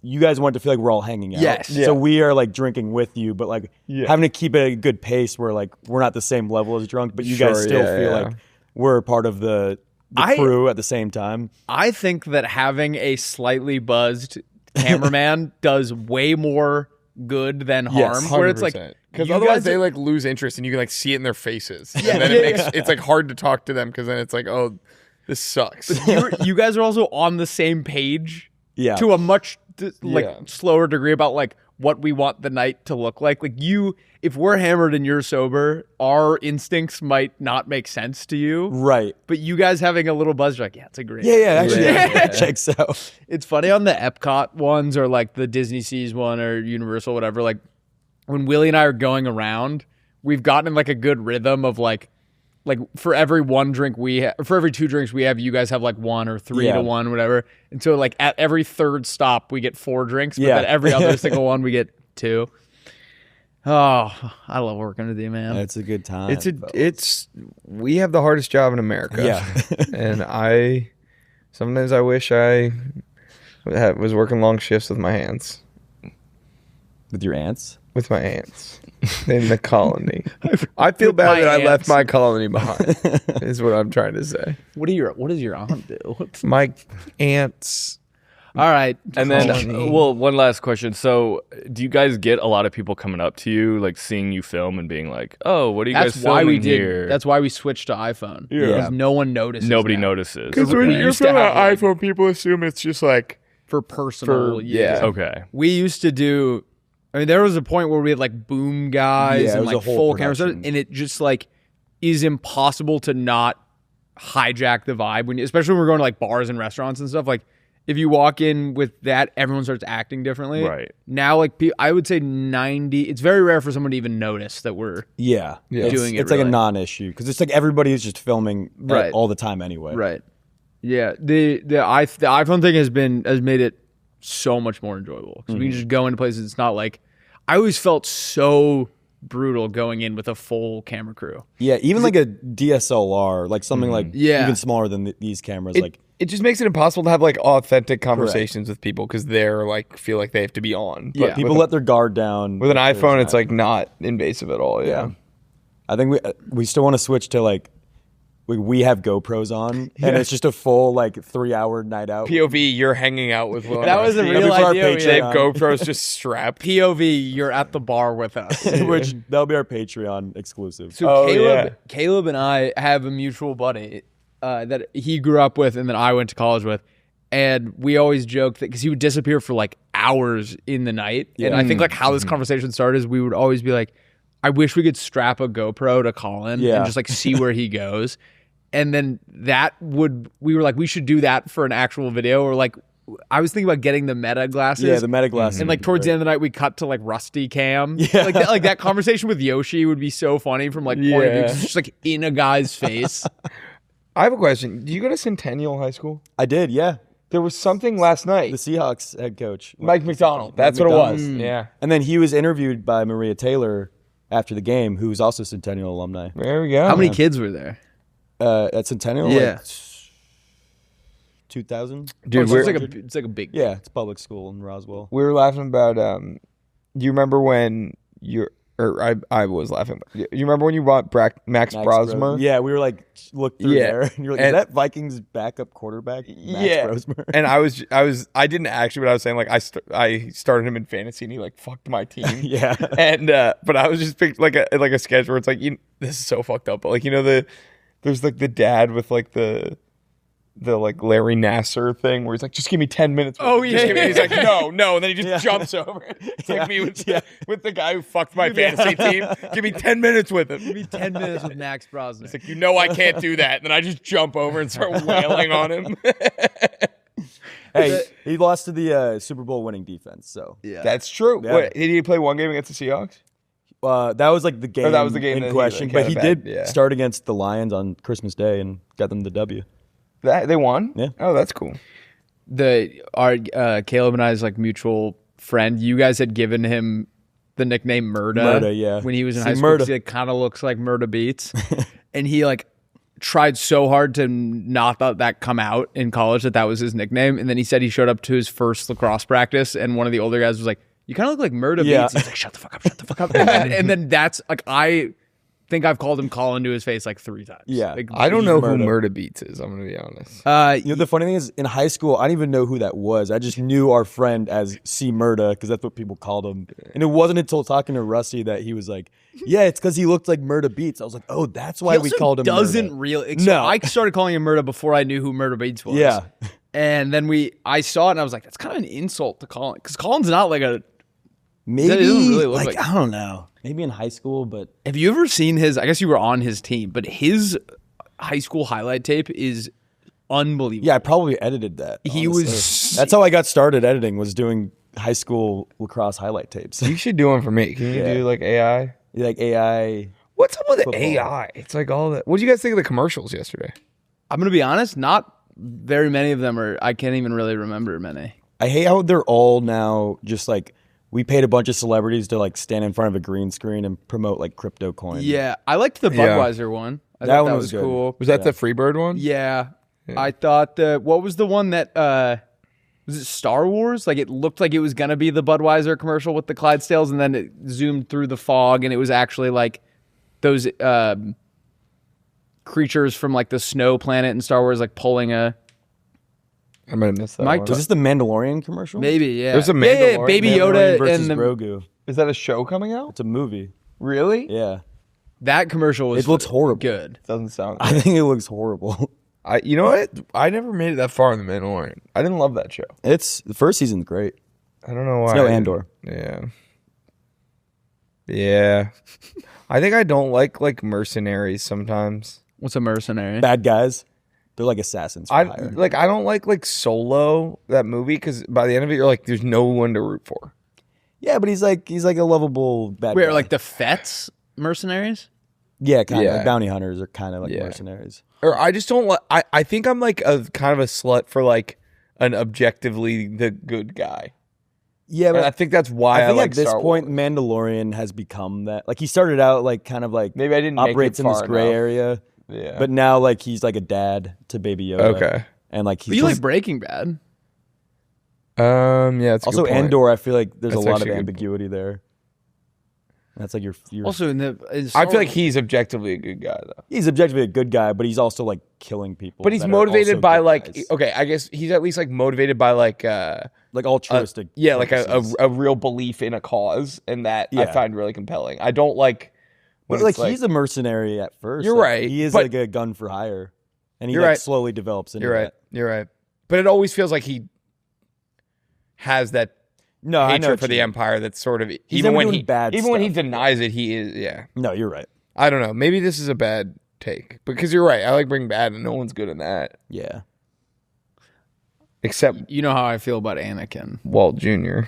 Speaker 4: You guys want to feel like we're all hanging out.
Speaker 1: Yes.
Speaker 4: So we are like drinking with you, but like having to keep it at a good pace where like we're not the same level as drunk, but you guys
Speaker 2: Sure,
Speaker 4: still
Speaker 2: yeah,
Speaker 4: feel
Speaker 2: yeah.
Speaker 4: like we're part of the crew at the same time.
Speaker 1: I think that having a slightly buzzed cameraman does way more good than harm. Where it's like
Speaker 2: because
Speaker 1: you
Speaker 2: otherwise
Speaker 1: guys
Speaker 2: they
Speaker 1: are-
Speaker 2: like lose interest and you can like see it in their faces. And then it makes it's like hard to talk to them because then it's like, oh, this sucks.
Speaker 1: you guys are also on the same page
Speaker 4: Yeah.
Speaker 1: to a much
Speaker 2: Yeah.
Speaker 1: slower degree about like what we want the night to look like. Like you, if we're hammered and you're sober, our instincts might not make sense to you.
Speaker 4: Right.
Speaker 1: But you guys having a little buzz, you're like, yeah, it's a great.
Speaker 4: Yeah, actually, that checks out.
Speaker 1: It's funny on the Epcot ones or like the Disney Seas one or Universal, whatever. Like when Willie and I are going around, we've gotten in like a good rhythm of like for every one drink for every two drinks we have, you guys have like one or three
Speaker 4: Yeah.
Speaker 1: to one, whatever. And so like at every third stop, we get 4 drinks, but
Speaker 4: Yeah.
Speaker 1: at every other single one, we get 2. Oh, I love working with you, man.
Speaker 4: It's a good time.
Speaker 2: We have the hardest job in America.
Speaker 4: Yeah.
Speaker 2: And sometimes I wish I was working long shifts with my hands.
Speaker 4: With your aunts?
Speaker 2: With my aunts in the colony. I feel bad that I left my colony behind, is what I'm trying to say.
Speaker 1: What does your aunt do?
Speaker 2: My aunts.
Speaker 1: All right.
Speaker 3: And then, one last question. So, do you guys get a lot of people coming up to you, like seeing you film and being like, "Oh, what are you guys filming here?"
Speaker 1: That's why we switched to iPhone.
Speaker 2: Yeah.
Speaker 1: Because no one notices.
Speaker 3: Nobody
Speaker 1: now.
Speaker 3: notices.
Speaker 2: Because when you're filming on iPhone, people assume it's just like
Speaker 1: for personal.
Speaker 2: yeah.
Speaker 3: Okay.
Speaker 1: We used to do. I mean, there was a point where we had like boom guys
Speaker 4: Yeah, it
Speaker 1: and
Speaker 4: was a
Speaker 1: like
Speaker 4: whole
Speaker 1: full camera
Speaker 4: production.
Speaker 1: stuff, and it just like is impossible to not hijack the vibe when, especially when we're going to like bars and restaurants and stuff. Like, if you walk in with that, everyone starts acting differently.
Speaker 3: Right.
Speaker 1: Now, like I would say 90. It's very rare for someone to even notice that we're
Speaker 4: Yeah.
Speaker 1: doing it.
Speaker 4: It's like a
Speaker 1: really.
Speaker 4: non-issue because it's like everybody is just filming
Speaker 1: Right.
Speaker 4: all the time anyway.
Speaker 1: Right. Yeah. The iPhone thing has made it so much more enjoyable because we can just go into places. It's not like I always felt so brutal going in with a full camera crew.
Speaker 4: Yeah, even like a DSLR, like something like even smaller than these cameras.
Speaker 2: it just makes it impossible to have like authentic conversations with people because they're like feel like they have to be on.
Speaker 1: Yeah.
Speaker 4: People let their guard down.
Speaker 2: With an
Speaker 4: if there's
Speaker 2: iPhone,
Speaker 4: not.
Speaker 2: it's like not invasive at all. Yeah.
Speaker 4: I think we still want to switch to like we have GoPros on, and it's just a full like 3-hour night out.
Speaker 2: POV, you're hanging out with one.
Speaker 1: That was a real
Speaker 4: before our
Speaker 1: idea.
Speaker 4: Patreon.
Speaker 2: They have GoPros just strapped.
Speaker 1: POV, you're at the bar with us.
Speaker 4: Which that'll be our Patreon exclusive.
Speaker 1: So
Speaker 2: Oh,
Speaker 1: Caleb and I have a mutual buddy that he grew up with and then I went to college with. And we always joke that because he would disappear for like hours in the night. And I think like how this conversation started is we would always be like, I wish we could strap a GoPro to Colin and just like see where he goes. And then we were like, we should do that for an actual video. Or like, I was thinking about getting the Meta glasses.
Speaker 4: Yeah, the Meta glasses.
Speaker 1: And like towards the end of the night, we cut to like Rusty Cam. Yeah. Like that conversation with Yoshi would be so funny from like point of view. 'Cause it's just like in a guy's face.
Speaker 2: I have a question. Do you go to Centennial High School?
Speaker 4: I did, yeah.
Speaker 2: There was something last night.
Speaker 4: The Seahawks head coach,
Speaker 2: Mike McDonald. That's
Speaker 4: Mike
Speaker 2: what
Speaker 4: McDonald.
Speaker 2: it was. Yeah.
Speaker 4: And then he was interviewed by Maria Taylor after the game, who's also Centennial alumni.
Speaker 2: There we go.
Speaker 1: How many kids were there?
Speaker 4: At Centennial,
Speaker 1: Yeah.
Speaker 4: like 2,000.
Speaker 2: Dude,
Speaker 1: So
Speaker 2: we're,
Speaker 1: it's like a big.
Speaker 4: Yeah, it's public school in Roswell.
Speaker 2: we were laughing about. Do you remember when I was laughing. You remember when you bought Max Brosmer?
Speaker 4: Yeah, we were like, look through
Speaker 2: Yeah.
Speaker 4: there, and you're like,
Speaker 2: And-
Speaker 4: is that Vikings backup quarterback? Max Brosmer?
Speaker 2: And I didn't actually, but I was saying like I started him in fantasy and he like fucked my team.
Speaker 4: Yeah.
Speaker 2: And but I was just picking like a sketch where it's like this is so fucked up, but like there's like the dad with like the like Larry Nasser thing where he's like, just give me 10 minutes.
Speaker 1: Oh,
Speaker 2: Just
Speaker 1: yeah.
Speaker 2: give me-" He's like, no, and then he just jumps over. It's like me with the guy who fucked my fantasy team. Give me 10 minutes with him.
Speaker 1: Give me 10 minutes with Max Brosnan.
Speaker 2: It's like, I can't do that. And then I just jump over and start wailing on him.
Speaker 4: Hey, he lost to the Super Bowl winning defense, so
Speaker 1: yeah.
Speaker 2: That's true.
Speaker 4: Yeah.
Speaker 2: What, did he play one game against the Seahawks?
Speaker 4: that was like the game.
Speaker 2: that was the game
Speaker 4: in
Speaker 2: that he,
Speaker 4: question.
Speaker 2: like,
Speaker 4: But
Speaker 2: had
Speaker 4: he
Speaker 2: a
Speaker 4: did
Speaker 2: bad- yeah.
Speaker 4: start against the Lions on Christmas Day and got them the W.
Speaker 2: They won?
Speaker 4: Yeah.
Speaker 2: Oh, that's cool.
Speaker 1: Our Caleb and I's like mutual friend, you guys had given him the nickname Murda.
Speaker 4: Murda, yeah.
Speaker 1: When he was in
Speaker 4: See,
Speaker 1: high school,
Speaker 4: Murda.
Speaker 1: 'cause he kind of looks like Murda Beats. And he like tried so hard to not let that come out in college that was his nickname. And then he said he showed up to his first lacrosse practice and one of the older guys was like, you kind of look like Murda
Speaker 4: Yeah.
Speaker 1: Beats. He's like, shut the fuck up. And then that's like, I think I've called him Colin to his face like 3 times.
Speaker 4: Yeah.
Speaker 1: Like,
Speaker 2: I don't know who
Speaker 4: Murda.
Speaker 2: Murda Beats is. I'm going to be honest.
Speaker 4: You know, the funny thing is, in high school, I didn't even know who that was. I just knew our friend as C. Murda because that's what people called him. And it wasn't until talking to Rusty that he was like, yeah, it's because he looked like Murda Beats. I was like, oh, that's why
Speaker 1: he
Speaker 4: we
Speaker 1: also
Speaker 4: called him
Speaker 1: doesn't
Speaker 4: Murda.
Speaker 1: really.
Speaker 4: No.
Speaker 1: I started calling him Murda before I knew who Murda Beats was.
Speaker 4: Yeah.
Speaker 1: And then I saw it and I was like, that's kind of an insult to Colin. Because Colin's not like a.
Speaker 4: Maybe,
Speaker 1: That doesn't really look like-
Speaker 4: I don't know. Maybe in high school, but
Speaker 1: Have you ever seen his? I guess you were on his team, but his high school highlight tape is unbelievable.
Speaker 4: yeah, I probably edited that.
Speaker 1: He
Speaker 4: honestly.
Speaker 1: was.
Speaker 4: That's how I got started editing, was doing high school lacrosse highlight tapes.
Speaker 2: You should do one for me. Can you do like AI?
Speaker 4: Like AI.
Speaker 2: What's up with
Speaker 4: Football.
Speaker 2: AI? It's like all that. What did you guys think of the commercials yesterday?
Speaker 1: I'm going to be honest, not very many of them are. I can't even really remember many.
Speaker 4: I hate how they're all now just like we paid a bunch of celebrities to like stand in front of a green screen and promote like crypto coins.
Speaker 1: Yeah, I liked the
Speaker 2: Yeah.
Speaker 1: Budweiser one. I
Speaker 4: That
Speaker 1: thought
Speaker 4: one
Speaker 1: that
Speaker 4: was
Speaker 1: was
Speaker 4: good.
Speaker 1: cool.
Speaker 2: Was that the Freebird one?
Speaker 1: Yeah. I thought what was the one that was it Star Wars? Like it looked like it was gonna be the Budweiser commercial with the Clydesdales, and then it zoomed through the fog, and it was actually like those creatures from like the snow planet in Star Wars, like pulling a
Speaker 2: I might have missed that
Speaker 1: Mike,
Speaker 2: one.
Speaker 4: Was this the Mandalorian commercial?
Speaker 1: maybe. Yeah,
Speaker 2: There's a
Speaker 1: Yeah,
Speaker 2: Mandalorian-
Speaker 1: Baby
Speaker 4: Mandalorian
Speaker 1: Yoda
Speaker 4: versus
Speaker 1: and the,
Speaker 4: Grogu.
Speaker 2: Is that a show coming out?
Speaker 4: It's a movie.
Speaker 2: Really?
Speaker 4: Yeah.
Speaker 1: that commercial was
Speaker 4: It looks horrible.
Speaker 1: good.
Speaker 2: Doesn't sound
Speaker 4: I think it looks horrible.
Speaker 2: You know what? I never made it that far in the Mandalorian. I didn't love that show.
Speaker 4: It's the first season's great.
Speaker 2: I don't know why.
Speaker 4: It's no Andor.
Speaker 2: Yeah. Yeah. I think I don't like mercenaries sometimes.
Speaker 1: What's a mercenary?
Speaker 4: Bad guys. They're like assassins for
Speaker 2: I
Speaker 4: hire.
Speaker 2: don't like Solo, that movie, because by the end of it you're like there's no one to root for.
Speaker 4: Yeah, but he's like a lovable bad
Speaker 1: Where
Speaker 4: guy.
Speaker 1: like the Fets mercenaries?
Speaker 4: yeah, kind of
Speaker 2: Yeah.
Speaker 4: like bounty hunters are kind of like
Speaker 2: Yeah.
Speaker 4: mercenaries.
Speaker 2: Or I just don't like I think I'm like a kind of a slut for like an objectively the good guy.
Speaker 4: Yeah,
Speaker 2: And
Speaker 4: but
Speaker 2: I think that's why
Speaker 4: I think
Speaker 2: like
Speaker 4: at this
Speaker 2: Star
Speaker 4: point,
Speaker 2: Wars.
Speaker 4: Mandalorian has become that. Like he started out like kind of like
Speaker 2: Maybe I didn't make it
Speaker 4: operates in this
Speaker 2: far
Speaker 4: gray
Speaker 2: enough.
Speaker 4: area,
Speaker 2: Yeah.
Speaker 4: but now like he's like a dad to Baby Yoda.
Speaker 2: Okay.
Speaker 4: and like
Speaker 1: But
Speaker 4: he's
Speaker 1: you
Speaker 4: just,
Speaker 1: like Breaking Bad?
Speaker 2: Yeah, it's a
Speaker 4: also
Speaker 2: good point.
Speaker 4: Andor. I feel like there's
Speaker 2: That's
Speaker 4: a lot of
Speaker 2: actually a good
Speaker 4: ambiguity there. That's like your
Speaker 1: Also in
Speaker 2: I feel like he's objectively a good guy though.
Speaker 4: he's objectively a good guy, but he's also like killing people.
Speaker 2: But he's
Speaker 4: that are
Speaker 2: motivated
Speaker 4: also
Speaker 2: by
Speaker 4: good
Speaker 2: like
Speaker 4: guys.
Speaker 2: okay, I guess he's at least like motivated by like
Speaker 4: altruistic.
Speaker 2: yeah, like
Speaker 4: purposes.
Speaker 2: a real belief in a cause, and that I
Speaker 4: Yeah.
Speaker 2: find really compelling. I don't like when
Speaker 4: But like
Speaker 2: it's
Speaker 4: he's a mercenary at first.
Speaker 2: You're
Speaker 4: Like,
Speaker 2: right,
Speaker 4: He is
Speaker 2: but-
Speaker 4: like a gun for hire, and he
Speaker 2: You're
Speaker 4: like
Speaker 2: right.
Speaker 4: slowly develops into
Speaker 2: You're right.
Speaker 4: that.
Speaker 2: You're right. But it always feels like he has that
Speaker 4: No, I know
Speaker 2: hatred
Speaker 4: what
Speaker 2: for
Speaker 4: you
Speaker 2: the
Speaker 4: mean.
Speaker 2: empire. That's sort of
Speaker 4: He's
Speaker 2: even
Speaker 4: never
Speaker 2: when
Speaker 4: doing
Speaker 2: he
Speaker 4: bad
Speaker 2: even when he
Speaker 4: stuff.
Speaker 2: denies it, he is. Yeah,
Speaker 4: No, you're right.
Speaker 2: I don't know. Maybe this is a bad take because you're right. I like Breaking Bad, and no one's good in that
Speaker 4: Yeah.
Speaker 2: except
Speaker 1: you know how I feel about Anakin.
Speaker 2: Walt Jr.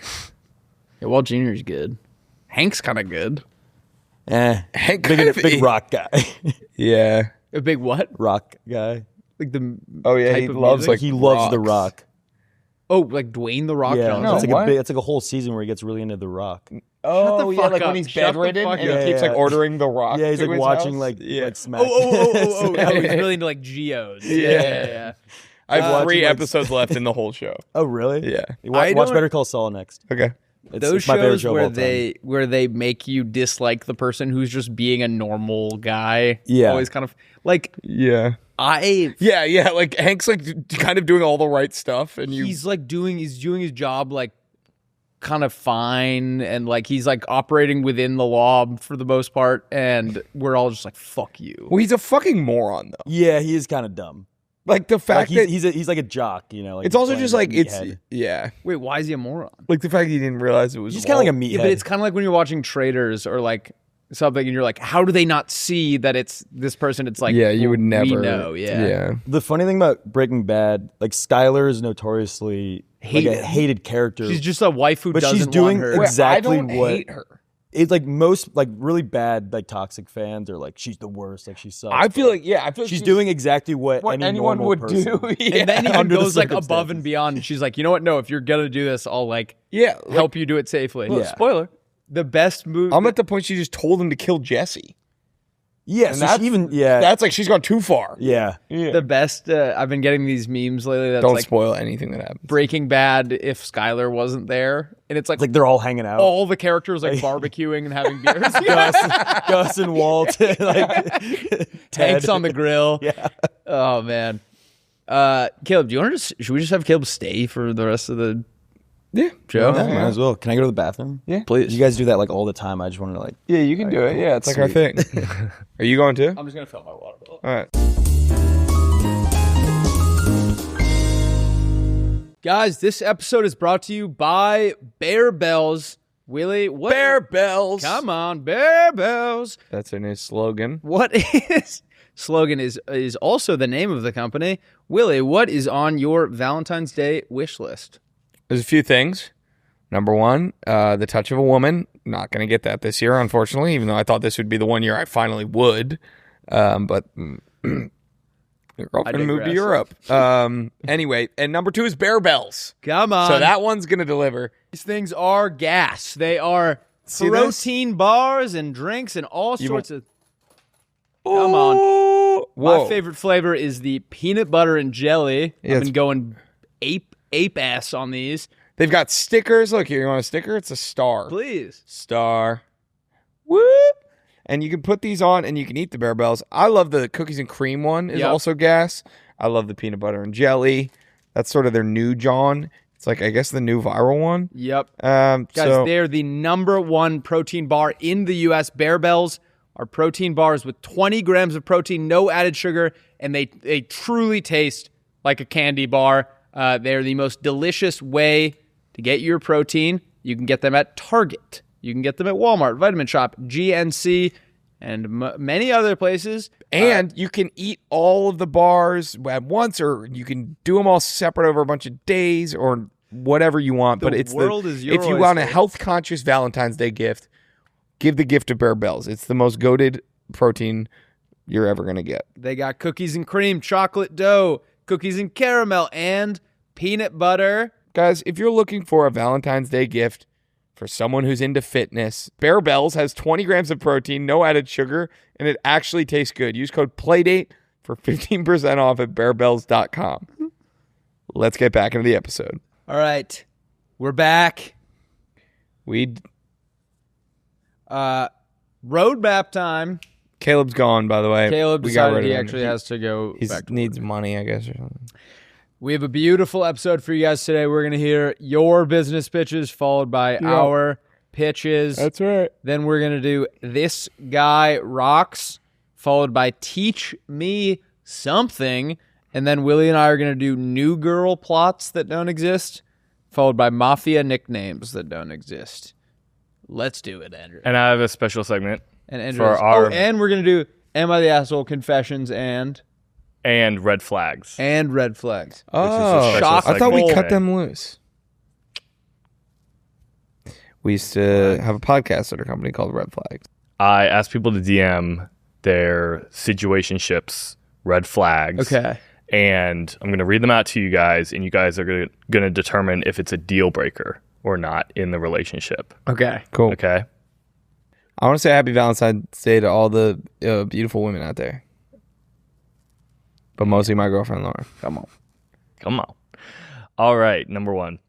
Speaker 1: Yeah, Walt Jr. is good. Hank's kind of good.
Speaker 2: Hank
Speaker 4: Big,
Speaker 2: kind of-
Speaker 4: big rock guy.
Speaker 2: Yeah.
Speaker 1: A big what?
Speaker 4: rock guy.
Speaker 1: Like the
Speaker 2: Oh yeah,
Speaker 1: type
Speaker 2: he
Speaker 1: of
Speaker 2: loves
Speaker 1: music?
Speaker 2: like
Speaker 4: He loves The
Speaker 2: rocks.
Speaker 4: Rock.
Speaker 1: Oh, like Dwayne the Rock
Speaker 4: Yeah,
Speaker 1: Johnson.
Speaker 2: No,
Speaker 4: it's like
Speaker 2: what?
Speaker 4: it's like a whole season where he gets really into The Rock.
Speaker 2: Oh
Speaker 1: the
Speaker 2: yeah,
Speaker 1: fuck
Speaker 2: like
Speaker 1: up.
Speaker 2: when he's
Speaker 1: Shut the
Speaker 2: bedridden
Speaker 1: fuck
Speaker 2: and
Speaker 1: up.
Speaker 2: he keeps
Speaker 4: Yeah,
Speaker 2: like
Speaker 4: yeah.
Speaker 2: ordering The Rock.
Speaker 4: Yeah, he's
Speaker 2: to
Speaker 4: like
Speaker 2: his
Speaker 4: watching
Speaker 2: house.
Speaker 4: like
Speaker 2: yeah.
Speaker 4: like Smack.
Speaker 1: Oh, he's really into like Geos. Yeah.
Speaker 2: I have
Speaker 4: watching,
Speaker 2: 3
Speaker 4: like-
Speaker 2: episodes left in the whole show.
Speaker 4: Oh really?
Speaker 2: Yeah.
Speaker 1: I
Speaker 4: Watch
Speaker 1: don't-
Speaker 4: Better Call Saul next.
Speaker 2: Okay.
Speaker 1: Those
Speaker 4: my favorite
Speaker 1: shows
Speaker 4: show of
Speaker 1: where
Speaker 4: all time.
Speaker 1: they make you dislike the person who's just being a normal guy.
Speaker 4: Yeah.
Speaker 1: Always kind of like
Speaker 2: Yeah.
Speaker 1: I
Speaker 2: Like Hank's like kind of doing all the right stuff, and you.
Speaker 1: he's doing his job like kind of fine, and like he's like operating within the law for the most part, and we're all just like fuck you.
Speaker 2: Well, he's a fucking moron though.
Speaker 4: Yeah, he is kind of dumb.
Speaker 2: Like the
Speaker 4: Like
Speaker 2: fact that
Speaker 4: he's like a jock, you know. Like
Speaker 2: it's also
Speaker 4: playing
Speaker 2: just
Speaker 4: a
Speaker 2: like it's
Speaker 4: meathead.
Speaker 2: yeah.
Speaker 1: Wait, why is he a moron?
Speaker 2: Like the fact that he didn't realize it was.
Speaker 4: He's kind of like a
Speaker 2: Walt.
Speaker 4: meathead.
Speaker 1: Yeah, but it's kind of like when you're watching Traders or like something, and you're like, how do they not see that it's this person? It's like,
Speaker 2: Yeah, you would
Speaker 1: well,
Speaker 2: never.
Speaker 1: We know, yeah.
Speaker 2: Yeah.
Speaker 4: The funny thing about Breaking Bad, like Skylar is notoriously like
Speaker 1: Hated.
Speaker 4: a hated character.
Speaker 1: She's just a wife who
Speaker 4: But
Speaker 1: doesn't
Speaker 4: she's doing
Speaker 1: want her.
Speaker 2: Wait,
Speaker 4: exactly
Speaker 2: I don't
Speaker 4: what-
Speaker 2: hate her.
Speaker 4: It's like most like really bad like toxic fans are like she's the worst, like she sucks.
Speaker 2: I feel like I feel like
Speaker 4: she's doing exactly what,
Speaker 2: what
Speaker 4: any
Speaker 2: anyone
Speaker 4: normal
Speaker 2: would
Speaker 4: person.
Speaker 2: do. Yeah.
Speaker 1: And then even
Speaker 4: Under the
Speaker 1: goes like above
Speaker 4: circumstances.
Speaker 1: and beyond. And she's like, you know what? No, if you're gonna do this, I'll like
Speaker 2: yeah. Like,
Speaker 1: help you do it safely.
Speaker 4: Yeah.
Speaker 1: Spoiler: the best movie.
Speaker 2: I'm at the point she just told him to kill Jesse.
Speaker 4: Yeah,
Speaker 2: And
Speaker 4: so
Speaker 2: that's-
Speaker 4: she even yeah
Speaker 2: That's like she's gone too far.
Speaker 4: yeah.
Speaker 1: the best. I've been getting these memes lately. That's
Speaker 2: Don't
Speaker 1: like
Speaker 2: spoil anything that happens.
Speaker 1: Breaking Bad if Skylar wasn't there, and it's like,
Speaker 4: It's like they're all hanging out.
Speaker 1: all the characters like barbecuing and having beers.
Speaker 4: Gus and Walt, like
Speaker 1: Tanks on the grill.
Speaker 4: Yeah.
Speaker 1: Oh man. Caleb, do you want to should we just have Caleb stay for the rest of the
Speaker 2: Yeah.
Speaker 1: show?
Speaker 4: Yeah, might as well. Can I go to the bathroom?
Speaker 2: Yeah.
Speaker 1: Please.
Speaker 4: You guys do that like all the time. I just wanted to like.
Speaker 2: Yeah, you can do it. Yeah, it's like our thing. Are you going to?
Speaker 1: I'm just gonna fill my water bottle.
Speaker 2: All right.
Speaker 1: Guys, this episode is brought to you by Bear Bells. Willie, what?
Speaker 2: Bear Bells.
Speaker 1: Come on, Bear Bells.
Speaker 2: That's their new slogan.
Speaker 1: What is slogan is also the name of the company. Willie, what is on your Valentine's Day wish list?
Speaker 2: There's a few things. Number one, the touch of a woman. Not going to get that this year, unfortunately, even though I thought this would be the one year I finally would. But your girlfriend moved to
Speaker 1: digress.
Speaker 2: Europe. Anyway, and number two is Bear Bells.
Speaker 1: Come on.
Speaker 2: So that one's going to deliver.
Speaker 1: These things are gas. They are
Speaker 2: See
Speaker 1: protein bars and drinks and all sorts of. Come on.
Speaker 2: Oh, whoa.
Speaker 1: My favorite flavor is the peanut butter and jelly.
Speaker 2: Yeah,
Speaker 1: I've been going ape ass on these.
Speaker 2: They've got stickers. Look here, you want a sticker? It's a star.
Speaker 1: Please.
Speaker 2: Star. Whoop. And you can put these on and you can eat the Bear Bells. I love the cookies and cream one is
Speaker 1: Yep.
Speaker 2: also gas. I love the peanut butter and jelly. That's sort of their new John. It's like, I guess, the new viral one.
Speaker 1: Yep.
Speaker 2: Guys,
Speaker 1: Guys, they're the #1 protein bar in the U.S. Bear Bells are protein bars with 20 grams of protein, no added sugar, and they truly taste like a candy bar. They're the most delicious way to get your protein. You can get them at Target. You can get them at Walmart, Vitamin Shop, GNC, and many other places.
Speaker 2: and you can eat all of the bars at once, or you can do them all separate over a bunch of days, or whatever you want. But it's
Speaker 1: world is your
Speaker 2: if you want a
Speaker 1: oyster.
Speaker 2: health-conscious Valentine's Day gift, give the gift of Bear Bells. It's the most goated protein you're ever gonna get.
Speaker 1: They got cookies and cream, chocolate dough, cookies and caramel, and peanut butter.
Speaker 2: Guys, if you're looking for a Valentine's Day gift for someone who's into fitness, Bear Bells has 20 grams of protein, no added sugar, and it actually tastes good. Use code Playdate for 15% off at bearbells.com. Let's get back into the episode.
Speaker 1: All right, we're back. Roadmap time.
Speaker 2: Caleb's gone, by the way.
Speaker 1: Caleb
Speaker 2: We got rid
Speaker 1: decided
Speaker 2: of
Speaker 1: he
Speaker 2: him.
Speaker 1: actually has to go
Speaker 2: He
Speaker 1: back to
Speaker 2: needs
Speaker 1: work.
Speaker 2: money, I guess, or something.
Speaker 1: We have a beautiful episode for you guys today. We're going to hear your business pitches followed by our pitches.
Speaker 2: right.
Speaker 1: Then we're going to do This Guy Rocks, followed by Teach Me Something. And then Willie and I are going to do New Girl plots that don't exist, followed by Mafia nicknames that don't exist. Let's do it, Andrew.
Speaker 3: And I have a special segment
Speaker 1: And Andrew,
Speaker 3: for our
Speaker 1: and we're going to do Am I the Asshole? Confessions and
Speaker 3: red flags.
Speaker 1: red flags.
Speaker 2: Oh,
Speaker 1: shock
Speaker 2: I thought we
Speaker 1: segment.
Speaker 2: cut them loose. We used to have a podcast at our company called Red Flags.
Speaker 3: I asked people to DM their situationships, red flags.
Speaker 1: Okay.
Speaker 3: And I'm going to read them out to you guys, and you guys are going to determine if it's a deal breaker or not in the relationship.
Speaker 1: Okay.
Speaker 2: Cool.
Speaker 3: Okay?
Speaker 2: I want to say happy Valentine's Day to all the beautiful women out there. But mostly my girlfriend, Laura.
Speaker 1: Come on.
Speaker 3: Come on. All right, number 1.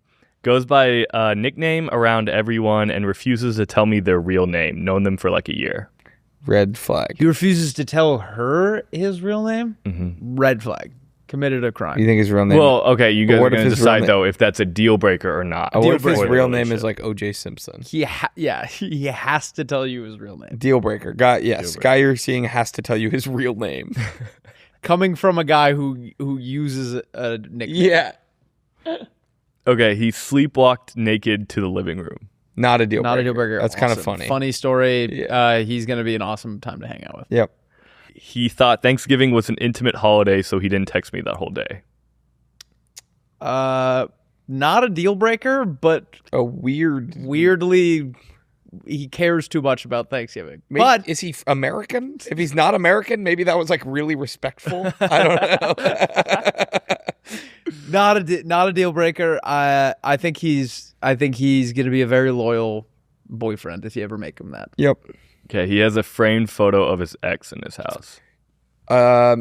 Speaker 3: Goes by a nickname around everyone and refuses to tell me their real name. Known them for like a year.
Speaker 2: Red flag.
Speaker 1: He refuses to tell her his real name?
Speaker 3: Mm-hmm.
Speaker 1: Red flag. Committed a crime.
Speaker 2: You think his real name?
Speaker 3: Well, okay, you guys
Speaker 2: But
Speaker 3: are
Speaker 2: what if
Speaker 3: going to
Speaker 2: his real
Speaker 3: decide,
Speaker 2: name-
Speaker 3: though, if that's a deal breaker or not.
Speaker 2: what if his
Speaker 3: for the
Speaker 2: real name
Speaker 3: relationship.
Speaker 2: is like O.J. Simpson?
Speaker 1: he has to tell you his real name.
Speaker 2: Deal breaker. Guy, yes.
Speaker 3: Deal
Speaker 2: Guy you're seeing has to tell you his real name.
Speaker 1: Coming from a guy who uses a nickname.
Speaker 2: Yeah.
Speaker 3: Okay, he sleepwalked naked to the living room.
Speaker 2: Not a deal breaker.
Speaker 1: Not a deal breaker.
Speaker 2: That's kind of
Speaker 1: Awesome.
Speaker 2: funny.
Speaker 1: Funny story.
Speaker 2: Yeah.
Speaker 1: He's going to be an awesome time to hang out with.
Speaker 2: Yep.
Speaker 3: He thought Thanksgiving was an intimate holiday, so he didn't text me that whole day.
Speaker 1: Not a deal breaker, but
Speaker 2: A weird.
Speaker 1: weirdly, he cares too much about Thanksgiving.
Speaker 2: But is he American? If he's not American, maybe that was like really respectful. I don't know.
Speaker 1: not a deal breaker. I think he's going to be a very loyal boyfriend if you ever make him that.
Speaker 2: Yep.
Speaker 3: Okay, he has a framed photo of his ex in his house.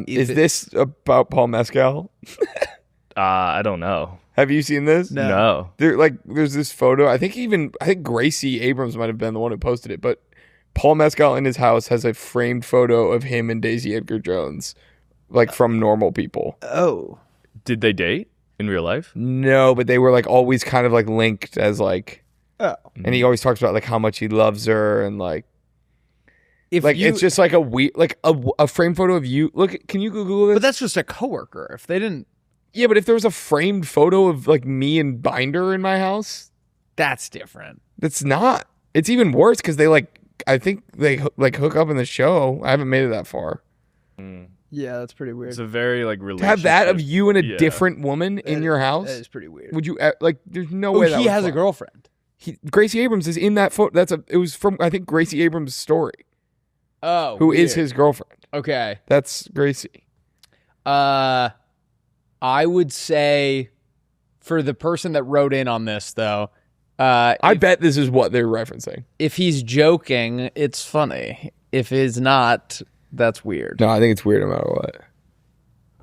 Speaker 2: Is this about Paul Mescal?
Speaker 3: I don't know.
Speaker 2: Have you seen this?
Speaker 3: No.
Speaker 2: There's this photo. I think Gracie Abrams might have been the one who posted it, but Paul Mescal in his house has a framed photo of him and Daisy Edgar Jones, like from Normal People.
Speaker 1: Oh.
Speaker 3: Did they date in real life?
Speaker 2: No, but they were like always kind of like linked as like,
Speaker 1: Oh.
Speaker 2: and he always talks about like how much he loves her and like
Speaker 1: If
Speaker 2: it's just like a weird like a framed photo of you. Look, can you Google this?
Speaker 1: but that's just a coworker. If they didn't,
Speaker 2: Yeah, but if there was a framed photo of like me and Binder in my house,
Speaker 1: that's different.
Speaker 2: that's not. It's even worse because they like. I think they like hook up in the show. I haven't made it that far.
Speaker 1: Yeah, that's pretty weird.
Speaker 3: It's a very like
Speaker 2: To
Speaker 3: relationship.
Speaker 2: have that of you and a
Speaker 3: Yeah.
Speaker 2: different woman in your house,
Speaker 1: That is pretty weird.
Speaker 2: would you like? There's no
Speaker 1: Oh,
Speaker 2: way that
Speaker 1: he
Speaker 2: would
Speaker 1: has a
Speaker 2: fly.
Speaker 1: girlfriend.
Speaker 2: Gracie Abrams is in that photo. It was from I think Gracie Abrams' story.
Speaker 1: Oh,
Speaker 2: Who is
Speaker 1: weird.
Speaker 2: his girlfriend?
Speaker 1: Okay.
Speaker 2: That's Gracie.
Speaker 1: I would say for the person that wrote in on this though,
Speaker 2: I bet this is what they're referencing.
Speaker 1: If he's joking, it's funny. If he's not, that's weird.
Speaker 2: No, I think it's weird no matter what.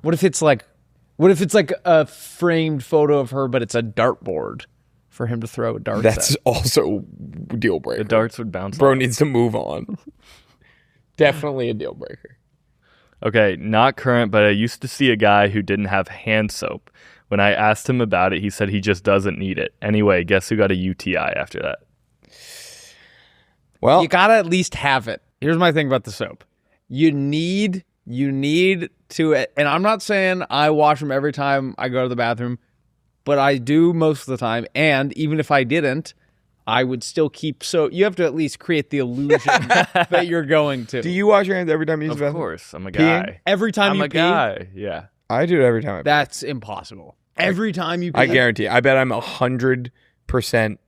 Speaker 1: What if it's like a framed photo of her, but it's a dartboard for him to throw darts
Speaker 2: That's
Speaker 1: at?
Speaker 2: also deal breaker.
Speaker 3: The darts would bounce.
Speaker 2: Bro
Speaker 3: off.
Speaker 2: needs to move on. Definitely a deal breaker.
Speaker 3: Okay, not current, but I used to see a guy who didn't have hand soap. When I asked him about it, he said he just doesn't need it. Anyway, guess who got a UTI after that?
Speaker 2: Well,
Speaker 1: You gotta at least have it. Here's my thing about the soap. You need to, and I'm not saying I wash them every time I go to the bathroom, but I do most of the time. And even if I didn't, I would still keep soap. You have to at least create the illusion that you're going to.
Speaker 2: do you wash your hands every time you use
Speaker 3: Of
Speaker 2: the bathroom?
Speaker 3: course, I'm a guy.
Speaker 1: Every time
Speaker 3: I'm
Speaker 1: you
Speaker 3: a
Speaker 1: pee,
Speaker 3: guy. Yeah.
Speaker 2: I do it every time I pee.
Speaker 1: that's impossible. Every time you pee.
Speaker 2: I guarantee. I bet I'm 100%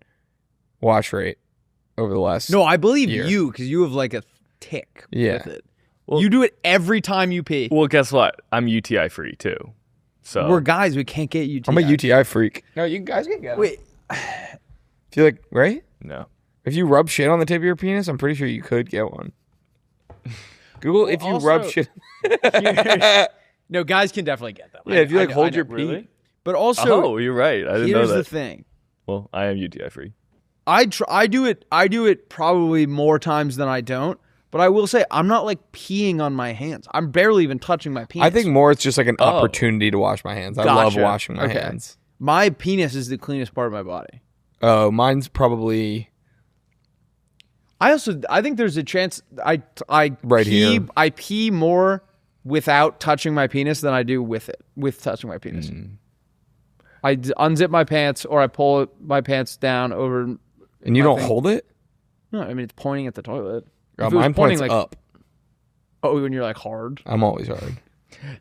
Speaker 2: wash rate over the last.
Speaker 1: No, I believe
Speaker 2: year.
Speaker 1: you because you have like a tick
Speaker 2: Yeah.
Speaker 1: with it. You do it every time you pee.
Speaker 3: Well, guess what? I'm UTI free too. So
Speaker 1: We're guys. We can't get UTI.
Speaker 2: I'm a UTI freak. No, you guys can get it.
Speaker 1: Wait.
Speaker 2: If you like, right?
Speaker 3: no.
Speaker 2: If you rub shit on the tip of your penis, I'm pretty sure you could get one. Google if you
Speaker 1: also-
Speaker 2: rub shit.
Speaker 1: No, guys can definitely get them.
Speaker 2: Yeah, if you like
Speaker 1: I
Speaker 2: hold
Speaker 1: know.
Speaker 2: your pee.
Speaker 1: But also,
Speaker 3: Oh, you're right. I didn't know
Speaker 1: here's
Speaker 3: that.
Speaker 1: the thing.
Speaker 3: Well, I am UTI free.
Speaker 1: I do it probably more times than I don't. But I will say I'm not like peeing on my hands. I'm barely even touching my penis.
Speaker 2: I think more it's just like an opportunity to wash my hands. I love
Speaker 1: Gotcha.
Speaker 2: washing my
Speaker 1: Okay.
Speaker 2: hands.
Speaker 1: my penis is the cleanest part of my body.
Speaker 2: Oh, mine's probably
Speaker 1: I think there's a chance I
Speaker 2: Right
Speaker 1: pee,
Speaker 2: here.
Speaker 1: I pee more without touching my penis than I do with touching my penis. I unzip my pants or I pull my pants down over.
Speaker 2: and you
Speaker 1: my
Speaker 2: don't
Speaker 1: thing.
Speaker 2: hold it?
Speaker 1: No, I mean it's pointing at the toilet.
Speaker 2: Oh,
Speaker 1: If it was
Speaker 2: mine
Speaker 1: pointing
Speaker 2: points
Speaker 1: like
Speaker 2: up.
Speaker 1: oh, when you're like hard.
Speaker 2: I'm always hard.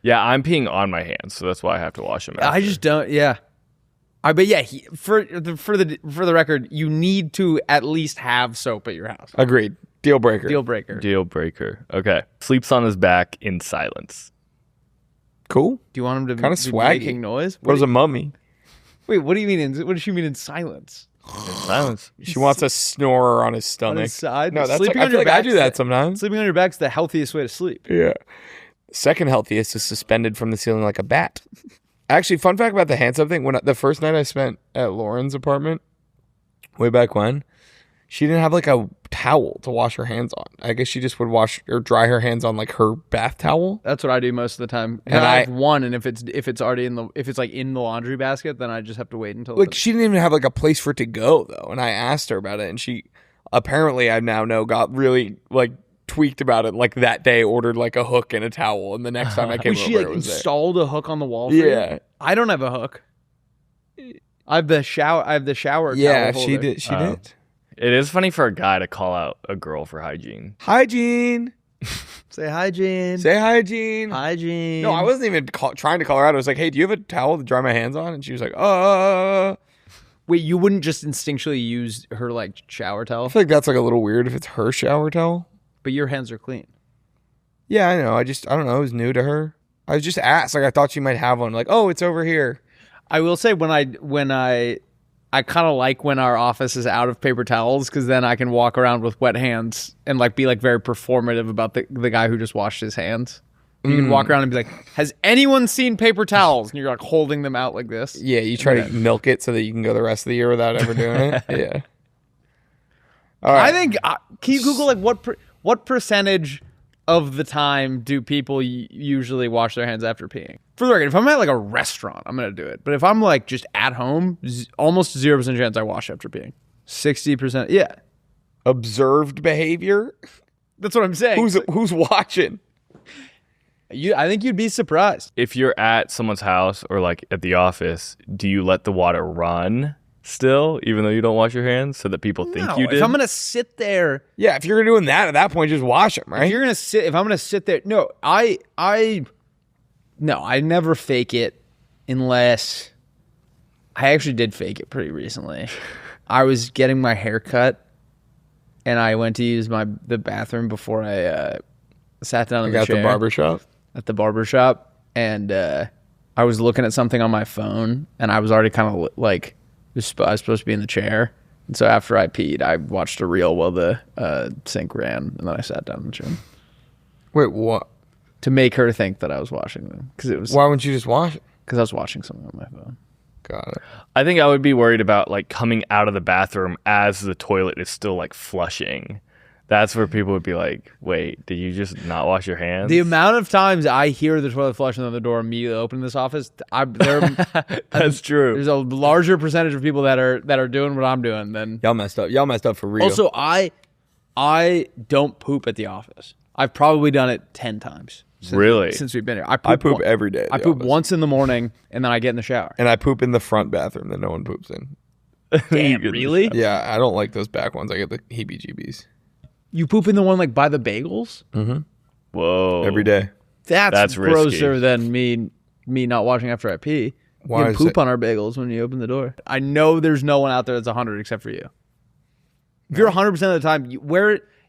Speaker 3: Yeah, I'm peeing on my hands, so that's why I have to wash them.
Speaker 1: I just don't. Yeah. But yeah, for the record, you need to at least have soap at your house.
Speaker 2: Agreed. Deal breaker.
Speaker 1: Deal breaker.
Speaker 3: Deal breaker. Okay. Sleeps on his back in silence.
Speaker 2: Cool.
Speaker 1: Do you want him to
Speaker 2: Kinda
Speaker 1: be
Speaker 2: swaggy.
Speaker 1: making noise?
Speaker 2: Bro's a mummy.
Speaker 1: Wait, what do you mean? What does she mean in silence?
Speaker 3: Silence.
Speaker 2: She wants a snorer on his
Speaker 1: On
Speaker 2: stomach.
Speaker 1: his side?
Speaker 2: No, that's
Speaker 1: Sleeping
Speaker 2: I
Speaker 1: on
Speaker 2: feel
Speaker 1: your
Speaker 2: like I
Speaker 1: back's
Speaker 2: do that
Speaker 1: the-
Speaker 2: sometimes.
Speaker 1: Sleeping on your back's the healthiest way to sleep.
Speaker 2: Yeah. Second healthiest is suspended from the ceiling like a bat. Actually, fun fact about the hand soap thing. When the first night I spent at Lauren's apartment, way back when, she didn't have like a towel to wash her hands on. I guess she just would wash or dry her hands on like her bath towel.
Speaker 1: That's what I do most of the time.
Speaker 2: And
Speaker 1: And I
Speaker 2: I-
Speaker 1: have one, and if it's already if it's like in the laundry basket, then I just have to wait until
Speaker 2: Like she didn't even have like a place for it to go though. And I asked her about it, and she apparently I now know got really like tweaked about it. Like that day, ordered like a hook and a towel, and the next time I came
Speaker 1: Wait,
Speaker 2: over,
Speaker 1: she like
Speaker 2: it was there.
Speaker 1: installed a hook on the wall. For you?
Speaker 2: Yeah.
Speaker 1: I don't have a hook. I have the shower.
Speaker 2: Yeah,
Speaker 1: towel
Speaker 2: she
Speaker 1: holder.
Speaker 2: did. She did.
Speaker 3: It is funny for a guy to call out a girl for hygiene.
Speaker 2: Hygiene.
Speaker 1: Say hygiene.
Speaker 2: Say hygiene.
Speaker 1: hygiene.
Speaker 2: No, I wasn't even trying to call her out. I was like, "Hey, do you have a towel to dry my hands on?" And she was like,
Speaker 1: Wait, you wouldn't just instinctually use her like shower towel,
Speaker 2: I feel like that's like a little weird if it's her shower towel.
Speaker 1: but your hands are clean.
Speaker 2: Yeah, I know. I don't know. It was new to her. I was just asked. Like, I thought she might have one. Like, oh, it's over here.
Speaker 1: I will say when I kind of like when our office is out of paper towels because then I can walk around with wet hands and like be like very performative about the guy who just washed his hands. You can walk around and be like, "Has anyone seen paper towels?" And you're like holding them out like this.
Speaker 2: Yeah, you try to milk it so that you can go the rest of the year without ever doing it. Yeah. All right.
Speaker 1: I think can you Google like what percentage of the time do people usually wash their hands after peeing? For the record, if I'm at like a restaurant, I'm gonna do it. But if I'm like just at home, almost 0% chance I wash after peeing. 60%, yeah.
Speaker 2: Observed behavior.
Speaker 1: That's what I'm saying.
Speaker 2: Who's watching?
Speaker 1: I think you'd be surprised.
Speaker 3: If you're at someone's house or like at the office, do you let the water run still, even though you don't wash your hands, so that people think
Speaker 1: No,
Speaker 3: you did?
Speaker 1: if I'm gonna sit there,
Speaker 2: Yeah, if you're doing that at that point, just wash them, right?
Speaker 1: if I'm gonna sit there, no, I never fake it unless I actually did fake it pretty recently. I was getting my hair cut and I went to use the bathroom before I sat down in the
Speaker 2: got
Speaker 1: chair
Speaker 2: the barbershop.
Speaker 1: at the barbershop, and I was looking at something on my phone and I was already kind of like I was supposed to be in the chair And so after I peed, I watched a reel while the sink ran, and then I sat down in the gym
Speaker 2: Wait, what?
Speaker 1: to make her think that I was washing them because
Speaker 2: Why wouldn't you just wash it?
Speaker 1: I was watching something on my phone.
Speaker 2: Got it.
Speaker 3: I think I would be worried about like coming out of the bathroom as the toilet is still like flushing. That's where people would be like, wait, did you just not wash your hands?
Speaker 1: The amount of times I hear the toilet flushing on the door immediately open this office,
Speaker 3: That's true.
Speaker 1: there's a larger percentage of people that are doing what I'm doing than.
Speaker 2: Y'all messed up. Y'all messed up for real.
Speaker 1: Also, I don't poop at the office. I've probably done it 10 times. Since we've been here.
Speaker 2: I poop every day.
Speaker 1: I poop once in the morning, and then I get in the shower.
Speaker 2: And I poop in the front bathroom that no one poops in.
Speaker 1: Damn, really?
Speaker 2: Yeah, I don't like those back ones. I get the heebie-jeebies.
Speaker 1: You poop in the one like by the bagels?
Speaker 3: Whoa.
Speaker 2: Every day.
Speaker 1: That's grosser
Speaker 3: risky.
Speaker 1: than me not washing after I pee.
Speaker 2: Why
Speaker 1: You can
Speaker 2: is
Speaker 1: poop
Speaker 2: it-
Speaker 1: on our bagels when you open the door. I know there's no one out there that's 100 except for you. If you're 100% of the time,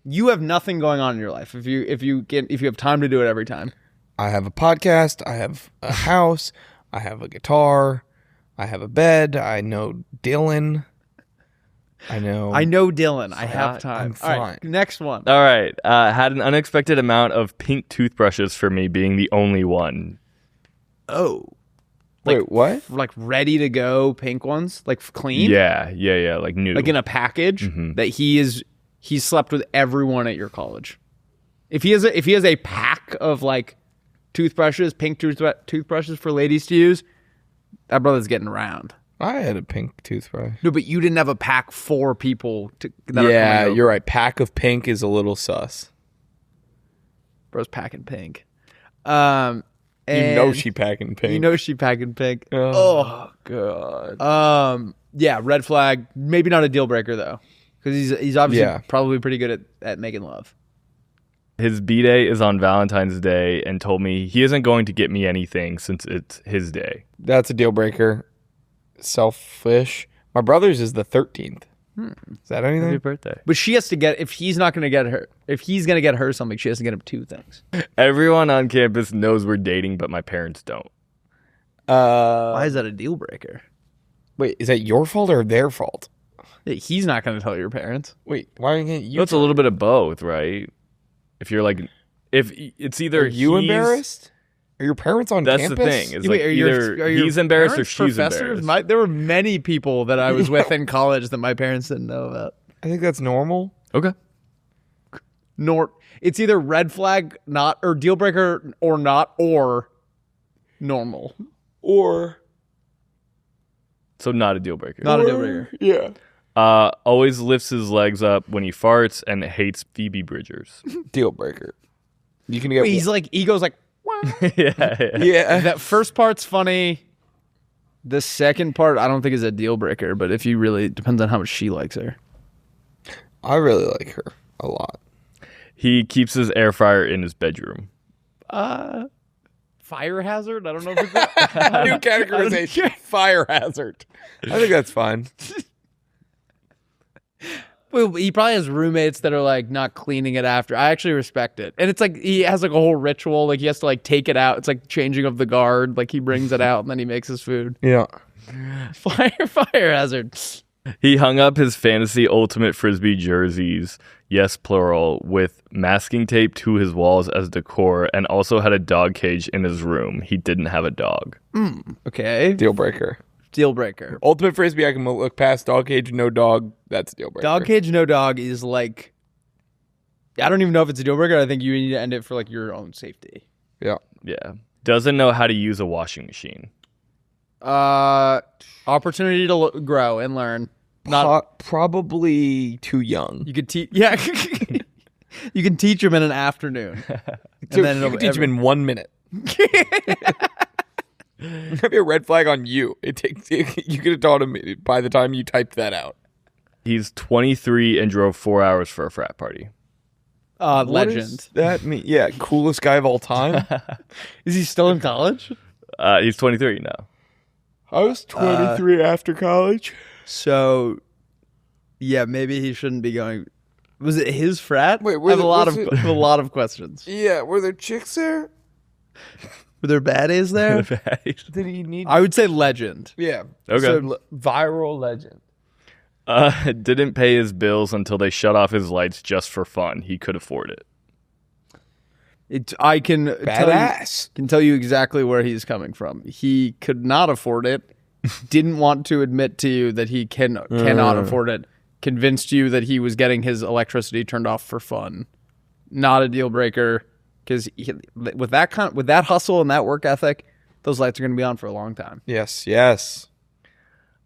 Speaker 1: you have nothing going on in your life. If you have time to do it every time.
Speaker 2: I have a podcast. I have a house. I have a guitar. I have a bed. I know Dylan. I know
Speaker 1: Dylan. I have time.
Speaker 2: I'm
Speaker 1: All right,
Speaker 2: fine.
Speaker 1: next one.
Speaker 3: All right. Had an unexpected amount of pink toothbrushes for me being the only one.
Speaker 1: Oh.
Speaker 2: Wait, what?
Speaker 1: Like ready to go pink ones? Like clean?
Speaker 3: Yeah. Like new.
Speaker 1: Like in a package that he slept with everyone at your college. If he has a pack of like toothbrushes, pink toothbrushes for ladies to use, that brother's getting around.
Speaker 2: I had a pink toothbrush.
Speaker 1: No, but you didn't have a pack for people that are
Speaker 2: Yeah,
Speaker 1: coming over.
Speaker 2: you're right. Pack of pink is a little sus.
Speaker 1: Bro's packing pink.
Speaker 2: You know
Speaker 1: And
Speaker 2: she packing pink.
Speaker 1: You know she packing pink.
Speaker 2: Oh, God.
Speaker 1: Yeah, red flag. Maybe not a deal breaker though, because he's obviously probably pretty good at making love.
Speaker 3: His B-Day is on Valentine's Day and told me he isn't going to get me anything since it's his day.
Speaker 2: That's a deal breaker. Selfish. My brother's is the 13th. Is that anything?
Speaker 3: Happy birthday.
Speaker 1: But she has to get if he's going to get her something, she has to get him two things.
Speaker 3: Everyone on campus knows we're dating, but my parents don't.
Speaker 1: Why is that a deal breaker?
Speaker 2: Wait, is that your fault or their fault?
Speaker 1: He's not going to tell your parents.
Speaker 2: Wait, why can't you?
Speaker 3: It's a little bit of both, right? If you're like, if it's either
Speaker 2: Are you
Speaker 3: he's-
Speaker 2: embarrassed? Are your parents on
Speaker 3: That's
Speaker 2: campus?
Speaker 3: the thing. It's
Speaker 1: Wait,
Speaker 3: like
Speaker 1: are
Speaker 3: either
Speaker 1: your
Speaker 3: he's embarrassed or
Speaker 1: parents
Speaker 3: she's
Speaker 1: professors?
Speaker 3: embarrassed.
Speaker 1: There were many people that I was with in college that my parents didn't know about.
Speaker 2: I think that's normal.
Speaker 3: Okay.
Speaker 1: It's either red flag, not, or deal breaker, or not, or normal.
Speaker 2: Or
Speaker 3: So not a deal breaker.
Speaker 1: Not a deal breaker.
Speaker 2: yeah.
Speaker 3: Always lifts his legs up when he farts and hates Phoebe Bridgers.
Speaker 2: Deal breaker. You can get.
Speaker 1: He goes like, "Wah."
Speaker 3: yeah.
Speaker 2: Yeah.
Speaker 1: That first part's funny. The second part, I don't think is a deal breaker, but if you really, it depends on how much she likes her.
Speaker 2: I really like her a lot.
Speaker 3: He keeps his air fryer in his bedroom.
Speaker 1: Fire hazard? I don't know if it's that.
Speaker 2: New categorization. Fire hazard. I think that's fine.
Speaker 1: Well, he probably has roommates that are like not cleaning it after. I actually respect it. And it's like he has like a whole ritual. Like he has to like take it out. It's like changing of the guard. Like he brings it out and then he makes his food.
Speaker 2: Yeah.
Speaker 1: Fire hazard.
Speaker 3: He hung up his fantasy ultimate frisbee jerseys, yes plural, with masking tape to his walls as decor, and also had a dog cage in his room. He didn't have a dog.
Speaker 1: Okay.
Speaker 2: Deal breaker.
Speaker 1: Deal breaker.
Speaker 2: Ultimate frisbee, I can look past. Dog cage, no dog. That's a deal breaker.
Speaker 1: Dog cage, no dog is like, I don't even know if it's a deal breaker. I think you need to end it for like your own safety.
Speaker 2: Yeah.
Speaker 3: Yeah. Doesn't know how to use a washing machine.
Speaker 1: Opportunity to grow and learn. Not
Speaker 2: Probably too young.
Speaker 1: you could teach. Yeah, you can teach him in an afternoon.
Speaker 2: You can teach him in 1 minute. That'd be a red flag on you. You could have taught him by the time you typed that out.
Speaker 3: He's 23 and drove 4 hours for a frat party.
Speaker 2: What
Speaker 1: Legend.
Speaker 2: does that mean? Yeah, coolest guy of all time.
Speaker 1: Is he still in college?
Speaker 3: He's 23 now.
Speaker 2: I was 23 after college.
Speaker 1: So, yeah, maybe he shouldn't be going. Was it his frat?
Speaker 2: Wait,
Speaker 1: I have a lot of questions.
Speaker 2: Yeah, were there chicks there?
Speaker 1: Were there baddies there?
Speaker 2: Did he need?
Speaker 1: I would say legend.
Speaker 2: Yeah.
Speaker 3: Okay.
Speaker 2: So, viral legend.
Speaker 3: Didn't pay his bills until they shut off his lights just for fun. He could afford it.
Speaker 1: I can
Speaker 2: Badass.
Speaker 1: tell you exactly where he's coming from. He could not afford it. Didn't want to admit to you that he cannot afford it. Convinced you that he was getting his electricity turned off for fun. Not a deal breaker, because with that hustle and that work ethic, those lights are going to be on for a long time.
Speaker 2: Yes, yes.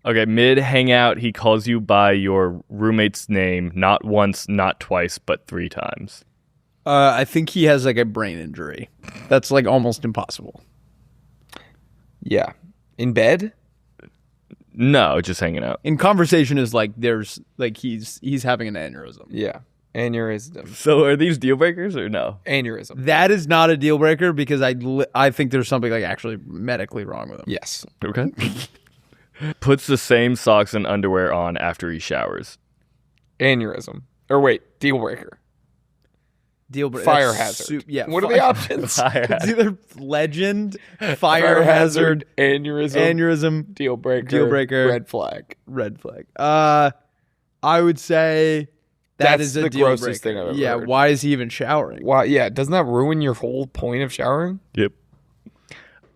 Speaker 3: Okay, mid hangout, he calls you by your roommate's name, not once, not twice, but 3 times.
Speaker 1: I think he has like a brain injury. That's like almost impossible.
Speaker 2: Yeah. In bed?
Speaker 3: No, just hanging out.
Speaker 1: In conversation is like there's like he's having an aneurysm.
Speaker 2: Yeah. Aneurysm.
Speaker 3: So are these deal breakers or no?
Speaker 2: Aneurysm.
Speaker 1: That is not a deal breaker because I think there's something like actually medically wrong with him.
Speaker 2: Yes.
Speaker 3: Okay. Puts the same socks and underwear on after he showers.
Speaker 2: Aneurysm. Or wait, deal breaker.
Speaker 1: Deal breaker.
Speaker 2: Fire hazard. What are the options?
Speaker 3: Fire
Speaker 1: It's
Speaker 3: hazard.
Speaker 1: either legend, fire hazard,
Speaker 2: aneurysm,
Speaker 1: aneurysm,
Speaker 2: deal breaker, red flag.
Speaker 1: red flag. I would say that
Speaker 2: That's
Speaker 1: is a
Speaker 2: the
Speaker 1: deal
Speaker 2: grossest
Speaker 1: breaker.
Speaker 2: thing I've ever
Speaker 1: Yeah,
Speaker 2: heard.
Speaker 1: why is he even showering?
Speaker 2: Wow, yeah, doesn't that ruin your whole point of showering?
Speaker 3: Yep.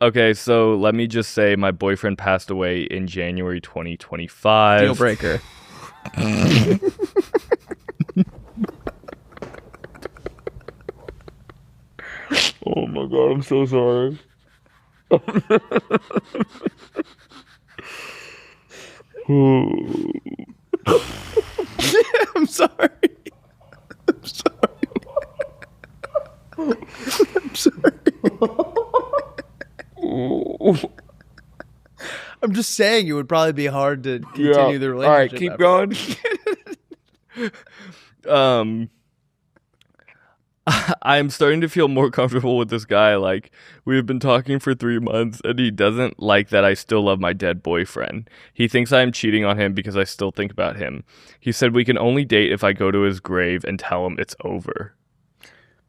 Speaker 3: Okay, so let me just say my boyfriend passed away in January 2025.
Speaker 1: Deal breaker.
Speaker 2: Oh my god, I'm so sorry.
Speaker 1: I'm sorry. I'm sorry. I'm sorry. I'm just saying it would probably be hard to continue the relationship.
Speaker 2: All right, keep
Speaker 3: Um,
Speaker 2: going.
Speaker 3: I'm starting to feel more comfortable with this guy. Like, we've been talking for 3 months, and he doesn't like that I still love my dead boyfriend. He thinks I'm cheating on him because I still think about him. He said we can only date if I go to his grave and tell him it's over.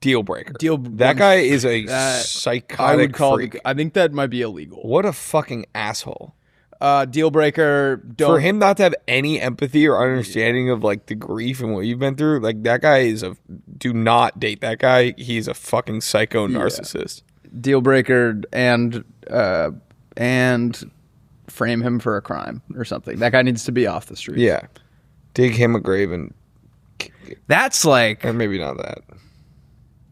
Speaker 2: Deal breaker.
Speaker 1: Deal-
Speaker 2: That guy is a
Speaker 1: I
Speaker 2: psychotic
Speaker 1: would call.
Speaker 2: freak.
Speaker 1: I think that might be illegal.
Speaker 2: What a fucking asshole.
Speaker 1: Deal breaker. Don't.
Speaker 2: For him not to have any empathy or understanding of like the grief and what you've been through, like that guy is do not date that guy. He's a fucking psycho narcissist.
Speaker 1: Deal breaker and frame him for a crime or something. That guy needs to be off the street.
Speaker 2: Yeah. Dig him a grave and
Speaker 1: That's like
Speaker 2: or maybe not that.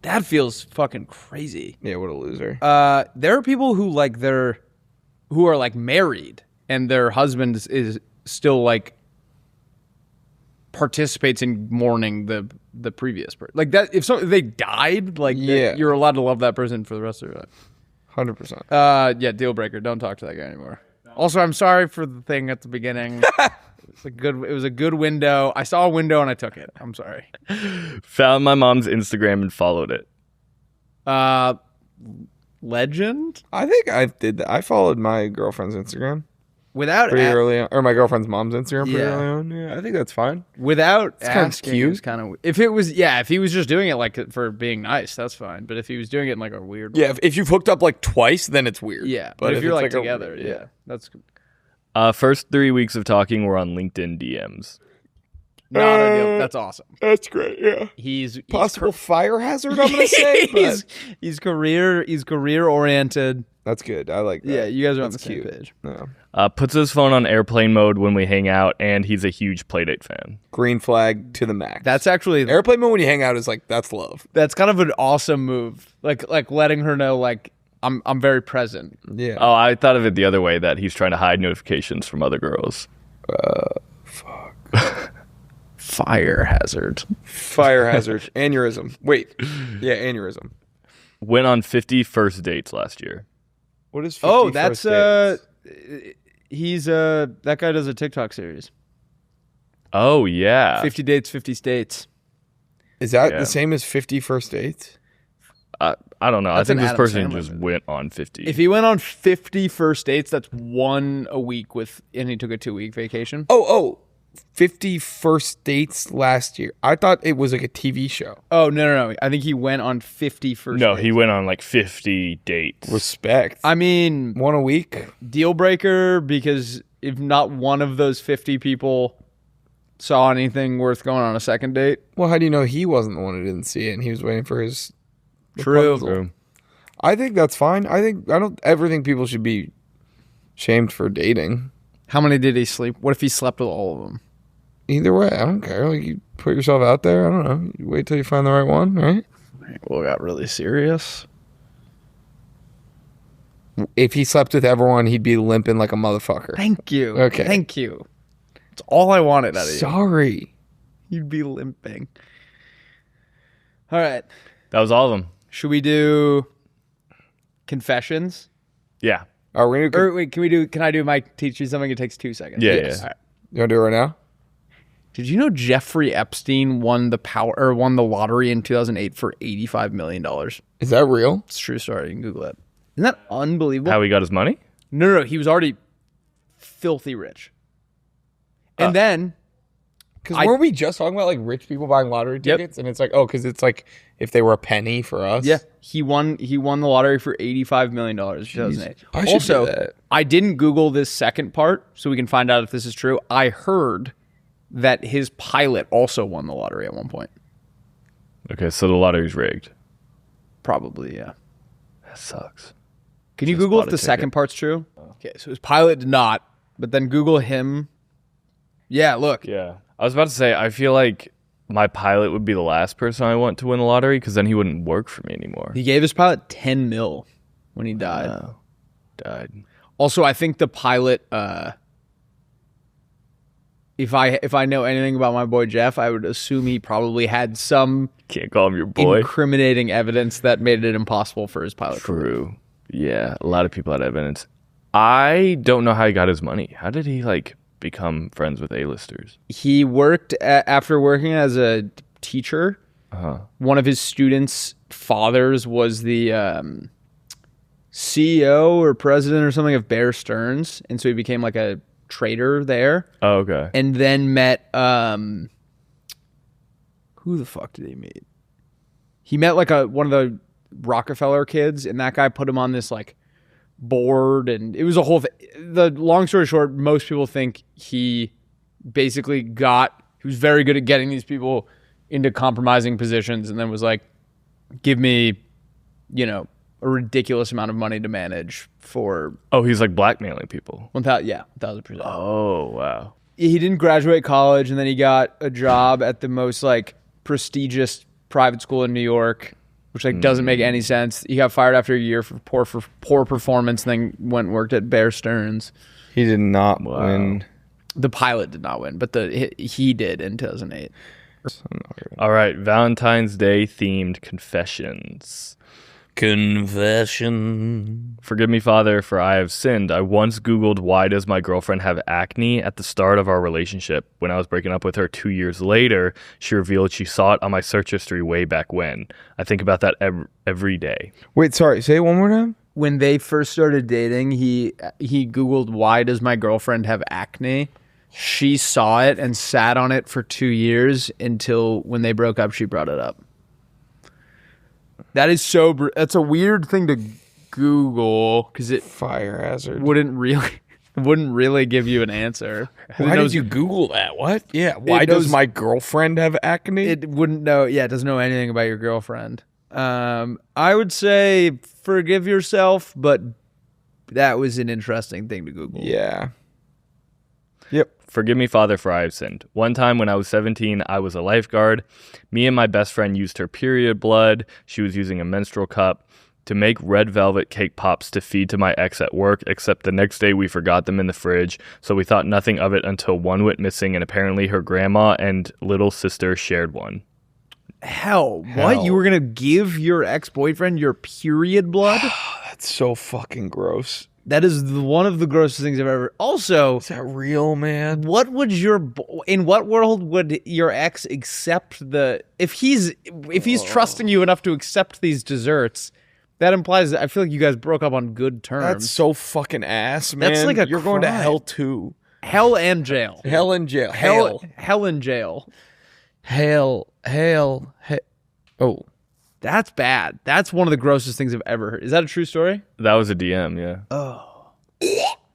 Speaker 1: that feels fucking crazy.
Speaker 2: Yeah, what a loser.
Speaker 1: There are people who who are like married and their husband is still like participates in mourning the previous person. Like that if they died, like
Speaker 2: Yeah.
Speaker 1: you're allowed to love that person for the rest of your life.
Speaker 2: 100%.
Speaker 1: Yeah, deal breaker. Don't talk to that guy anymore. Also, I'm sorry for the thing at the beginning. It was a good window. I saw a window and I took it. I'm sorry.
Speaker 3: Found my mom's Instagram and followed it.
Speaker 1: Legend
Speaker 2: I think I did that. I followed my girlfriend's Instagram
Speaker 1: without
Speaker 2: pretty early on, or my girlfriend's mom's Instagram pretty
Speaker 1: Yeah.
Speaker 2: early on. Yeah, I think that's fine.
Speaker 1: without
Speaker 2: kinda
Speaker 1: asking.
Speaker 2: cute.
Speaker 1: It was kind of if it was if he was just doing it like for being nice, that's fine. But if he was doing it in like a weird
Speaker 2: Yeah, if you've hooked up like twice, then it's weird.
Speaker 1: yeah. But if you're
Speaker 2: it's
Speaker 1: like
Speaker 2: a-
Speaker 1: together, yeah, that's
Speaker 3: First 3 weeks of talking were on LinkedIn DMs.
Speaker 1: not a deal. That's awesome.
Speaker 2: That's great. Yeah.
Speaker 1: He's
Speaker 2: Possible fire hazard, I'm gonna say. But
Speaker 1: he's career oriented.
Speaker 2: that's good. I like that.
Speaker 1: Yeah, you guys are on the
Speaker 2: That's
Speaker 1: same
Speaker 2: cute.
Speaker 1: page.
Speaker 2: No.
Speaker 3: Puts his phone on airplane mode when we hang out, and he's a huge Playdate fan.
Speaker 2: Green flag to the max.
Speaker 1: That's actually
Speaker 2: airplane mode when you hang out is like that's love.
Speaker 1: that's kind of an awesome move. Like letting her know like I'm very present.
Speaker 2: Yeah.
Speaker 3: Oh, I thought of it the other way, that he's trying to hide notifications from other girls.
Speaker 1: Fire hazard.
Speaker 2: Fire hazard. Aneurysm. Wait. Yeah, aneurysm.
Speaker 3: Went on 50 first dates last year.
Speaker 2: What is 50
Speaker 1: Oh,
Speaker 2: first
Speaker 1: that's
Speaker 2: dates?
Speaker 1: he's that guy does a TikTok series.
Speaker 3: Oh, yeah.
Speaker 1: 50 dates, 50 states.
Speaker 2: Is that
Speaker 3: yeah.
Speaker 2: the same as 50 first dates?
Speaker 3: I don't know.
Speaker 1: That's
Speaker 3: I think
Speaker 1: an
Speaker 3: this
Speaker 1: Adam
Speaker 3: person
Speaker 1: Sandler
Speaker 3: just
Speaker 1: movie.
Speaker 3: went on 50.
Speaker 1: If he went on 50 first dates, that's one a week and he took a 2-week vacation.
Speaker 2: Oh, 50 first dates last year. I thought it was like a TV show.
Speaker 1: Oh, no. I think he went on 50 first
Speaker 3: no,
Speaker 1: dates.
Speaker 3: he went on like 50 dates.
Speaker 2: Respect.
Speaker 1: I mean,
Speaker 2: One a week.
Speaker 1: deal breaker because if not one of those 50 people saw anything worth going on a second date.
Speaker 2: Well, how do you know he wasn't the one who didn't see it and he was waiting for his
Speaker 1: True.
Speaker 2: proposal? I think that's fine. I don't ever think people should be shamed for dating.
Speaker 1: How many did he sleep? What if he slept with all of them?
Speaker 2: Either way, I don't care. Like, you put yourself out there. I don't know. You wait till you find the right one, right?
Speaker 1: Well, it got really serious.
Speaker 2: If he slept with everyone, he'd be limping like a motherfucker.
Speaker 1: Thank you.
Speaker 2: Okay.
Speaker 1: Thank you. It's all I wanted out of you.
Speaker 2: Sorry.
Speaker 1: You'd be limping. All right.
Speaker 3: That was all of them.
Speaker 1: Should we do confessions?
Speaker 3: Yeah.
Speaker 2: Are we gonna
Speaker 1: Or wait, can I do my teach you something? It takes 2 seconds.
Speaker 3: Yeah,
Speaker 1: Yes.
Speaker 3: yeah.
Speaker 1: All right.
Speaker 2: You want to do it right now?
Speaker 1: Did you know Jeffrey Epstein won the lottery in 2008 for $85 million?
Speaker 2: Is that real?
Speaker 1: It's a true story. You can Google it. Isn't that unbelievable?
Speaker 3: How he got his money?
Speaker 1: No. He was already filthy rich. And then
Speaker 2: Because weren't we just talking about like rich people buying lottery tickets? And it's like, oh, because it's like if they were a penny for us.
Speaker 1: yeah, he won the lottery for $85 million in 2008.
Speaker 2: I should
Speaker 1: Also,
Speaker 2: do that.
Speaker 1: I didn't Google this second part, so we can find out if this is true. I heard that his pilot also won the lottery at one point.
Speaker 3: Okay, so the lottery's rigged.
Speaker 1: Probably, yeah.
Speaker 3: That sucks.
Speaker 1: Can you
Speaker 3: Just
Speaker 1: Google
Speaker 3: bought
Speaker 1: if
Speaker 3: a
Speaker 1: the
Speaker 3: ticket.
Speaker 1: second part's true? Okay, so his pilot did not, but then Google him. Yeah, look.
Speaker 3: Yeah. I was about to say, I feel like my pilot would be the last person I want to win the lottery because then he wouldn't work for me anymore.
Speaker 1: He gave his pilot 10 mil when he died.
Speaker 3: Died.
Speaker 1: Also, I think the pilot, if I know anything about my boy Jeff, I would assume he probably had some
Speaker 3: Can't call him your boy.
Speaker 1: incriminating evidence that made it impossible for his pilot.
Speaker 3: True. Yeah, a lot of people had evidence. I don't know how he got his money. How did he like become friends with A-listers?
Speaker 1: He worked after working as a teacher. One of his students' fathers was the CEO or president or something of Bear Stearns, and so he became like a trader there.
Speaker 3: Oh, okay.
Speaker 1: And then met who the fuck did he meet? He met like one of the Rockefeller kids, and that guy put him on this like board, and it was a whole thing. The long story short, most people think he basically he was very good at getting these people into compromising positions, and then was like, give me, a ridiculous amount of money to manage for
Speaker 3: Oh, he's like blackmailing people.
Speaker 1: 1,000%.
Speaker 3: Oh, wow.
Speaker 1: He didn't graduate college, and then he got a job at the most like prestigious private school in New York, which like doesn't make any sense. He got fired after a year for poor performance, and then went and worked at Bear Stearns.
Speaker 2: He did not win.
Speaker 1: The pilot did not win, but he did in 2008.
Speaker 3: All right, Valentine's Day themed confessions. Confession. Forgive me, Father, for I have sinned. I once Googled, why does my girlfriend have acne at the start of our relationship. When I was breaking up with her 2 years later, she revealed she saw it on my search history way back when. I think about that every day.
Speaker 2: Wait, sorry. Say it one more time.
Speaker 1: When they first started dating, he Googled, why does my girlfriend have acne? She saw it and sat on it for 2 years until when they broke up, she brought it up. That is that's a weird thing to Google because it
Speaker 2: Fire hazard.
Speaker 1: wouldn't really give you an answer.
Speaker 2: Why did you Google that? What? Yeah. Why does my girlfriend have acne?
Speaker 1: It wouldn't know. Yeah, it doesn't know anything about your girlfriend. I would say forgive yourself, but that was an interesting thing to Google.
Speaker 2: Yeah. Yep.
Speaker 3: Forgive me, Father, for I have sinned. One time when I was 17, I was a lifeguard. Me and my best friend used her period blood. She was using a menstrual cup to make red velvet cake pops to feed to my ex at work, except the next day we forgot them in the fridge, so we thought nothing of it until one went missing, and apparently her grandma and little sister shared one.
Speaker 1: Hell, what? You were going to give your ex-boyfriend your period blood?
Speaker 2: That's so fucking gross.
Speaker 1: That is one of the grossest things I've ever. Also,
Speaker 2: Is that real, man?
Speaker 1: what would in what world would your ex accept if he's trusting you enough to accept these desserts? That implies that I feel like you guys broke up on good terms.
Speaker 2: That's so fucking ass, man.
Speaker 1: That's like a
Speaker 2: You're going to
Speaker 1: crime.
Speaker 2: hell too.
Speaker 1: Hell and jail.
Speaker 2: Hell in jail.
Speaker 1: Hell and jail.
Speaker 2: Hell. Oh.
Speaker 1: That's bad. That's one of the grossest things I've ever heard. Is that a true story?
Speaker 3: That was a DM, yeah.
Speaker 2: All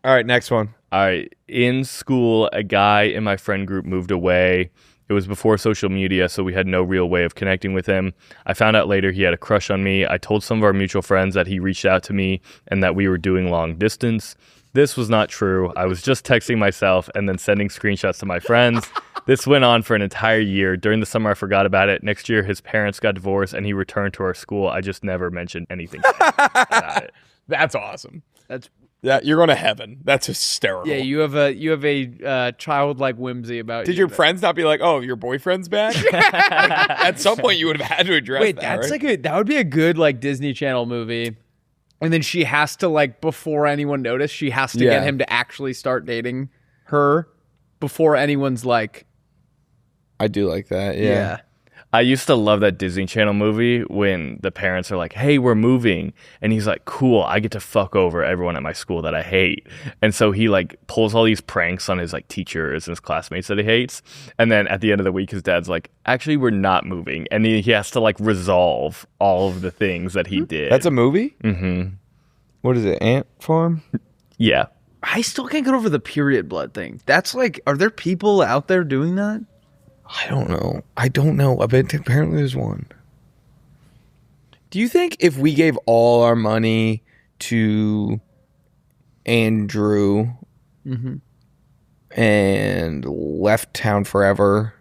Speaker 2: right, next one.
Speaker 3: All right. In school, a guy in my friend group moved away. It was before social media, so we had no real way of connecting with him. I found out later he had a crush on me. I told some of our mutual friends that he reached out to me and that we were doing long distance. This was not true. I was just texting myself and then sending screenshots to my friends. This went on for an entire year. During the summer, I forgot about it. Next year, his parents got divorced and he returned to our school. I just never mentioned anything about it.
Speaker 2: That's awesome.
Speaker 1: That's
Speaker 2: You're going to heaven. That's hysterical.
Speaker 1: yeah. You have a childlike whimsy about.
Speaker 2: Did
Speaker 1: you,
Speaker 2: your
Speaker 1: but-
Speaker 2: friends not be like, "Oh, your boyfriend's back"? Like, at some point, you would have had to address
Speaker 1: Wait,
Speaker 2: that.
Speaker 1: that's
Speaker 2: right?
Speaker 1: like that would be a good like Disney Channel movie. And then she has to like before anyone noticed, she has to
Speaker 2: Yeah.
Speaker 1: get him to actually start dating her before anyone's like,
Speaker 2: I do like that. Yeah.
Speaker 3: I used to love that Disney Channel movie when the parents are like, hey, we're moving. And he's like, cool, I get to fuck over everyone at my school that I hate. And so he like pulls all these pranks on his like teachers and his classmates that he hates. And then at the end of the week, his dad's like, actually, we're not moving. And he has to like resolve all of the things that he did.
Speaker 2: That's a movie? Mm-hmm. What is it, Ant Farm?
Speaker 3: Yeah.
Speaker 1: I still can't get over the period blood thing. That's like, are there people out there doing that?
Speaker 2: I don't know. I bet apparently there's one. Do you think if we gave all our money to Andrew and left town forever,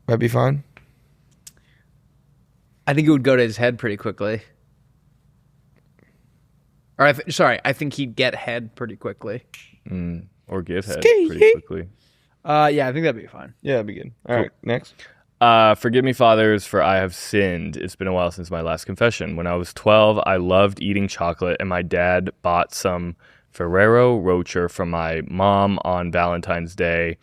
Speaker 2: that'd be fine?
Speaker 1: I think it would go to his head pretty quickly. Or I think he'd get head pretty quickly.
Speaker 3: Or give head
Speaker 2: Ski.
Speaker 3: pretty quickly.
Speaker 1: Yeah, I think that'd be fine.
Speaker 2: Yeah, that'd be good. All right, next.
Speaker 3: Forgive me, fathers, for I have sinned. It's been a while since my last confession. When I was 12, I loved eating chocolate, and my dad bought some Ferrero Rocher from my mom on Valentine's Day,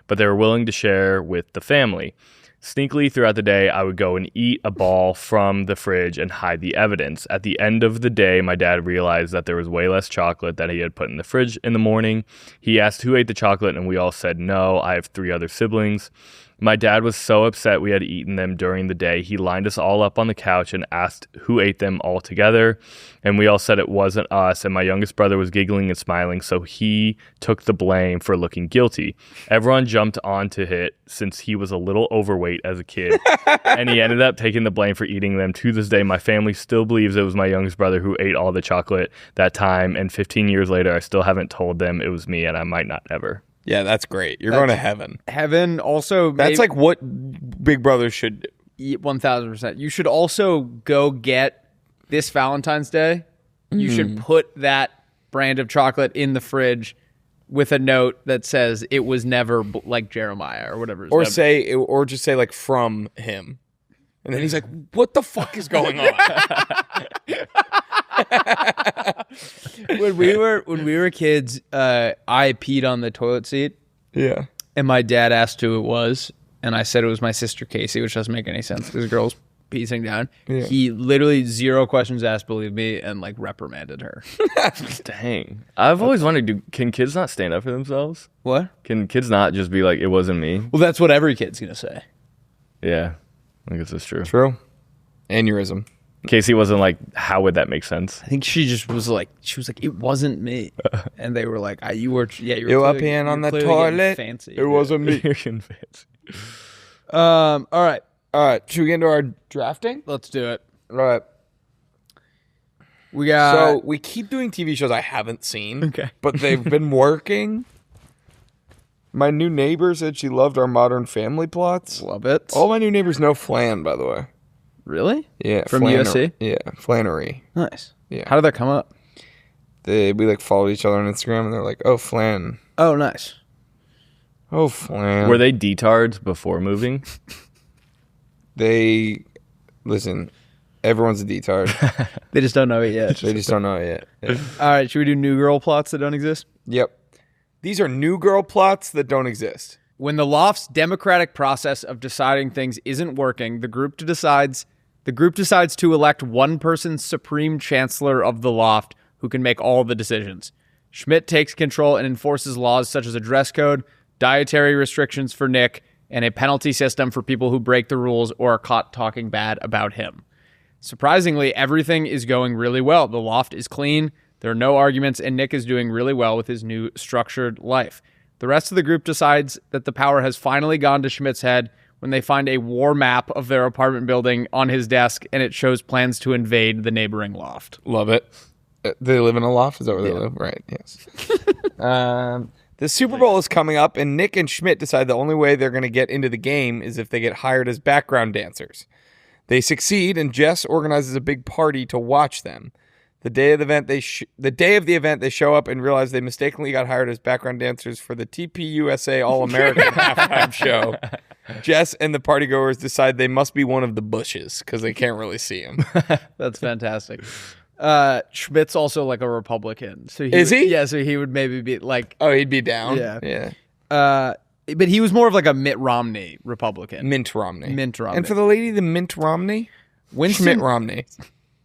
Speaker 3: but they were willing to share with the family. Sneakily throughout the day, I would go and eat a ball from the fridge and hide the evidence. At the end of the day, my dad realized that there was way less chocolate that he had put in the fridge in the morning. He asked who ate the chocolate, and we all said no. I have 3 other siblings. My dad was so upset we had eaten them during the day. He lined us all up on the couch and asked who ate them all together. And we all said it wasn't us. And my youngest brother was giggling and smiling, so he took the blame for looking guilty. Everyone jumped onto it since he was a little overweight as a kid. And he ended up taking the blame for eating them. To this day, my family still believes it was my youngest brother who ate all the chocolate that time. And 15 years later, I still haven't told them it was me, and I might not ever.
Speaker 2: Yeah, that's great. You're going to heaven.
Speaker 1: Heaven also.
Speaker 2: That's like what Big Brother should do.
Speaker 1: 1,000%. You should also go get this Valentine's Day. You should put that brand of chocolate in the fridge with a note that says it was never like Jeremiah or whatever.
Speaker 2: Or just say like from him. And then he's like, what the fuck is going on?
Speaker 1: when we were kids, I peed on the toilet seat,
Speaker 2: Yeah.
Speaker 1: and my dad asked who it was, and I said it was my sister Casey, which doesn't make any sense because the girl's piecing down.
Speaker 2: Yeah.
Speaker 1: He literally 0 questions asked, believe me, and like reprimanded her.
Speaker 3: Dang. I've always wondered, can kids not stand up for themselves?
Speaker 1: What?
Speaker 3: Can kids not just be like, it wasn't me?
Speaker 1: Well, that's what every kid's gonna say.
Speaker 3: Yeah, I guess that's true.
Speaker 2: True. Aneurysm.
Speaker 3: Casey wasn't like, how would that make sense?
Speaker 1: I think she just was like, it wasn't me, and they were like, you were
Speaker 2: You were
Speaker 1: clearly-
Speaker 2: peeing on
Speaker 1: you're
Speaker 2: the
Speaker 1: clearly getting
Speaker 2: toilet.
Speaker 1: fancy.
Speaker 2: It wasn't me.
Speaker 3: You're getting fancy.
Speaker 1: All right,
Speaker 2: All right. Should we get into our drafting?
Speaker 1: let's do it.
Speaker 2: All right.
Speaker 1: We got
Speaker 2: So we keep doing TV shows I haven't seen.
Speaker 1: Okay.
Speaker 2: But they've been working. My new neighbor said she loved our Modern Family plots.
Speaker 1: love it.
Speaker 2: All my new neighbors know Flan, by the way.
Speaker 1: Really?
Speaker 2: Yeah.
Speaker 1: From USC?
Speaker 2: Yeah. Flannery.
Speaker 1: Nice.
Speaker 2: Yeah.
Speaker 1: How did that come up?
Speaker 2: We like followed each other on Instagram and they're like, oh, Flan.
Speaker 1: Oh, nice.
Speaker 2: Oh, Flan.
Speaker 3: Were they detards before moving?
Speaker 2: Listen, everyone's a detard.
Speaker 1: They just don't know it yet.
Speaker 2: They just don't know it yet. Yeah.
Speaker 1: All right, should we do new girl plots that don't exist?
Speaker 2: Yep. These are new girl plots that don't exist.
Speaker 1: When the loft's democratic process of deciding things isn't working, the group decides to elect one person supreme chancellor of the loft who can make all the decisions. Schmidt takes control and enforces laws such as a dress code, dietary restrictions for Nick, and a penalty system for people who break the rules or are caught talking bad about him. Surprisingly, everything is going really well. The loft is clean, There are no arguments, and Nick is doing really well with his new structured life. The rest of the group decides that the power has finally gone to Schmidt's head when they find a war map of their apartment building on his desk, and it shows plans to invade the neighboring loft.
Speaker 2: Love it. They live in a loft? Is that where they live? Right, yes. The Super Bowl is coming up, and Nick and Schmidt decide the only way they're going to get into the game is if they get hired as background dancers. They succeed, and Jess organizes a big party to watch them. The day of the event, they show up and realize they mistakenly got hired as background dancers for the TPUSA All-American halftime show. Jess and the partygoers decide they must be one of the Bushes because they can't really see him.
Speaker 1: That's fantastic. Schmidt's also like a Republican. So
Speaker 2: Is he?
Speaker 1: Yeah, so he would maybe be like...
Speaker 2: Oh, he'd be down?
Speaker 1: Yeah. But he was more of like a Mitt Romney Republican.
Speaker 2: Mint Romney.
Speaker 1: And
Speaker 2: for the lady, the Mint Romney? Schmidt Romney.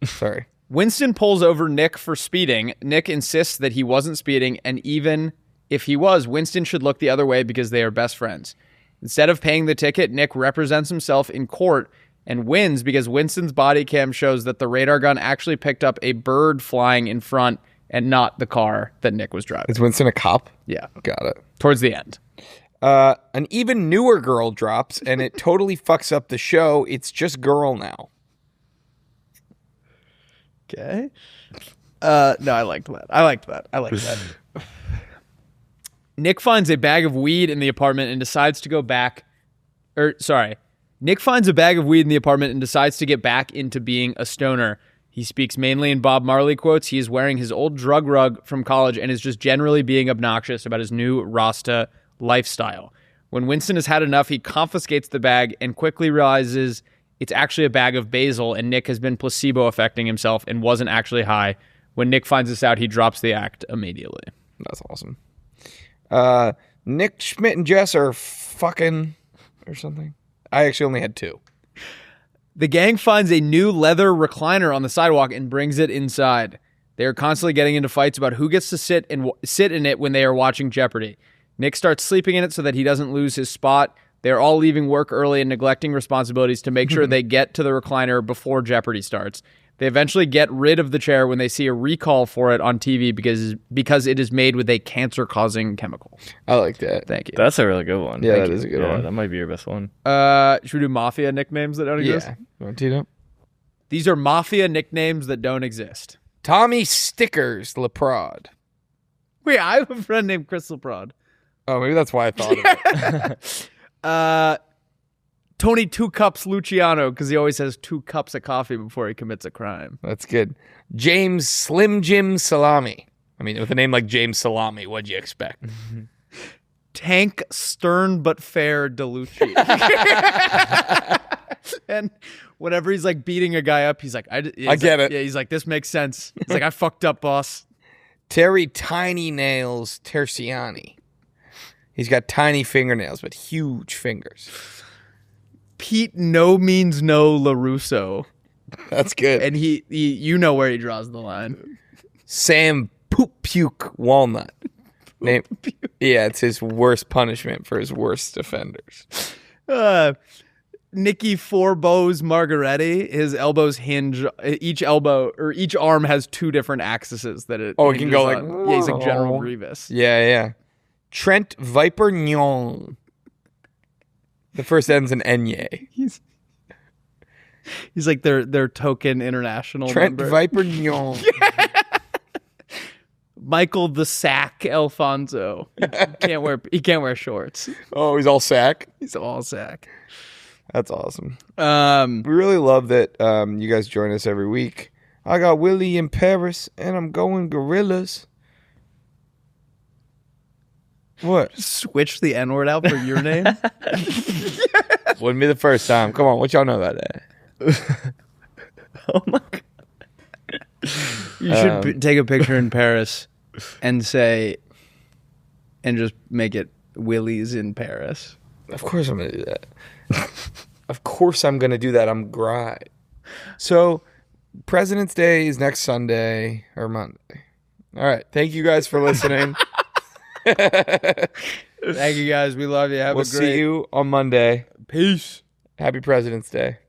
Speaker 2: Sorry.
Speaker 1: Winston pulls over Nick for speeding. Nick insists that he wasn't speeding, and even if he was, Winston should look the other way because they are best friends. Instead of paying the ticket, Nick represents himself in court and wins because Winston's body cam shows that the radar gun actually picked up a bird flying in front and not the car that Nick was driving.
Speaker 2: Is Winston a cop?
Speaker 1: Yeah.
Speaker 2: Got it.
Speaker 1: Towards the end.
Speaker 2: An even newer girl drops, and it totally fucks up the show. It's just girl now.
Speaker 1: Okay. No, I liked that. Nick finds a bag of weed in the apartment and decides to go back. Nick finds a bag of weed in the apartment and decides to get back into being a stoner. He speaks mainly in Bob Marley quotes. He is wearing his old drug rug from college and is just generally being obnoxious about his new Rasta lifestyle. When Winston has had enough, he confiscates the bag and quickly realizes it's actually a bag of basil, and Nick has been placebo affecting himself and wasn't actually high. When Nick finds this out, he drops the act immediately.
Speaker 2: That's awesome. Nick, Schmidt, and Jess are fucking or something. I actually only had two.
Speaker 1: The gang finds a new leather recliner on the sidewalk and brings it inside. They are constantly getting into fights about who gets to sit in it when they are watching Jeopardy. Nick starts sleeping in it so that he doesn't lose his spot. They're all leaving work early and neglecting responsibilities to make sure they get to the recliner before Jeopardy starts. They eventually get rid of the chair when they see a recall for it on TV because it is made with a cancer-causing chemical.
Speaker 2: I like that.
Speaker 1: Thank you.
Speaker 3: That's a really good one.
Speaker 2: Yeah, that is a good one.
Speaker 3: That might be your best one.
Speaker 1: Should we do mafia nicknames that don't exist?
Speaker 2: Yeah. You want to tee it up?
Speaker 1: These are mafia nicknames that don't exist.
Speaker 2: Tommy Stickers LeProd.
Speaker 1: Wait, I have a friend named Chris LeProd.
Speaker 2: Oh, maybe that's why I thought of it.
Speaker 1: Tony Two Cups Luciano, because he always has 2 cups of coffee before he commits a crime.
Speaker 2: That's good. James Slim Jim Salami. I mean, with a name like James Salami, what'd you expect?
Speaker 1: Tank Stern but Fair DeLucci. And whenever he's like beating a guy up, he's like, I get it. Yeah, he's like, this makes sense. He's like, I fucked up, boss.
Speaker 2: Terry Tiny Nails Terciani. He's got tiny fingernails, but huge fingers.
Speaker 1: Pete No Means No LaRusso.
Speaker 2: That's good.
Speaker 1: And he you know where he draws the line.
Speaker 2: Sam Poop Puke Walnut. Name, yeah, it's his worst punishment for his worst offenders.
Speaker 1: Nicky Four Bows Margaretti. His elbows hinge. Each arm has 2 different axes that it.
Speaker 2: Oh, it can go like.
Speaker 1: On. Yeah, he's like General Grievous.
Speaker 2: Yeah. Trent Viper Nyon. The first ends in Enye.
Speaker 1: He's like their token international
Speaker 2: Trent
Speaker 1: member.
Speaker 2: Viper Nyon.
Speaker 1: Michael the Sack Alfonso. He can't wear shorts.
Speaker 2: Oh, he's all sack.
Speaker 1: He's all sack.
Speaker 2: That's awesome. We really love that you guys join us every week. I got Willie in Paris, and I'm going gorillas. What?
Speaker 1: Switch the N-word out for your name?
Speaker 2: Wouldn't be the first time. Come on, what y'all know about that?
Speaker 1: Oh my God. You should take a picture in Paris and just make it Willie's in Paris.
Speaker 2: Of course I'm going to do that. Of course I'm going to do that. I'm great. So, President's Day is next Sunday or Monday. All right. Thank you guys for listening.
Speaker 1: Thank you guys. We love you.
Speaker 2: We'll see you on Monday.
Speaker 1: Peace.
Speaker 2: Happy President's Day.